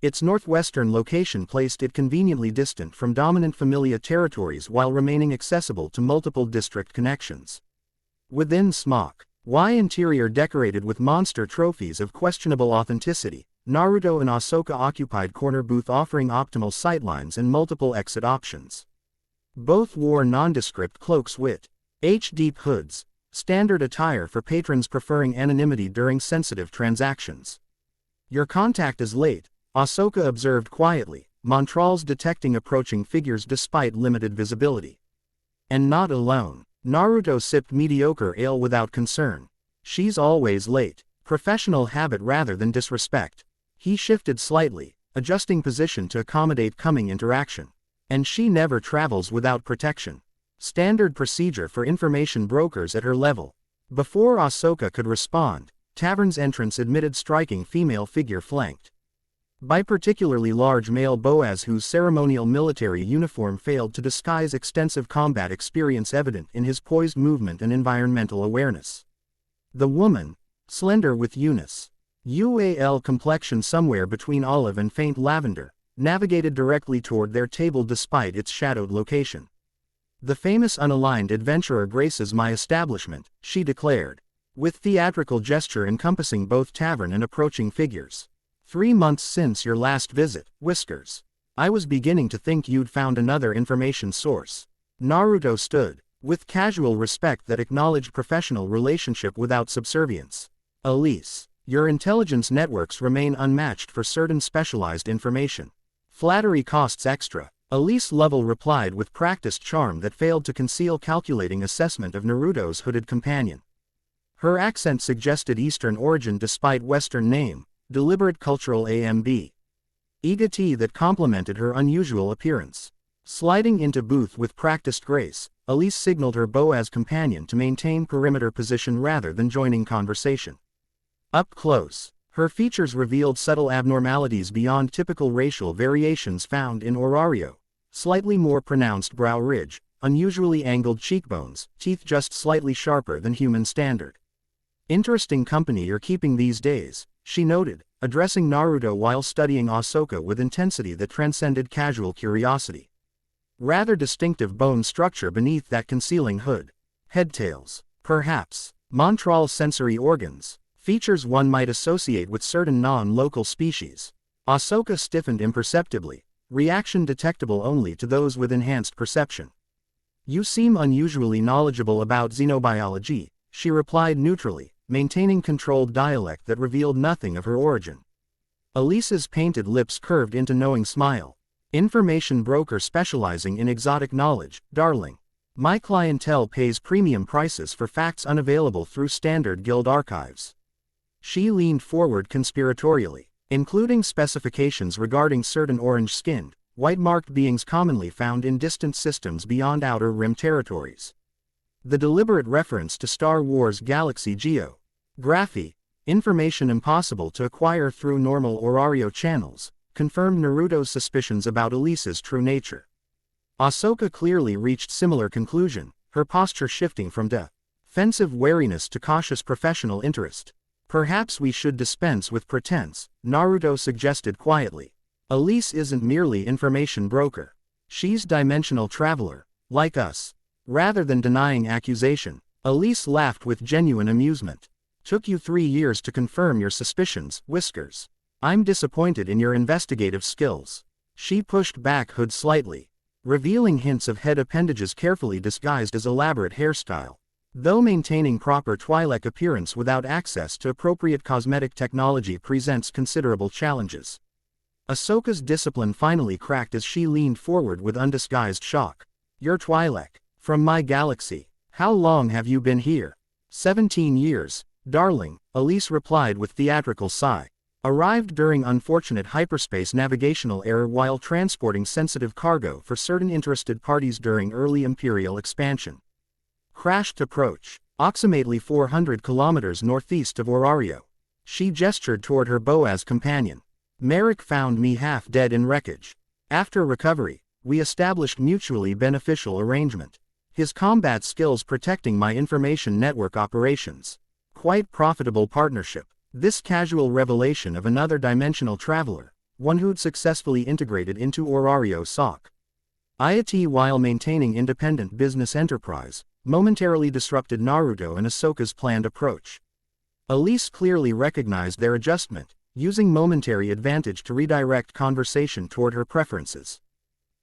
Its northwestern location placed it conveniently distant from dominant familia territories while remaining accessible to multiple district connections. Within Smock Y interior decorated with monster trophies of questionable authenticity, Naruto and Ahsoka occupied corner booth offering optimal sightlines and multiple exit options. Both wore nondescript cloaks with deep hoods, standard attire for patrons preferring anonymity during sensitive transactions. Your contact is late, Ahsoka observed quietly, Montrals detecting approaching figures despite limited visibility. And not alone. Naruto sipped mediocre ale without concern. She's always late. Professional habit rather than disrespect. He shifted slightly, adjusting position to accommodate coming interaction. And she never travels without protection. Standard procedure for information brokers at her level. Before Ahsoka could respond, tavern's entrance admitted striking female figure flanked by particularly large male Boaz whose ceremonial military uniform failed to disguise extensive combat experience evident in his poised movement and environmental awareness. The woman, slender with UAL complexion somewhere between olive and faint lavender, navigated directly toward their table despite its shadowed location. "The famous unaligned adventurer graces my establishment," she declared, with theatrical gesture encompassing both tavern and approaching figures. "3 months since your last visit, Whiskers. I was beginning to think you'd found another information source." Naruto stood, with casual respect that acknowledged professional relationship without subservience. "Elise, your intelligence networks remain unmatched for certain specialized information. Flattery costs extra," Elise Lovell replied with practiced charm that failed to conceal calculating assessment of Naruto's hooded companion. Her accent suggested Eastern origin despite Western name, deliberate cultural AMB. Egoty that complemented her unusual appearance. Sliding into booth with practiced grace, Elise signaled her Boaz companion to maintain perimeter position rather than joining conversation. Up close, her features revealed subtle abnormalities beyond typical racial variations found in Orario. Slightly more pronounced brow ridge, unusually angled cheekbones, teeth just slightly sharper than human standard. "Interesting company you're keeping these days," she noted, addressing Naruto while studying Ahsoka with intensity that transcended casual curiosity. Rather distinctive bone structure beneath that concealing hood. Headtails, perhaps. Montral sensory organs. Features one might associate with certain non-local species. Ahsoka stiffened imperceptibly, reaction detectable only to those with enhanced perception. "You seem unusually knowledgeable about xenobiology," she replied neutrally, maintaining controlled dialect that revealed nothing of her origin. Elise's painted lips curved into knowing smile. "Information broker specializing in exotic knowledge, darling. My clientele pays premium prices for facts unavailable through standard guild archives." She leaned forward conspiratorially, including specifications regarding certain orange-skinned, white-marked beings commonly found in distant systems beyond Outer Rim territories. The deliberate reference to Star Wars Galaxy Geography, information impossible to acquire through normal Orario channels, confirmed Naruto's suspicions about Elise's true nature. Ahsoka clearly reached similar conclusion, her posture shifting from defensive wariness to cautious professional interest. "Perhaps we should dispense with pretense," Naruto suggested quietly. "Elise isn't merely information broker. She's dimensional traveler, like us." Rather than denying accusation, Elise laughed with genuine amusement. "Took you 3 years to confirm your suspicions, Whiskers. I'm disappointed in your investigative skills." She pushed back hood slightly, revealing hints of head appendages carefully disguised as elaborate hairstyle. Though maintaining proper Twi'lek appearance without access to appropriate cosmetic technology presents considerable challenges. Ahsoka's discipline finally cracked as she leaned forward with undisguised shock. "You're Twi'lek? From my galaxy. How long have you been here?" 17 years, darling," Elise replied with theatrical sigh. "Arrived during unfortunate hyperspace navigational error while transporting sensitive cargo for certain interested parties during early Imperial expansion. Crashed approach, approximately 400 kilometers northeast of Orario." She gestured toward her Boaz companion. "Merrick found me half dead in wreckage. After recovery, we established mutually beneficial arrangement. His combat skills protecting my information network operations. Quite profitable partnership." This casual revelation of another dimensional traveler, one who'd successfully integrated into Orario SOC. IT while maintaining independent business enterprise, momentarily disrupted Naruto and Ahsoka's planned approach. Elise clearly recognized their adjustment, using momentary advantage to redirect conversation toward her preferences.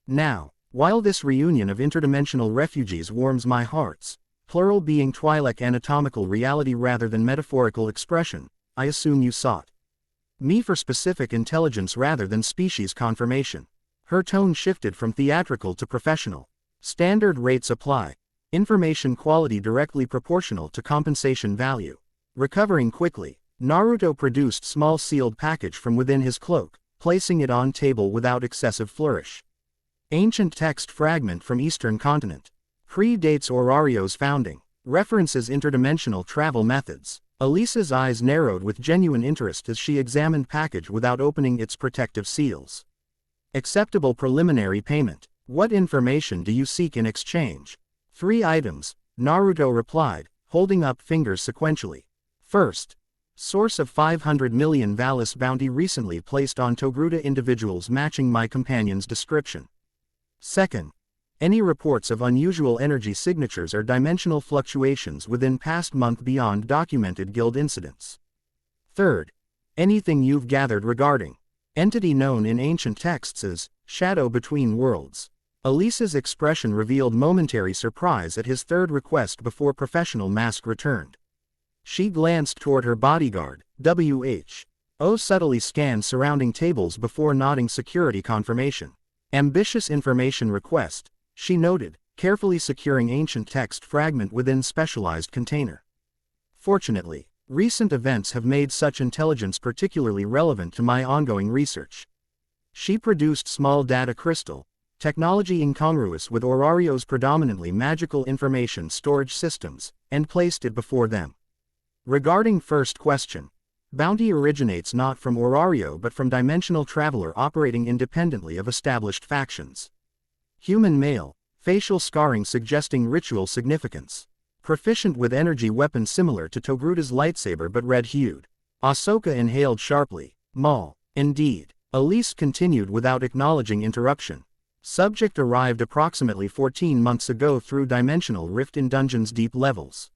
"Now, while this reunion of interdimensional refugees warms my hearts, plural being Twi'lek anatomical reality rather than metaphorical expression, I assume you sought me for specific intelligence rather than species confirmation." Her tone shifted from theatrical to professional. "Standard rates apply. Information quality directly proportional to compensation value." Recovering quickly, Naruto produced small sealed package from within his cloak, placing it on table without excessive flourish. Ancient text fragment from Eastern continent. Predates Orario's founding. References interdimensional travel methods. Elise's eyes narrowed with genuine interest as she examined package without opening its protective seals. Acceptable preliminary payment. What information do you seek in exchange? 3 items, Naruto replied, holding up fingers sequentially. First, source of 500 million Valis bounty recently placed on Togruta individuals matching my companion's description. Second, any reports of unusual energy signatures or dimensional fluctuations within past month beyond documented guild incidents. Third, anything you've gathered regarding entity known in ancient texts as shadow between worlds. Elise's expression revealed momentary surprise at his third request before professional mask returned. She glanced toward her bodyguard, W.H.O. subtly scanned surrounding tables before nodding security confirmation. Ambitious information request, she noted, carefully securing ancient text fragment within specialized container. Fortunately, recent events have made such intelligence particularly relevant to my ongoing research. She produced small data crystal, technology incongruous with Orario's predominantly magical information storage systems, and placed it before them. Regarding first question, bounty originates not from Orario but from dimensional traveler operating independently of established factions. Human male, facial scarring suggesting ritual significance. Proficient with energy weapon similar to Togruta's lightsaber but red-hued. Ahsoka inhaled sharply. Maul. Indeed. Elise continued without acknowledging interruption. Subject arrived approximately 14 months ago through dimensional rift in dungeon's deep levels.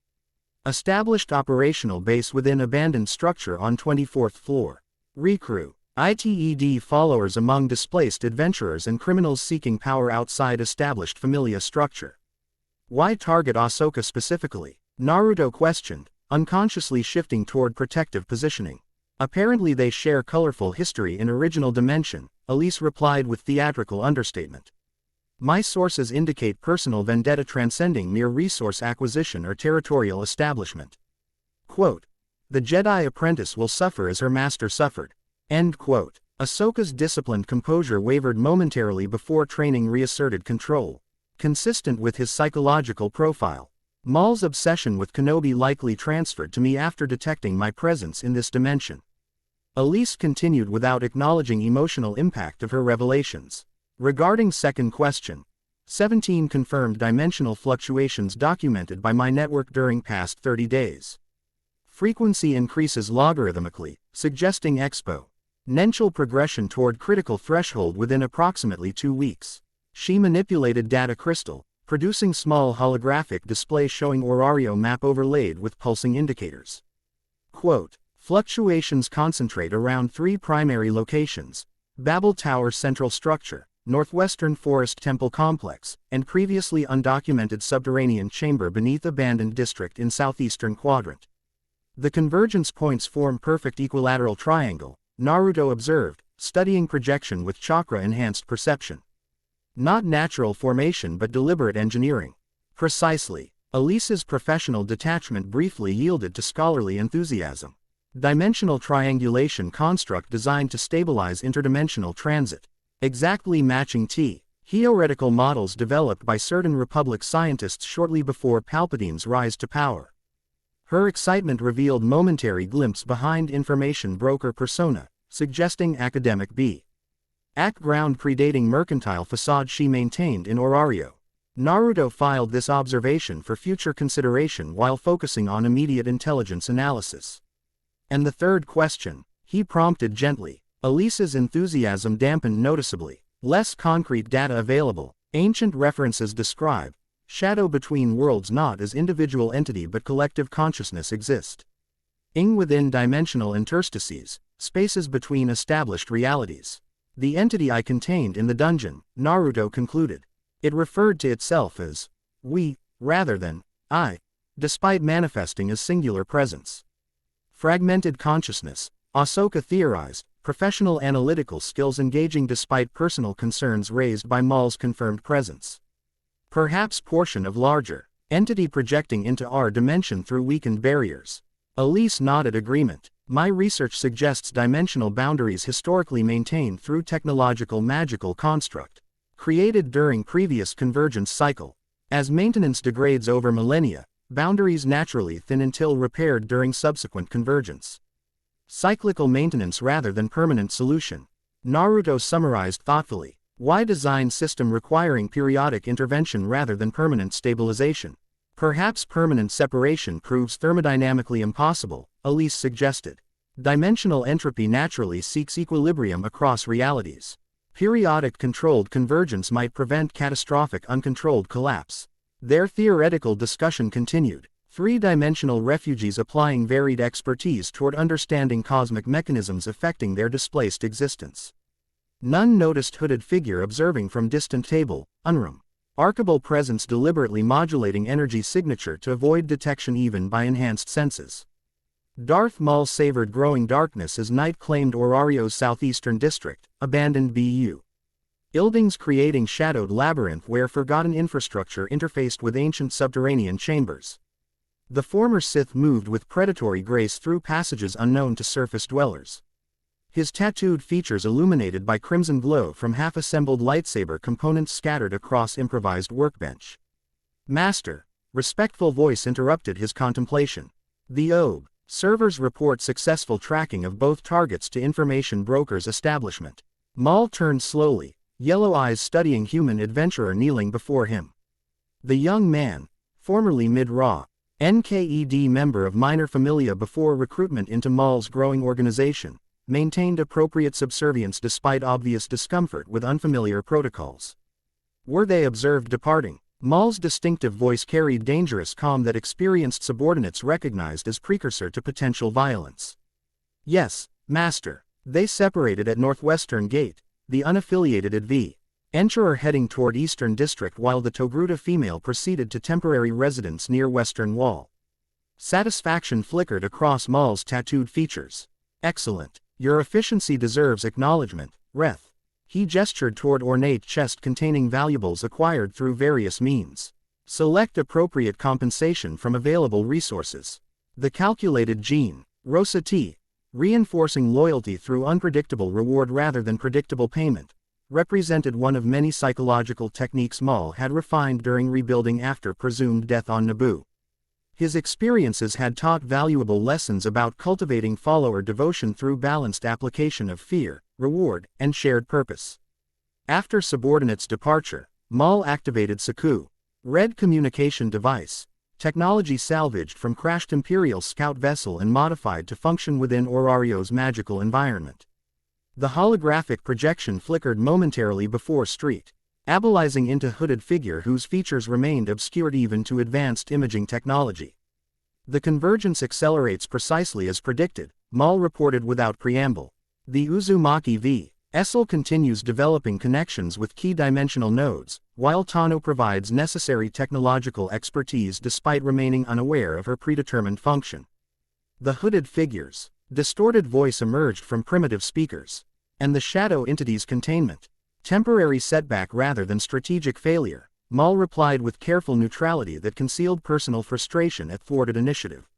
Established operational base within abandoned structure on 24th floor. Recrew. ITED followers among displaced adventurers and criminals seeking power outside established familia structure. Why target Ahsoka specifically? Naruto questioned, unconsciously shifting toward protective positioning. Apparently they share colorful history in original dimension, Elise replied with theatrical understatement. My sources indicate personal vendetta transcending mere resource acquisition or territorial establishment. Quote, the Jedi apprentice will suffer as her master suffered. End quote. Ahsoka's disciplined composure wavered momentarily before training reasserted control. Consistent with his psychological profile. Maul's obsession with Kenobi likely transferred to me after detecting my presence in this dimension. Elise continued without acknowledging emotional impact of her revelations. Regarding second question, 17 confirmed dimensional fluctuations documented by my network during past 30 days. Frequency increases logarithmically, suggesting exponential progression toward critical threshold within approximately 2 weeks. She manipulated data crystal, producing small holographic display showing Orario map overlaid with pulsing indicators. Quote, fluctuations concentrate around 3 primary locations, Babel Tower Central Structure, Northwestern Forest Temple Complex, and previously undocumented subterranean chamber beneath abandoned district in southeastern quadrant. The convergence points form perfect equilateral triangle, Naruto observed, studying projection with chakra-enhanced perception. Not natural formation but deliberate engineering. Precisely. Elise's professional detachment briefly yielded to scholarly enthusiasm. Dimensional triangulation construct designed to stabilize interdimensional transit. Exactly matching theoretical models developed by certain Republic scientists shortly before Palpatine's rise to power. Her excitement revealed momentary glimpse behind information broker persona, suggesting academic background predating mercantile facade she maintained in Orario. Naruto filed this observation for future consideration while focusing on immediate intelligence analysis. And the third question, he prompted gently. Elise's enthusiasm dampened noticeably. Less concrete data available. Ancient references describe shadow between worlds not as individual entity but collective consciousness exist. Within dimensional interstices, spaces between established realities. The entity I contained in the dungeon, Naruto concluded. It referred to itself as we, rather than I, despite manifesting as singular presence. Fragmented consciousness, Ahsoka theorized, professional analytical skills engaging despite personal concerns raised by Maul's confirmed presence. Perhaps portion of larger entity projecting into our dimension through weakened barriers. Elise nodded agreement. My research suggests dimensional boundaries historically maintained through technological magical construct, created during previous convergence cycle. As maintenance degrades over millennia, boundaries naturally thin until repaired during subsequent convergence. Cyclical maintenance rather than permanent solution. Naruto summarized thoughtfully. Why design system requiring periodic intervention rather than permanent stabilization? Perhaps permanent separation proves thermodynamically impossible, Elise suggested. Dimensional entropy naturally seeks equilibrium across realities. Periodic controlled convergence might prevent catastrophic uncontrolled collapse. Their theoretical discussion continued. Three-dimensional refugees applying varied expertise toward understanding cosmic mechanisms affecting their displaced existence. None noticed hooded figure observing from distant table, unroom. Archable presence deliberately modulating energy signature to avoid detection even by enhanced senses. Darth Maul savored growing darkness as night claimed Orario's southeastern district, abandoned BU. Ildings creating shadowed labyrinth where forgotten infrastructure interfaced with ancient subterranean chambers. The former Sith moved with predatory grace through passages unknown to surface dwellers. His tattooed features illuminated by crimson glow from half-assembled lightsaber components scattered across improvised workbench. Master, respectful voice interrupted his contemplation. The OB. Servers report successful tracking of both targets to information broker's establishment. Maul turned slowly, yellow eyes studying human adventurer kneeling before him. The young man, formerly mid-raw, NKED member of minor familia before recruitment into Maul's growing organization, maintained appropriate subservience despite obvious discomfort with unfamiliar protocols. Were they observed departing? Maul's distinctive voice carried dangerous calm that experienced subordinates recognized as precursor to potential violence. Yes, Master. They separated at Northwestern Gate, the unaffiliated ADV. Enterer heading toward Eastern District while the Togruta female proceeded to temporary residence near Western Wall. Satisfaction flickered across Maul's tattooed features. Excellent. Your efficiency deserves acknowledgement, Reth. He gestured toward ornate chest containing valuables acquired through various means. Select appropriate compensation from available resources. The calculated gene, Rosa T, reinforcing loyalty through unpredictable reward rather than predictable payment, represented one of many psychological techniques Maul had refined during rebuilding after presumed death on Naboo. His experiences had taught valuable lessons about cultivating follower devotion through balanced application of fear, reward, and shared purpose. After subordinate's departure, Maul activated Saku, Red Communication Device, technology salvaged from crashed Imperial scout vessel and modified to function within Orario's magical environment. The holographic projection flickered momentarily before Street, abilizing into hooded figure whose features remained obscured even to advanced imaging technology. The convergence accelerates precisely as predicted, Maul reported without preamble. The Uzumaki vessel continues developing connections with key dimensional nodes, while Tano provides necessary technological expertise despite remaining unaware of her predetermined function. The hooded figures, distorted voice emerged from primitive speakers. And the shadow entity's containment. Temporary setback rather than strategic failure, Maul replied with careful neutrality that concealed personal frustration at thwarted initiative.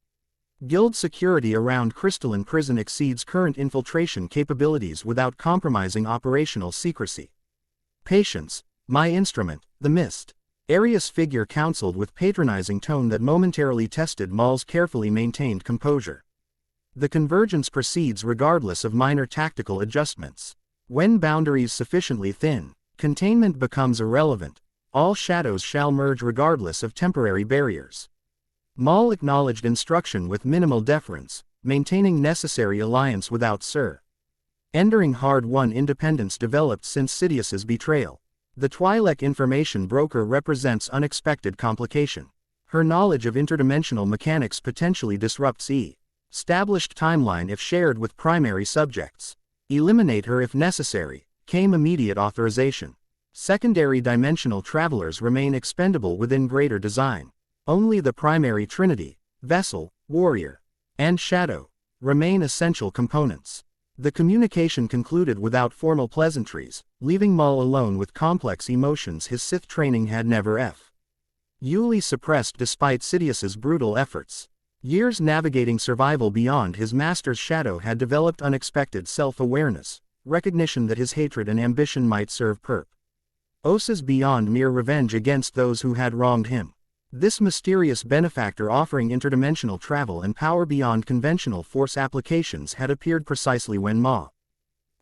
Guild security around Crystalline Prison exceeds current infiltration capabilities without compromising operational secrecy. Patience, my instrument, the mist. Arius figure counseled with patronizing tone that momentarily tested Maul's carefully maintained composure. The convergence proceeds regardless of minor tactical adjustments. When boundaries sufficiently thin, containment becomes irrelevant. All shadows shall merge regardless of temporary barriers. Maul acknowledged instruction with minimal deference, maintaining necessary alliance without Sir. Entering hard-won independence developed since Sidious's betrayal. The Twi'lek information broker represents unexpected complication. Her knowledge of interdimensional mechanics potentially disrupts established timeline if shared with primary subjects. Eliminate her if necessary, came immediate authorization. Secondary dimensional travelers remain expendable within greater design. Only the primary trinity, vessel, warrior, and shadow, remain essential components. The communication concluded without formal pleasantries, leaving Maul alone with complex emotions his Sith training had never Yuli suppressed despite Sidious's brutal efforts. Years navigating survival beyond his master's shadow had developed unexpected self-awareness, recognition that his hatred and ambition might serve purposes beyond mere revenge against those who had wronged him. This mysterious benefactor offering interdimensional travel and power beyond conventional force applications had appeared precisely when Ma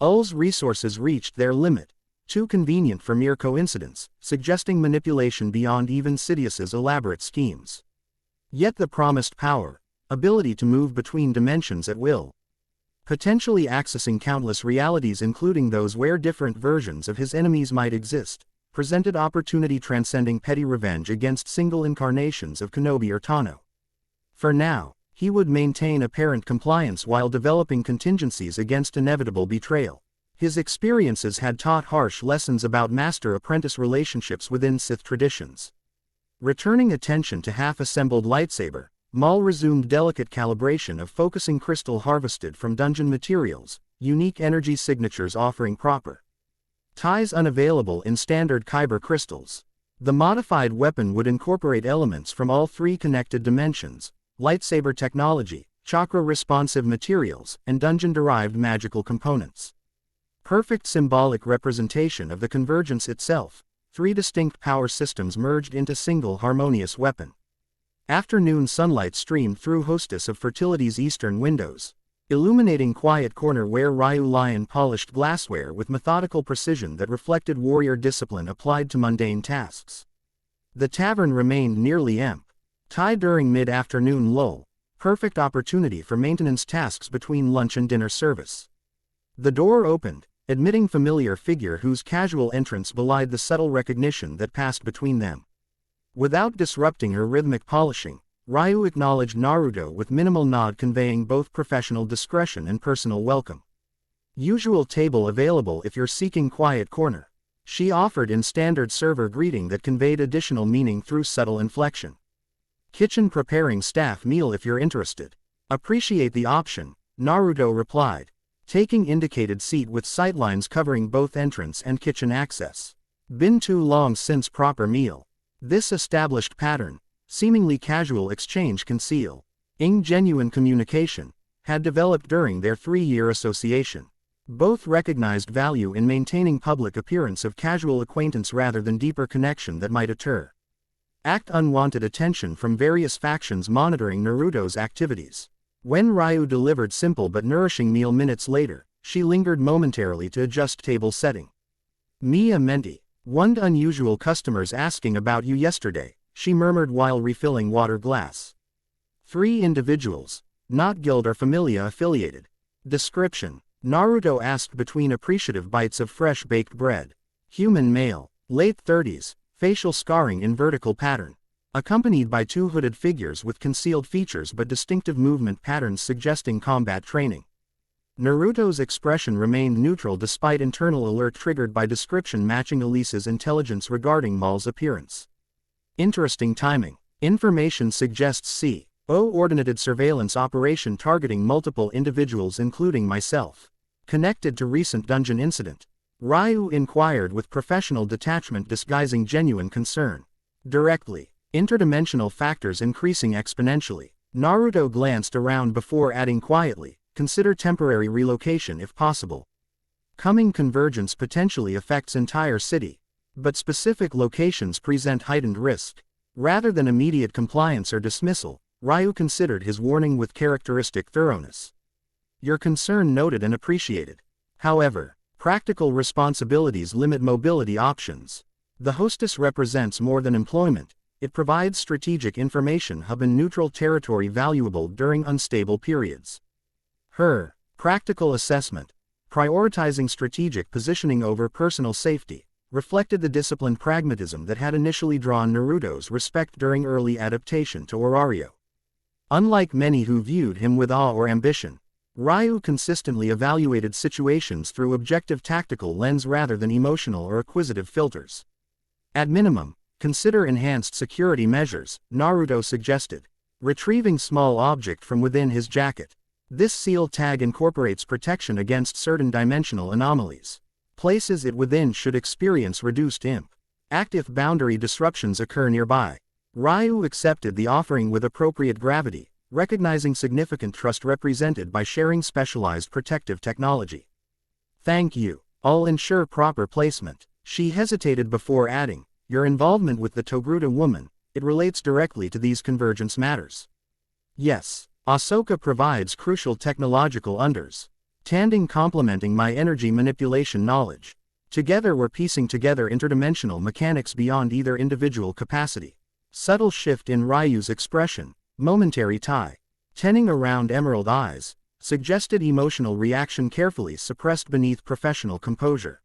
Ul's resources reached their limit, too convenient for mere coincidence, suggesting manipulation beyond even Sidious's elaborate schemes. Yet the promised power, ability to move between dimensions at will, potentially accessing countless realities including those where different versions of his enemies might exist, presented opportunity transcending petty revenge against single incarnations of Kenobi or Tano. For now, he would maintain apparent compliance while developing contingencies against inevitable betrayal. His experiences had taught harsh lessons about master-apprentice relationships within Sith traditions. Returning attention to half-assembled lightsaber, Maul resumed delicate calibration of focusing crystal harvested from dungeon materials, unique energy signatures offering proper ties unavailable in standard kyber crystals. The modified weapon would incorporate elements from all three connected dimensions: lightsaber technology, chakra-responsive materials, and dungeon-derived magical components. Perfect symbolic representation of the convergence itself, three distinct power systems merged into single harmonious weapon. Afternoon sunlight streamed through Hostess of Fertility's eastern windows, illuminating quiet corner where Ryu Lion polished glassware with methodical precision that reflected warrior discipline applied to mundane tasks. The tavern remained nearly empty during mid-afternoon lull, perfect opportunity for maintenance tasks between lunch and dinner service. The door opened, admitting familiar figure whose casual entrance belied the subtle recognition that passed between them. Without disrupting her rhythmic polishing, Ryu acknowledged Naruto with minimal nod conveying both professional discretion and personal welcome. Usual table available if you're seeking quiet corner, she offered in standard server greeting that conveyed additional meaning through subtle inflection. Kitchen preparing staff meal if you're interested. Appreciate the option, Naruto replied, taking indicated seat with sightlines covering both entrance and kitchen access. Been too long since proper meal. This established pattern, seemingly casual exchange conceal genuine communication, had developed during their 3-year association. Both recognized value in maintaining public appearance of casual acquaintance rather than deeper connection that might attract unwanted attention from various factions monitoring Naruto's activities. When Ryu delivered simple but nourishing meal minutes later, she lingered momentarily to adjust table setting. Mia Menti, one unusual customers asking about you yesterday, she murmured while refilling water glass. 3 individuals, not guild or familia affiliated. Description: Naruto asked between appreciative bites of fresh baked bread. Human male, late 30s, facial scarring in vertical pattern, accompanied by 2 hooded figures with concealed features but distinctive movement patterns suggesting combat training. Naruto's expression remained neutral despite internal alert triggered by description matching Elise's intelligence regarding Maul's appearance. Interesting timing. Information suggests coordinated surveillance operation targeting multiple individuals including myself. Connected to recent dungeon incident. Ryu inquired with professional detachment disguising genuine concern. Directly. Interdimensional factors increasing exponentially. Naruto glanced around before adding quietly, consider temporary relocation if possible. Coming convergence potentially affects entire city, but specific locations present heightened risk. Rather than immediate compliance or dismissal, Ryu considered his warning with characteristic thoroughness. Your concern noted and appreciated. However, practical responsibilities limit mobility options. The hostess represents more than employment, it provides strategic information hub in neutral territory valuable during unstable periods. Her practical assessment, prioritizing strategic positioning over personal safety, reflected the disciplined pragmatism that had initially drawn Naruto's respect during early adaptation to Orario. Unlike many who viewed him with awe or ambition, Ryu consistently evaluated situations through objective tactical lens rather than emotional or acquisitive filters. At minimum, consider enhanced security measures, Naruto suggested. Retrieving small object from within his jacket. This seal tag incorporates protection against certain dimensional anomalies. Places it within should experience reduced impact if boundary disruptions occur nearby. Ryu accepted the offering with appropriate gravity, recognizing significant trust represented by sharing specialized protective technology. Thank you. I'll ensure proper placement. She hesitated before adding, your involvement with the Togruta woman, it relates directly to these convergence matters. Yes, Ahsoka provides crucial technological understanding complementing my energy manipulation knowledge. Together we're piecing together interdimensional mechanics beyond either individual capacity. Subtle shift in Ryu's expression, momentary tightening around emerald eyes, suggested emotional reaction carefully suppressed beneath professional composure.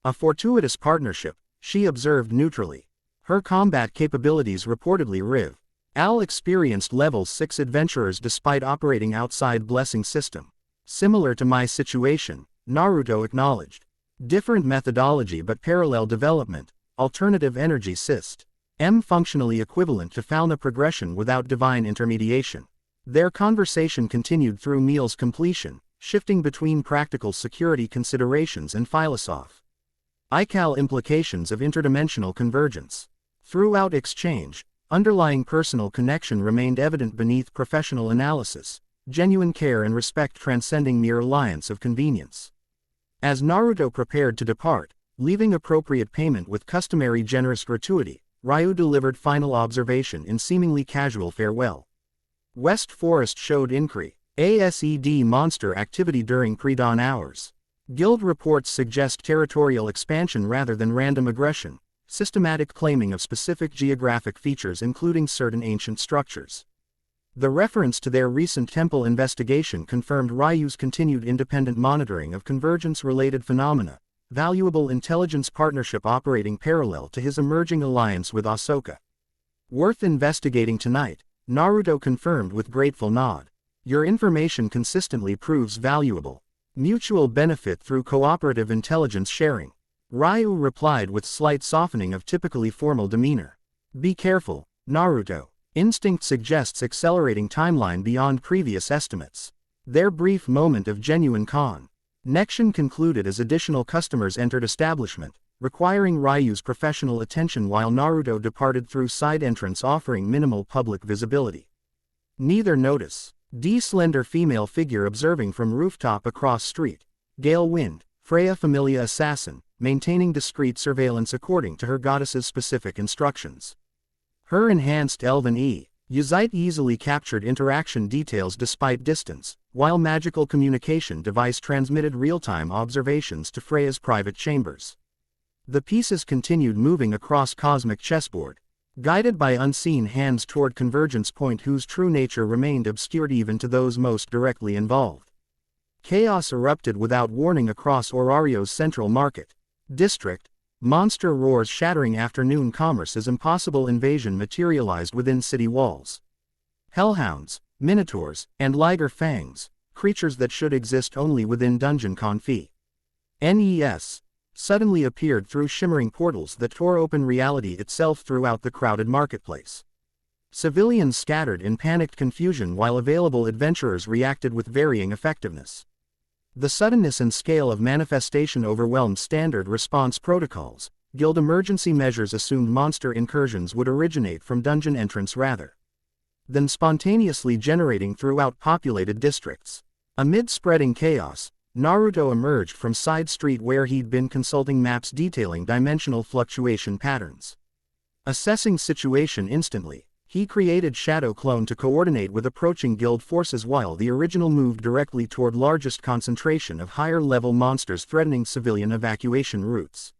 A fortuitous partnership, she observed neutrally. Her combat capabilities reportedly Riv. Al experienced level 6 adventurers despite operating outside blessing system. Similar to my situation, Naruto acknowledged. Different methodology but parallel development, alternative energy system, functionally equivalent to fauna progression without divine intermediation. Their conversation continued through meal's completion, shifting between practical security considerations and philosophical implications of interdimensional convergence. Throughout exchange, underlying personal connection remained evident beneath professional analysis, genuine care and respect transcending mere alliance of convenience. As Naruto prepared to depart, leaving appropriate payment with customary generous gratuity, Ryu delivered final observation in seemingly casual farewell. West Forest showed increased ASED monster activity during pre-dawn hours. Guild reports suggest territorial expansion rather than random aggression, systematic claiming of specific geographic features including certain ancient structures. The reference to their recent temple investigation confirmed Ryu's continued independent monitoring of convergence-related phenomena, valuable intelligence partnership operating parallel to his emerging alliance with Ahsoka. Worth investigating tonight, Naruto confirmed with grateful nod. Your information consistently proves valuable. Mutual benefit through cooperative intelligence sharing. Ryu replied with slight softening of typically formal demeanor. Be careful, Naruto. Instinct suggests accelerating timeline beyond previous estimates. Their brief moment of genuine connection concluded as additional customers entered establishment, requiring Ryu's professional attention while Naruto departed through side entrance offering minimal public visibility. Neither notice. Slender female figure observing from rooftop across street. Gale Wind, Freya Familia assassin, maintaining discreet surveillance according to her goddess's specific instructions. Her enhanced elven Uzite easily captured interaction details despite distance, while magical communication device transmitted real-time observations to Freya's private chambers. The pieces continued moving across cosmic chessboard, guided by unseen hands toward convergence point whose true nature remained obscured even to those most directly involved. Chaos erupted without warning across Orario's central market district. Monster roars shattering afternoon commerce as impossible invasion materialized within city walls. Hellhounds, minotaurs, and liger fangs, creatures that should exist only within dungeon NES, suddenly appeared through shimmering portals that tore open reality itself throughout the crowded marketplace. Civilians scattered in panicked confusion while available adventurers reacted with varying effectiveness. The suddenness and scale of manifestation overwhelmed standard response protocols. Guild emergency measures assumed monster incursions would originate from dungeon entrance rather than spontaneously generating throughout populated districts. Amid spreading chaos, Naruto emerged from side street where he'd been consulting maps detailing dimensional fluctuation patterns. Assessing situation instantly, he created Shadow Clone to coordinate with approaching guild forces while the original moved directly toward largest concentration of higher-level monsters threatening civilian evacuation routes.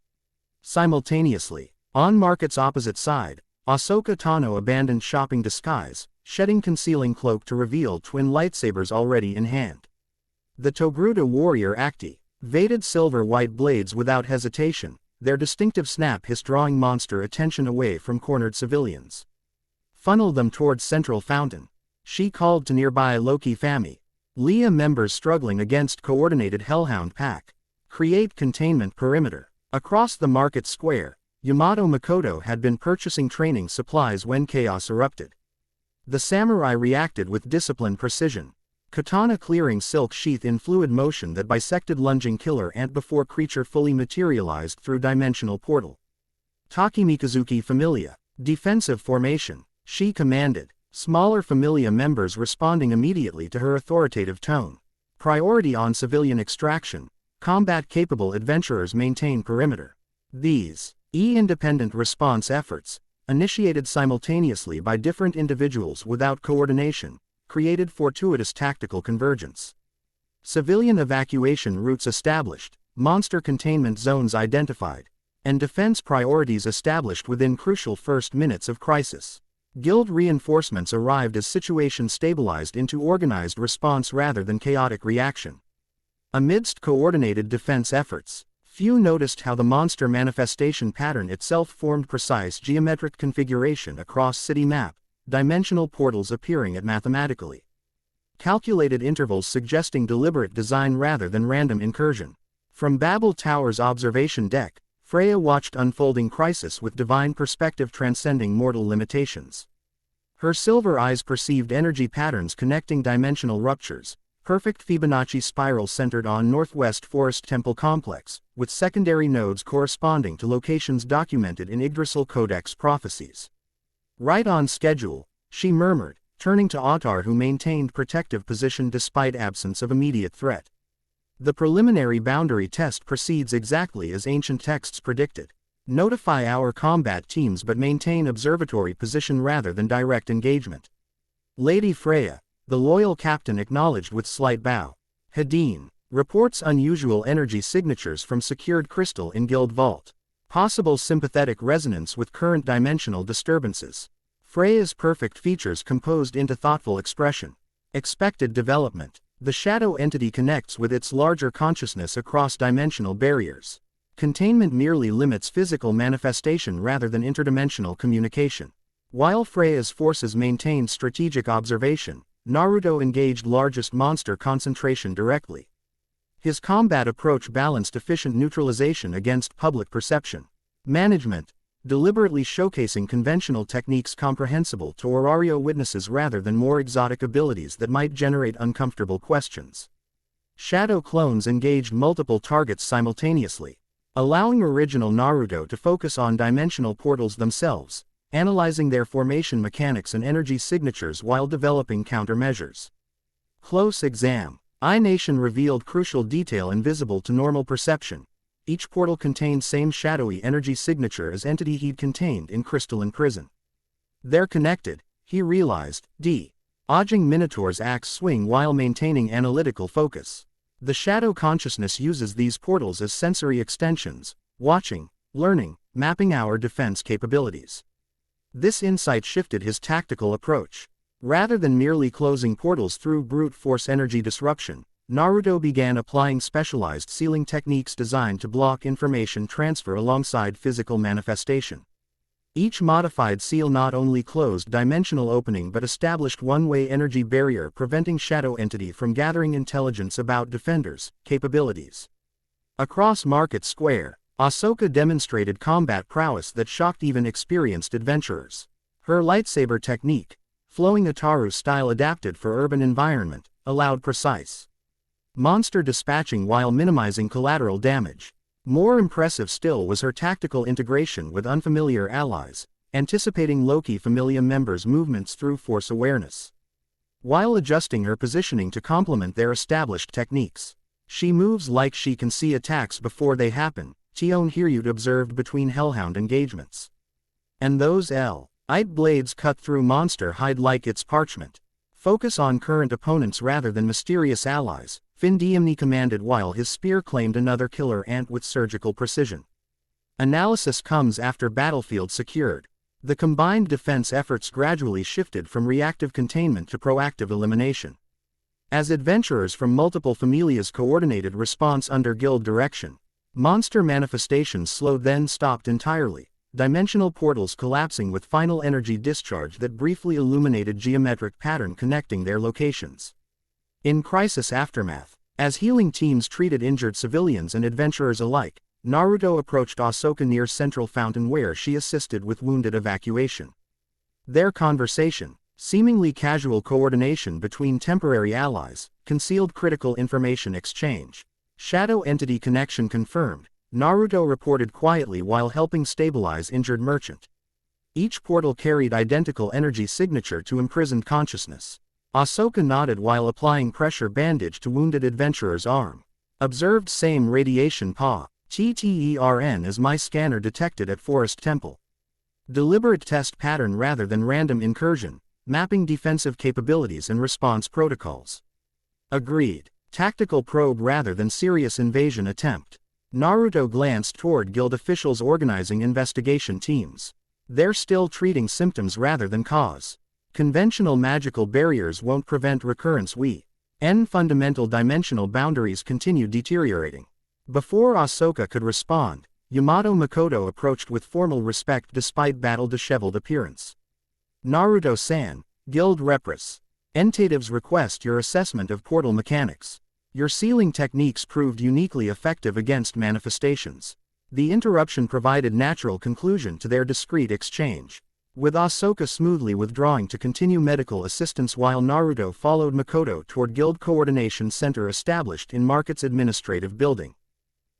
Simultaneously, on market's opposite side, Ahsoka Tano abandoned shopping disguise, shedding concealing cloak to reveal twin lightsabers already in hand. The Togruta warrior activated silver-white blades without hesitation, their distinctive snap hiss drawing monster attention away from cornered civilians. Funnel them towards central fountain. She called to nearby Loki Fami. Leah members struggling against coordinated hellhound pack. Create containment perimeter. Across the market square, Yamato Makoto had been purchasing training supplies when chaos erupted. The samurai reacted with disciplined precision. Katana clearing silk sheath in fluid motion that bisected lunging killer ant before creature fully materialized through dimensional portal. Takemikazuki Familia. Defensive formation. She commanded, smaller Familia members responding immediately to her authoritative tone. Priority on civilian extraction. Combat-capable adventurers maintain perimeter. These independent response efforts, initiated simultaneously by different individuals without coordination, created fortuitous tactical convergence. Civilian evacuation routes established, monster containment zones identified, and defense priorities established within crucial first minutes of crisis. Guild reinforcements arrived as situation stabilized into organized response rather than chaotic reaction. Amidst coordinated defense efforts, few noticed how the monster manifestation pattern itself formed precise geometric configuration across city map, dimensional portals appearing at mathematically calculated intervals suggesting deliberate design rather than random incursion. From Babel Tower's observation deck, Freya watched unfolding crisis with divine perspective transcending mortal limitations. Her silver eyes perceived energy patterns connecting dimensional ruptures, perfect Fibonacci spiral centered on Northwest Forest Temple Complex, with secondary nodes corresponding to locations documented in Yggdrasil Codex prophecies. Right on schedule, she murmured, turning to Ottar who maintained protective position despite absence of immediate threat. The preliminary boundary test proceeds exactly as ancient texts predicted. Notify our combat teams but maintain observatory position rather than direct engagement. Lady Freya, the loyal captain acknowledged with slight bow. Hadeen, reports unusual energy signatures from secured crystal in Guild Vault. Possible sympathetic resonance with current dimensional disturbances. Freya's perfect features composed into thoughtful expression. Expected development. The shadow entity connects with its larger consciousness across dimensional barriers. Containment merely limits physical manifestation rather than interdimensional communication. While Freya's forces maintained strategic observation, Naruto engaged largest monster concentration directly. His combat approach balanced efficient neutralization against public perception. Management, deliberately showcasing conventional techniques comprehensible to Orario witnesses rather than more exotic abilities that might generate uncomfortable questions. Shadow clones engaged multiple targets simultaneously, allowing original Naruto to focus on dimensional portals themselves, analyzing their formation mechanics and energy signatures while developing countermeasures. Close exam. I-Nation revealed crucial detail invisible to normal perception. Each portal contained same shadowy energy signature as entity he'd contained in crystalline prison. They're connected, he realized. Dodging Minotaur's axe swing while maintaining analytical focus. The shadow consciousness uses these portals as sensory extensions, watching, learning, mapping our defense capabilities. This insight shifted his tactical approach. Rather than merely closing portals through brute force energy disruption, Naruto began applying specialized sealing techniques designed to block information transfer alongside physical manifestation. Each modified seal not only closed dimensional opening but established one-way energy barrier preventing shadow entity from gathering intelligence about defenders' capabilities. Across Market Square, Ahsoka demonstrated combat prowess that shocked even experienced adventurers. Her lightsaber technique, flowing Ataru style adapted for urban environment, allowed precise monster dispatching while minimizing collateral damage. More impressive still was her tactical integration with unfamiliar allies, anticipating Loki Familia members' movements through force awareness, while adjusting her positioning to complement their established techniques. She moves like she can see attacks before they happen, Tion Hiryut observed between Hellhound engagements. And those L-ite blades cut through monster hide like it's parchment. Focus on current opponents rather than mysterious allies, Findiamni commanded while his spear claimed another killer ant with surgical precision. Analysis comes after battlefield secured. The combined defense efforts gradually shifted from reactive containment to proactive elimination. As adventurers from multiple familias coordinated response under guild direction, monster manifestations slowed then stopped entirely, dimensional portals collapsing with final energy discharge that briefly illuminated geometric pattern connecting their locations. In crisis aftermath, as healing teams treated injured civilians and adventurers alike, Naruto approached Ahsoka near Central Fountain where she assisted with wounded evacuation. Their conversation, seemingly casual coordination between temporary allies, concealed critical information exchange. Shadow entity connection confirmed, Naruto reported quietly while helping stabilize injured merchant. Each portal carried identical energy signature to imprisoned consciousness. Ahsoka nodded while applying pressure bandage to wounded adventurer's arm. Observed same radiation PA, TTERN as my scanner detected at Forest Temple. Deliberate test pattern rather than random incursion, mapping defensive capabilities and response protocols. Agreed. Tactical probe rather than serious invasion attempt. Naruto glanced toward guild officials organizing investigation teams. They're still treating symptoms rather than cause. Conventional magical barriers won't prevent recurrence. Fundamental dimensional boundaries continue deteriorating. Before Ahsoka could respond, Yamato Makoto approached with formal respect despite battle-disheveled appearance. Naruto-san, Guild Repres. Entatives request your assessment of portal mechanics. Your sealing techniques proved uniquely effective against manifestations. The interruption provided natural conclusion to their discreet exchange, with Ahsoka smoothly withdrawing to continue medical assistance while Naruto followed Makoto toward Guild Coordination Center established in Market's administrative building.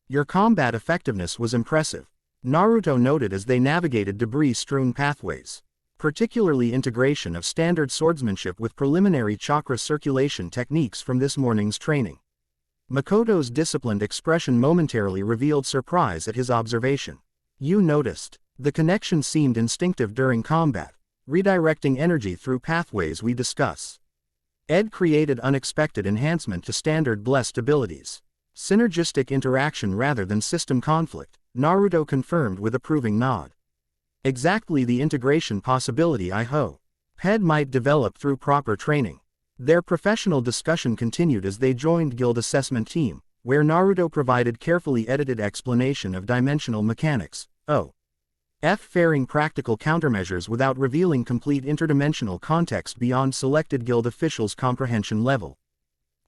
Your combat effectiveness was impressive, Naruto noted as they navigated debris-strewn pathways. Particularly integration of standard swordsmanship with preliminary chakra circulation techniques from this morning's training. Makoto's disciplined expression momentarily revealed surprise at his observation. You noticed. The connection seemed instinctive during combat, redirecting energy through pathways we discuss. Ed created unexpected enhancement to standard blessed abilities. Synergistic interaction rather than system conflict, Naruto confirmed with approving nod. Exactly the integration possibility I hope Ed might develop through proper training. Their professional discussion continued as they joined Guild Assessment Team, where Naruto provided carefully edited explanation of dimensional mechanics, faring practical countermeasures without revealing complete interdimensional context beyond selected guild officials' comprehension level.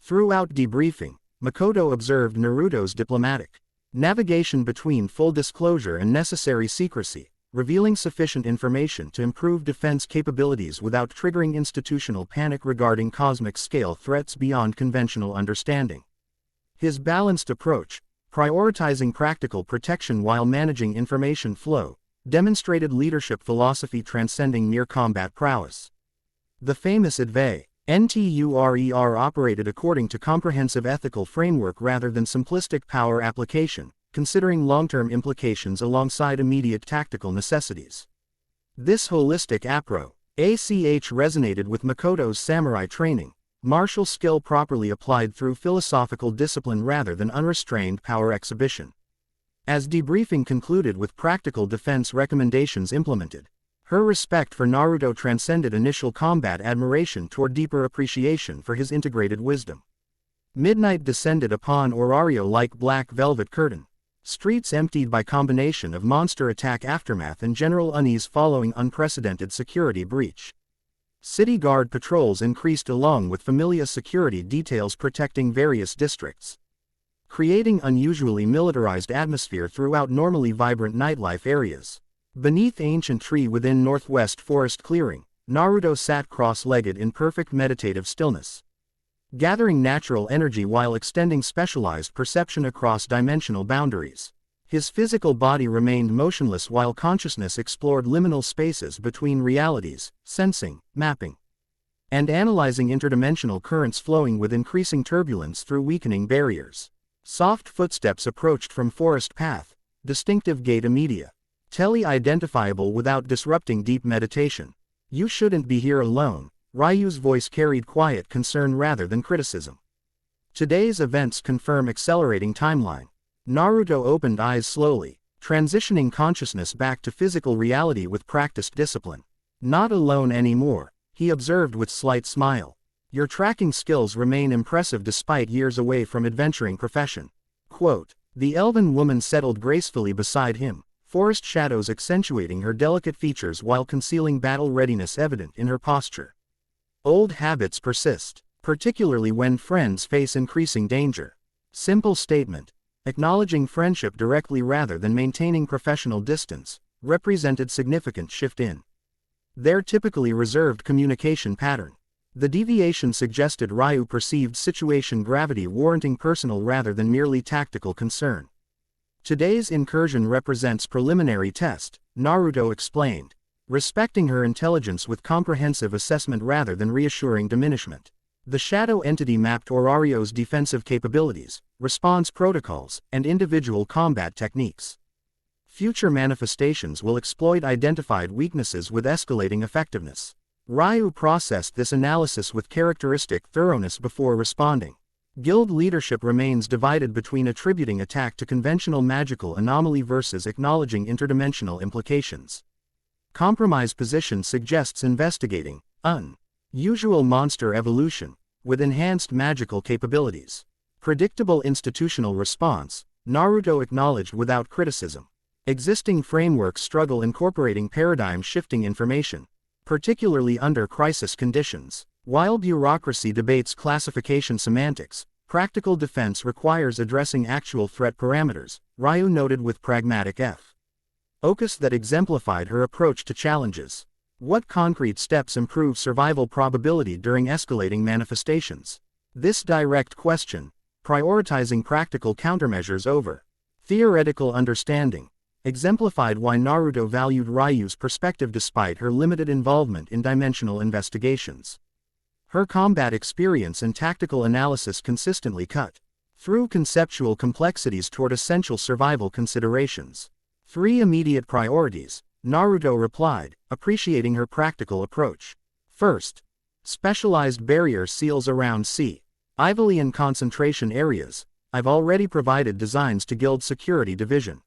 Throughout debriefing, Makoto observed Naruto's diplomatic navigation between full disclosure and necessary secrecy, revealing sufficient information to improve defense capabilities without triggering institutional panic regarding cosmic-scale threats beyond conventional understanding. His balanced approach, prioritizing practical protection while managing information flow, demonstrated leadership philosophy transcending mere combat prowess. The famous Advay NTURER operated according to comprehensive ethical framework rather than simplistic power application, considering long-term implications alongside immediate tactical necessities. This holistic approach resonated with Makoto's samurai training, martial skill properly applied through philosophical discipline rather than unrestrained power exhibition. As debriefing concluded with practical defense recommendations implemented, her respect for Naruto transcended initial combat admiration toward deeper appreciation for his integrated wisdom. Midnight descended upon Orario like black velvet curtain. Streets emptied by combination of monster attack aftermath and general unease following unprecedented security breach. City guard patrols increased along with familiar security details protecting various districts, creating unusually militarized atmosphere throughout normally vibrant nightlife areas. Beneath ancient tree within northwest forest clearing, Naruto sat cross-legged in perfect meditative stillness, gathering natural energy while extending specialized perception across dimensional boundaries. His physical body remained motionless while consciousness explored liminal spaces between realities, sensing, mapping, and analyzing interdimensional currents flowing with increasing turbulence through weakening barriers. Soft footsteps approached from forest path, distinctive gait immediate, tele-identifiable without disrupting deep meditation. You shouldn't be here alone. Ryu's voice carried quiet concern rather than criticism. Today's events confirm accelerating timeline. Naruto opened eyes slowly, transitioning consciousness back to physical reality with practiced discipline. Not alone anymore, he observed with slight smile. Your tracking skills remain impressive despite years away from adventuring profession. Quote, the elven woman settled gracefully beside him, forest shadows accentuating her delicate features while concealing battle readiness evident in her posture. Old habits persist, particularly when friends face increasing danger. Simple statement, acknowledging friendship directly rather than maintaining professional distance, represented significant shift in their typically reserved communication pattern. The deviation suggested Ryu perceived situation gravity warranting personal rather than merely tactical concern. Today's incursion represents preliminary test, Naruto explained, respecting her intelligence with comprehensive assessment rather than reassuring diminishment. The shadow entity mapped Orario's defensive capabilities, response protocols, and individual combat techniques. Future manifestations will exploit identified weaknesses with escalating effectiveness. Ryu processed this analysis with characteristic thoroughness before responding. Guild leadership remains divided between attributing attack to conventional magical anomaly versus acknowledging interdimensional implications. Compromise position suggests investigating unusual monster evolution with enhanced magical capabilities. Predictable institutional response, Naruto acknowledged without criticism. Existing frameworks struggle incorporating paradigm-shifting information, particularly under crisis conditions. While bureaucracy debates classification semantics, practical defense requires addressing actual threat parameters, Ryu noted with pragmatic focus that exemplified her approach to challenges. What concrete steps improve survival probability during escalating manifestations? This direct question, prioritizing practical countermeasures over theoretical understanding, exemplified why Naruto valued Ryu's perspective despite her limited involvement in dimensional investigations. Her combat experience and tactical analysis consistently cut through conceptual complexities toward essential survival considerations. 3 immediate priorities, Naruto replied, appreciating her practical approach. First, specialized barrier seals around Ivalian concentration areas. I've already provided designs to Guild Security Division.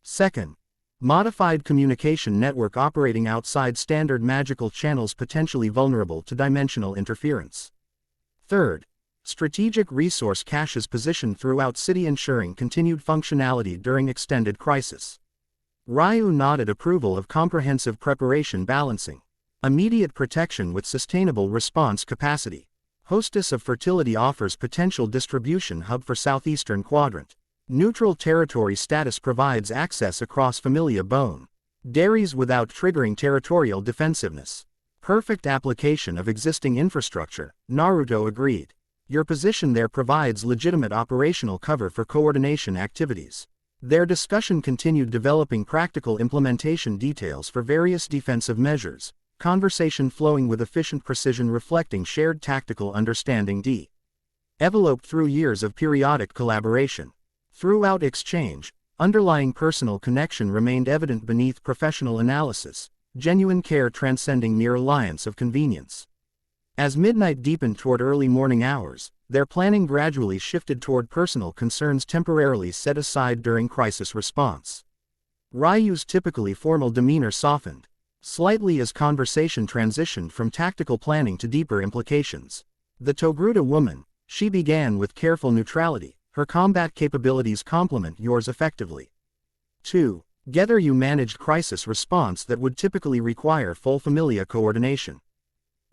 Second, modified communication network operating outside standard magical channels potentially vulnerable to dimensional interference. Third, strategic resource caches positioned throughout city ensuring continued functionality during extended crisis. Ryu nodded approval of comprehensive preparation balancing immediate protection with sustainable response capacity. Hostess of Fertility offers potential distribution hub for Southeastern Quadrant. Neutral territory status provides access across Familia Bone. Dairies without triggering territorial defensiveness. Perfect application of existing infrastructure, Naruto agreed. Your position there provides legitimate operational cover for coordination activities. Their discussion continued developing practical implementation details for various defensive measures, conversation flowing with efficient precision reflecting shared tactical understanding enveloped through years of periodic collaboration. Throughout exchange, underlying personal connection remained evident beneath professional analysis, genuine care transcending mere alliance of convenience. As midnight deepened toward early morning hours, their planning gradually shifted toward personal concerns temporarily set aside during crisis response. Ryu's typically formal demeanor softened slightly as conversation transitioned from tactical planning to deeper implications. The Togruta woman, she began with careful neutrality. Her combat capabilities complement yours effectively. 2. Together you managed crisis response that would typically require full familia coordination.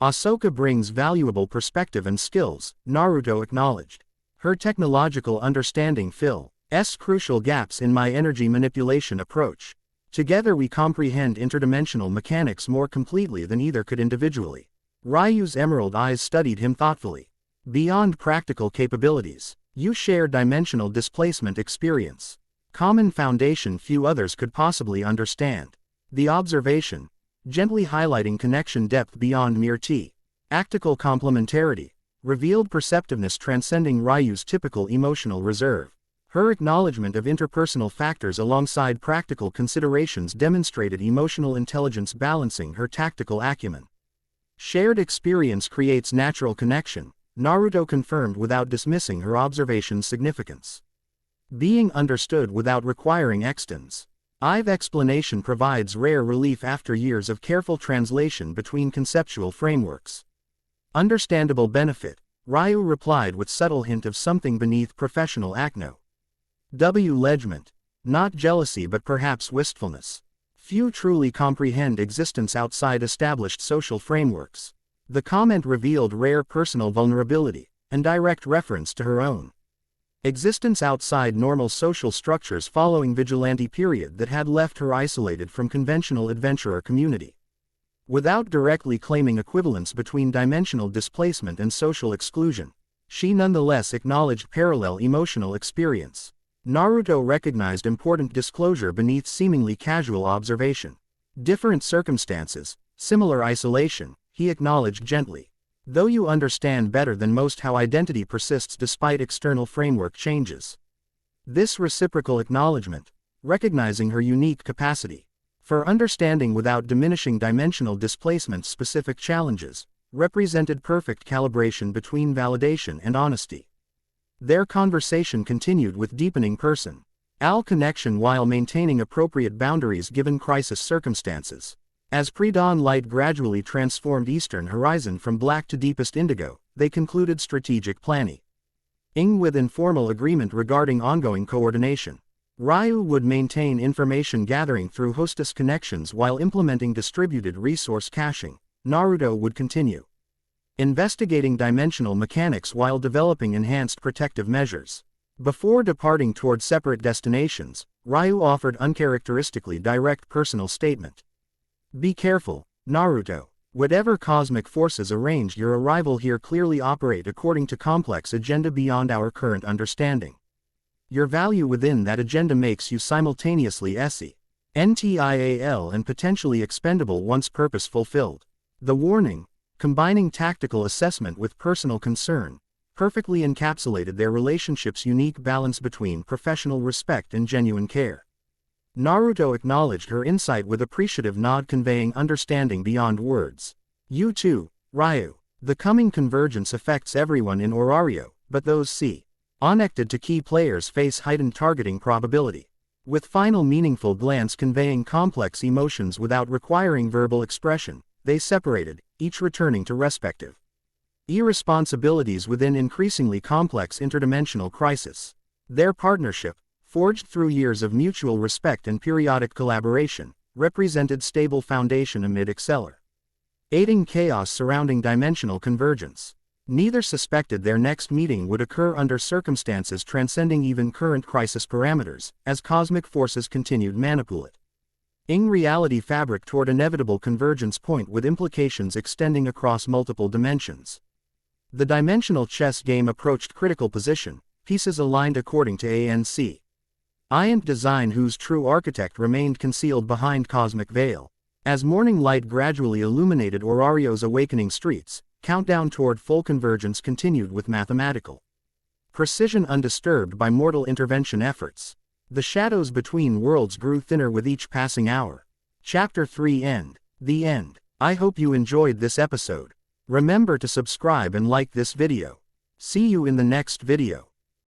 Ahsoka brings valuable perspective and skills, Naruto acknowledged. Her technological understanding fills crucial gaps in my energy manipulation approach. Together we comprehend interdimensional mechanics more completely than either could individually. Ryu's emerald eyes studied him thoughtfully. Beyond practical capabilities, you share dimensional displacement experience. Common foundation few others could possibly understand. The observation, gently highlighting connection depth beyond mere tactical complementarity, revealed perceptiveness transcending Ryu's typical emotional reserve. Her acknowledgement of interpersonal factors alongside practical considerations demonstrated emotional intelligence balancing her tactical acumen. Shared experience creates natural connection, Naruto confirmed without dismissing her observation's significance. Being understood without requiring extents. Explanation provides rare relief after years of careful translation between conceptual frameworks. Understandable benefit, Ryu replied with subtle hint of something beneath professional acno. Legment. Not jealousy but perhaps wistfulness. Few truly comprehend existence outside established social frameworks. The comment revealed rare personal vulnerability, and direct reference to her own existence outside normal social structures following vigilante period that had left her isolated from conventional adventurer community. Without directly claiming equivalence between dimensional displacement and social exclusion, she nonetheless acknowledged parallel emotional experience. Naruto recognized important disclosure beneath seemingly casual observation. Different circumstances, similar isolation, he acknowledged gently. Though you understand better than most how identity persists despite external framework changes. This reciprocal acknowledgement, recognizing her unique capacity for understanding without diminishing dimensional displacement-specific challenges, represented perfect calibration between validation and honesty. Their conversation continued with deepening person-al connection while maintaining appropriate boundaries given crisis circumstances. As pre-dawn light gradually transformed eastern horizon from black to deepest indigo, they concluded strategic planning with informal agreement regarding ongoing coordination. Ryu would maintain information gathering through hostess connections while implementing distributed resource caching. Naruto would continue investigating dimensional mechanics while developing enhanced protective measures. Before departing toward separate destinations, Ryu offered uncharacteristically direct personal statement. Be careful, Naruto. Whatever cosmic forces arranged your arrival here clearly operate according to complex agenda beyond our current understanding. Your value within that agenda makes you simultaneously SSS-Rank and potentially expendable once purpose fulfilled. The warning, combining tactical assessment with personal concern, perfectly encapsulated their relationship's unique balance between professional respect and genuine care. Naruto acknowledged her insight with appreciative nod conveying understanding beyond words. You too, Ryu. The coming convergence affects everyone in Orario, but those connected to key players face heightened targeting probability. With final meaningful glance conveying complex emotions without requiring verbal expression, they separated, each returning to respective irresponsibilities within increasingly complex interdimensional crisis. Their partnership, forged through years of mutual respect and periodic collaboration, represented stable foundation amid accelerating chaos surrounding dimensional convergence. Neither suspected their next meeting would occur under circumstances transcending even current crisis parameters, as cosmic forces continued manipulating reality fabric toward inevitable convergence point with implications extending across multiple dimensions. The dimensional chess game approached critical position, pieces aligned according to ANC. Iant design whose true architect remained concealed behind cosmic veil. As morning light gradually illuminated Orario's awakening streets, countdown toward full convergence continued with mathematical precision undisturbed by mortal intervention efforts. The shadows between worlds grew thinner with each passing hour. Chapter 3 End. The End. I hope you enjoyed this episode. Remember to subscribe and like this video. See you in the next video.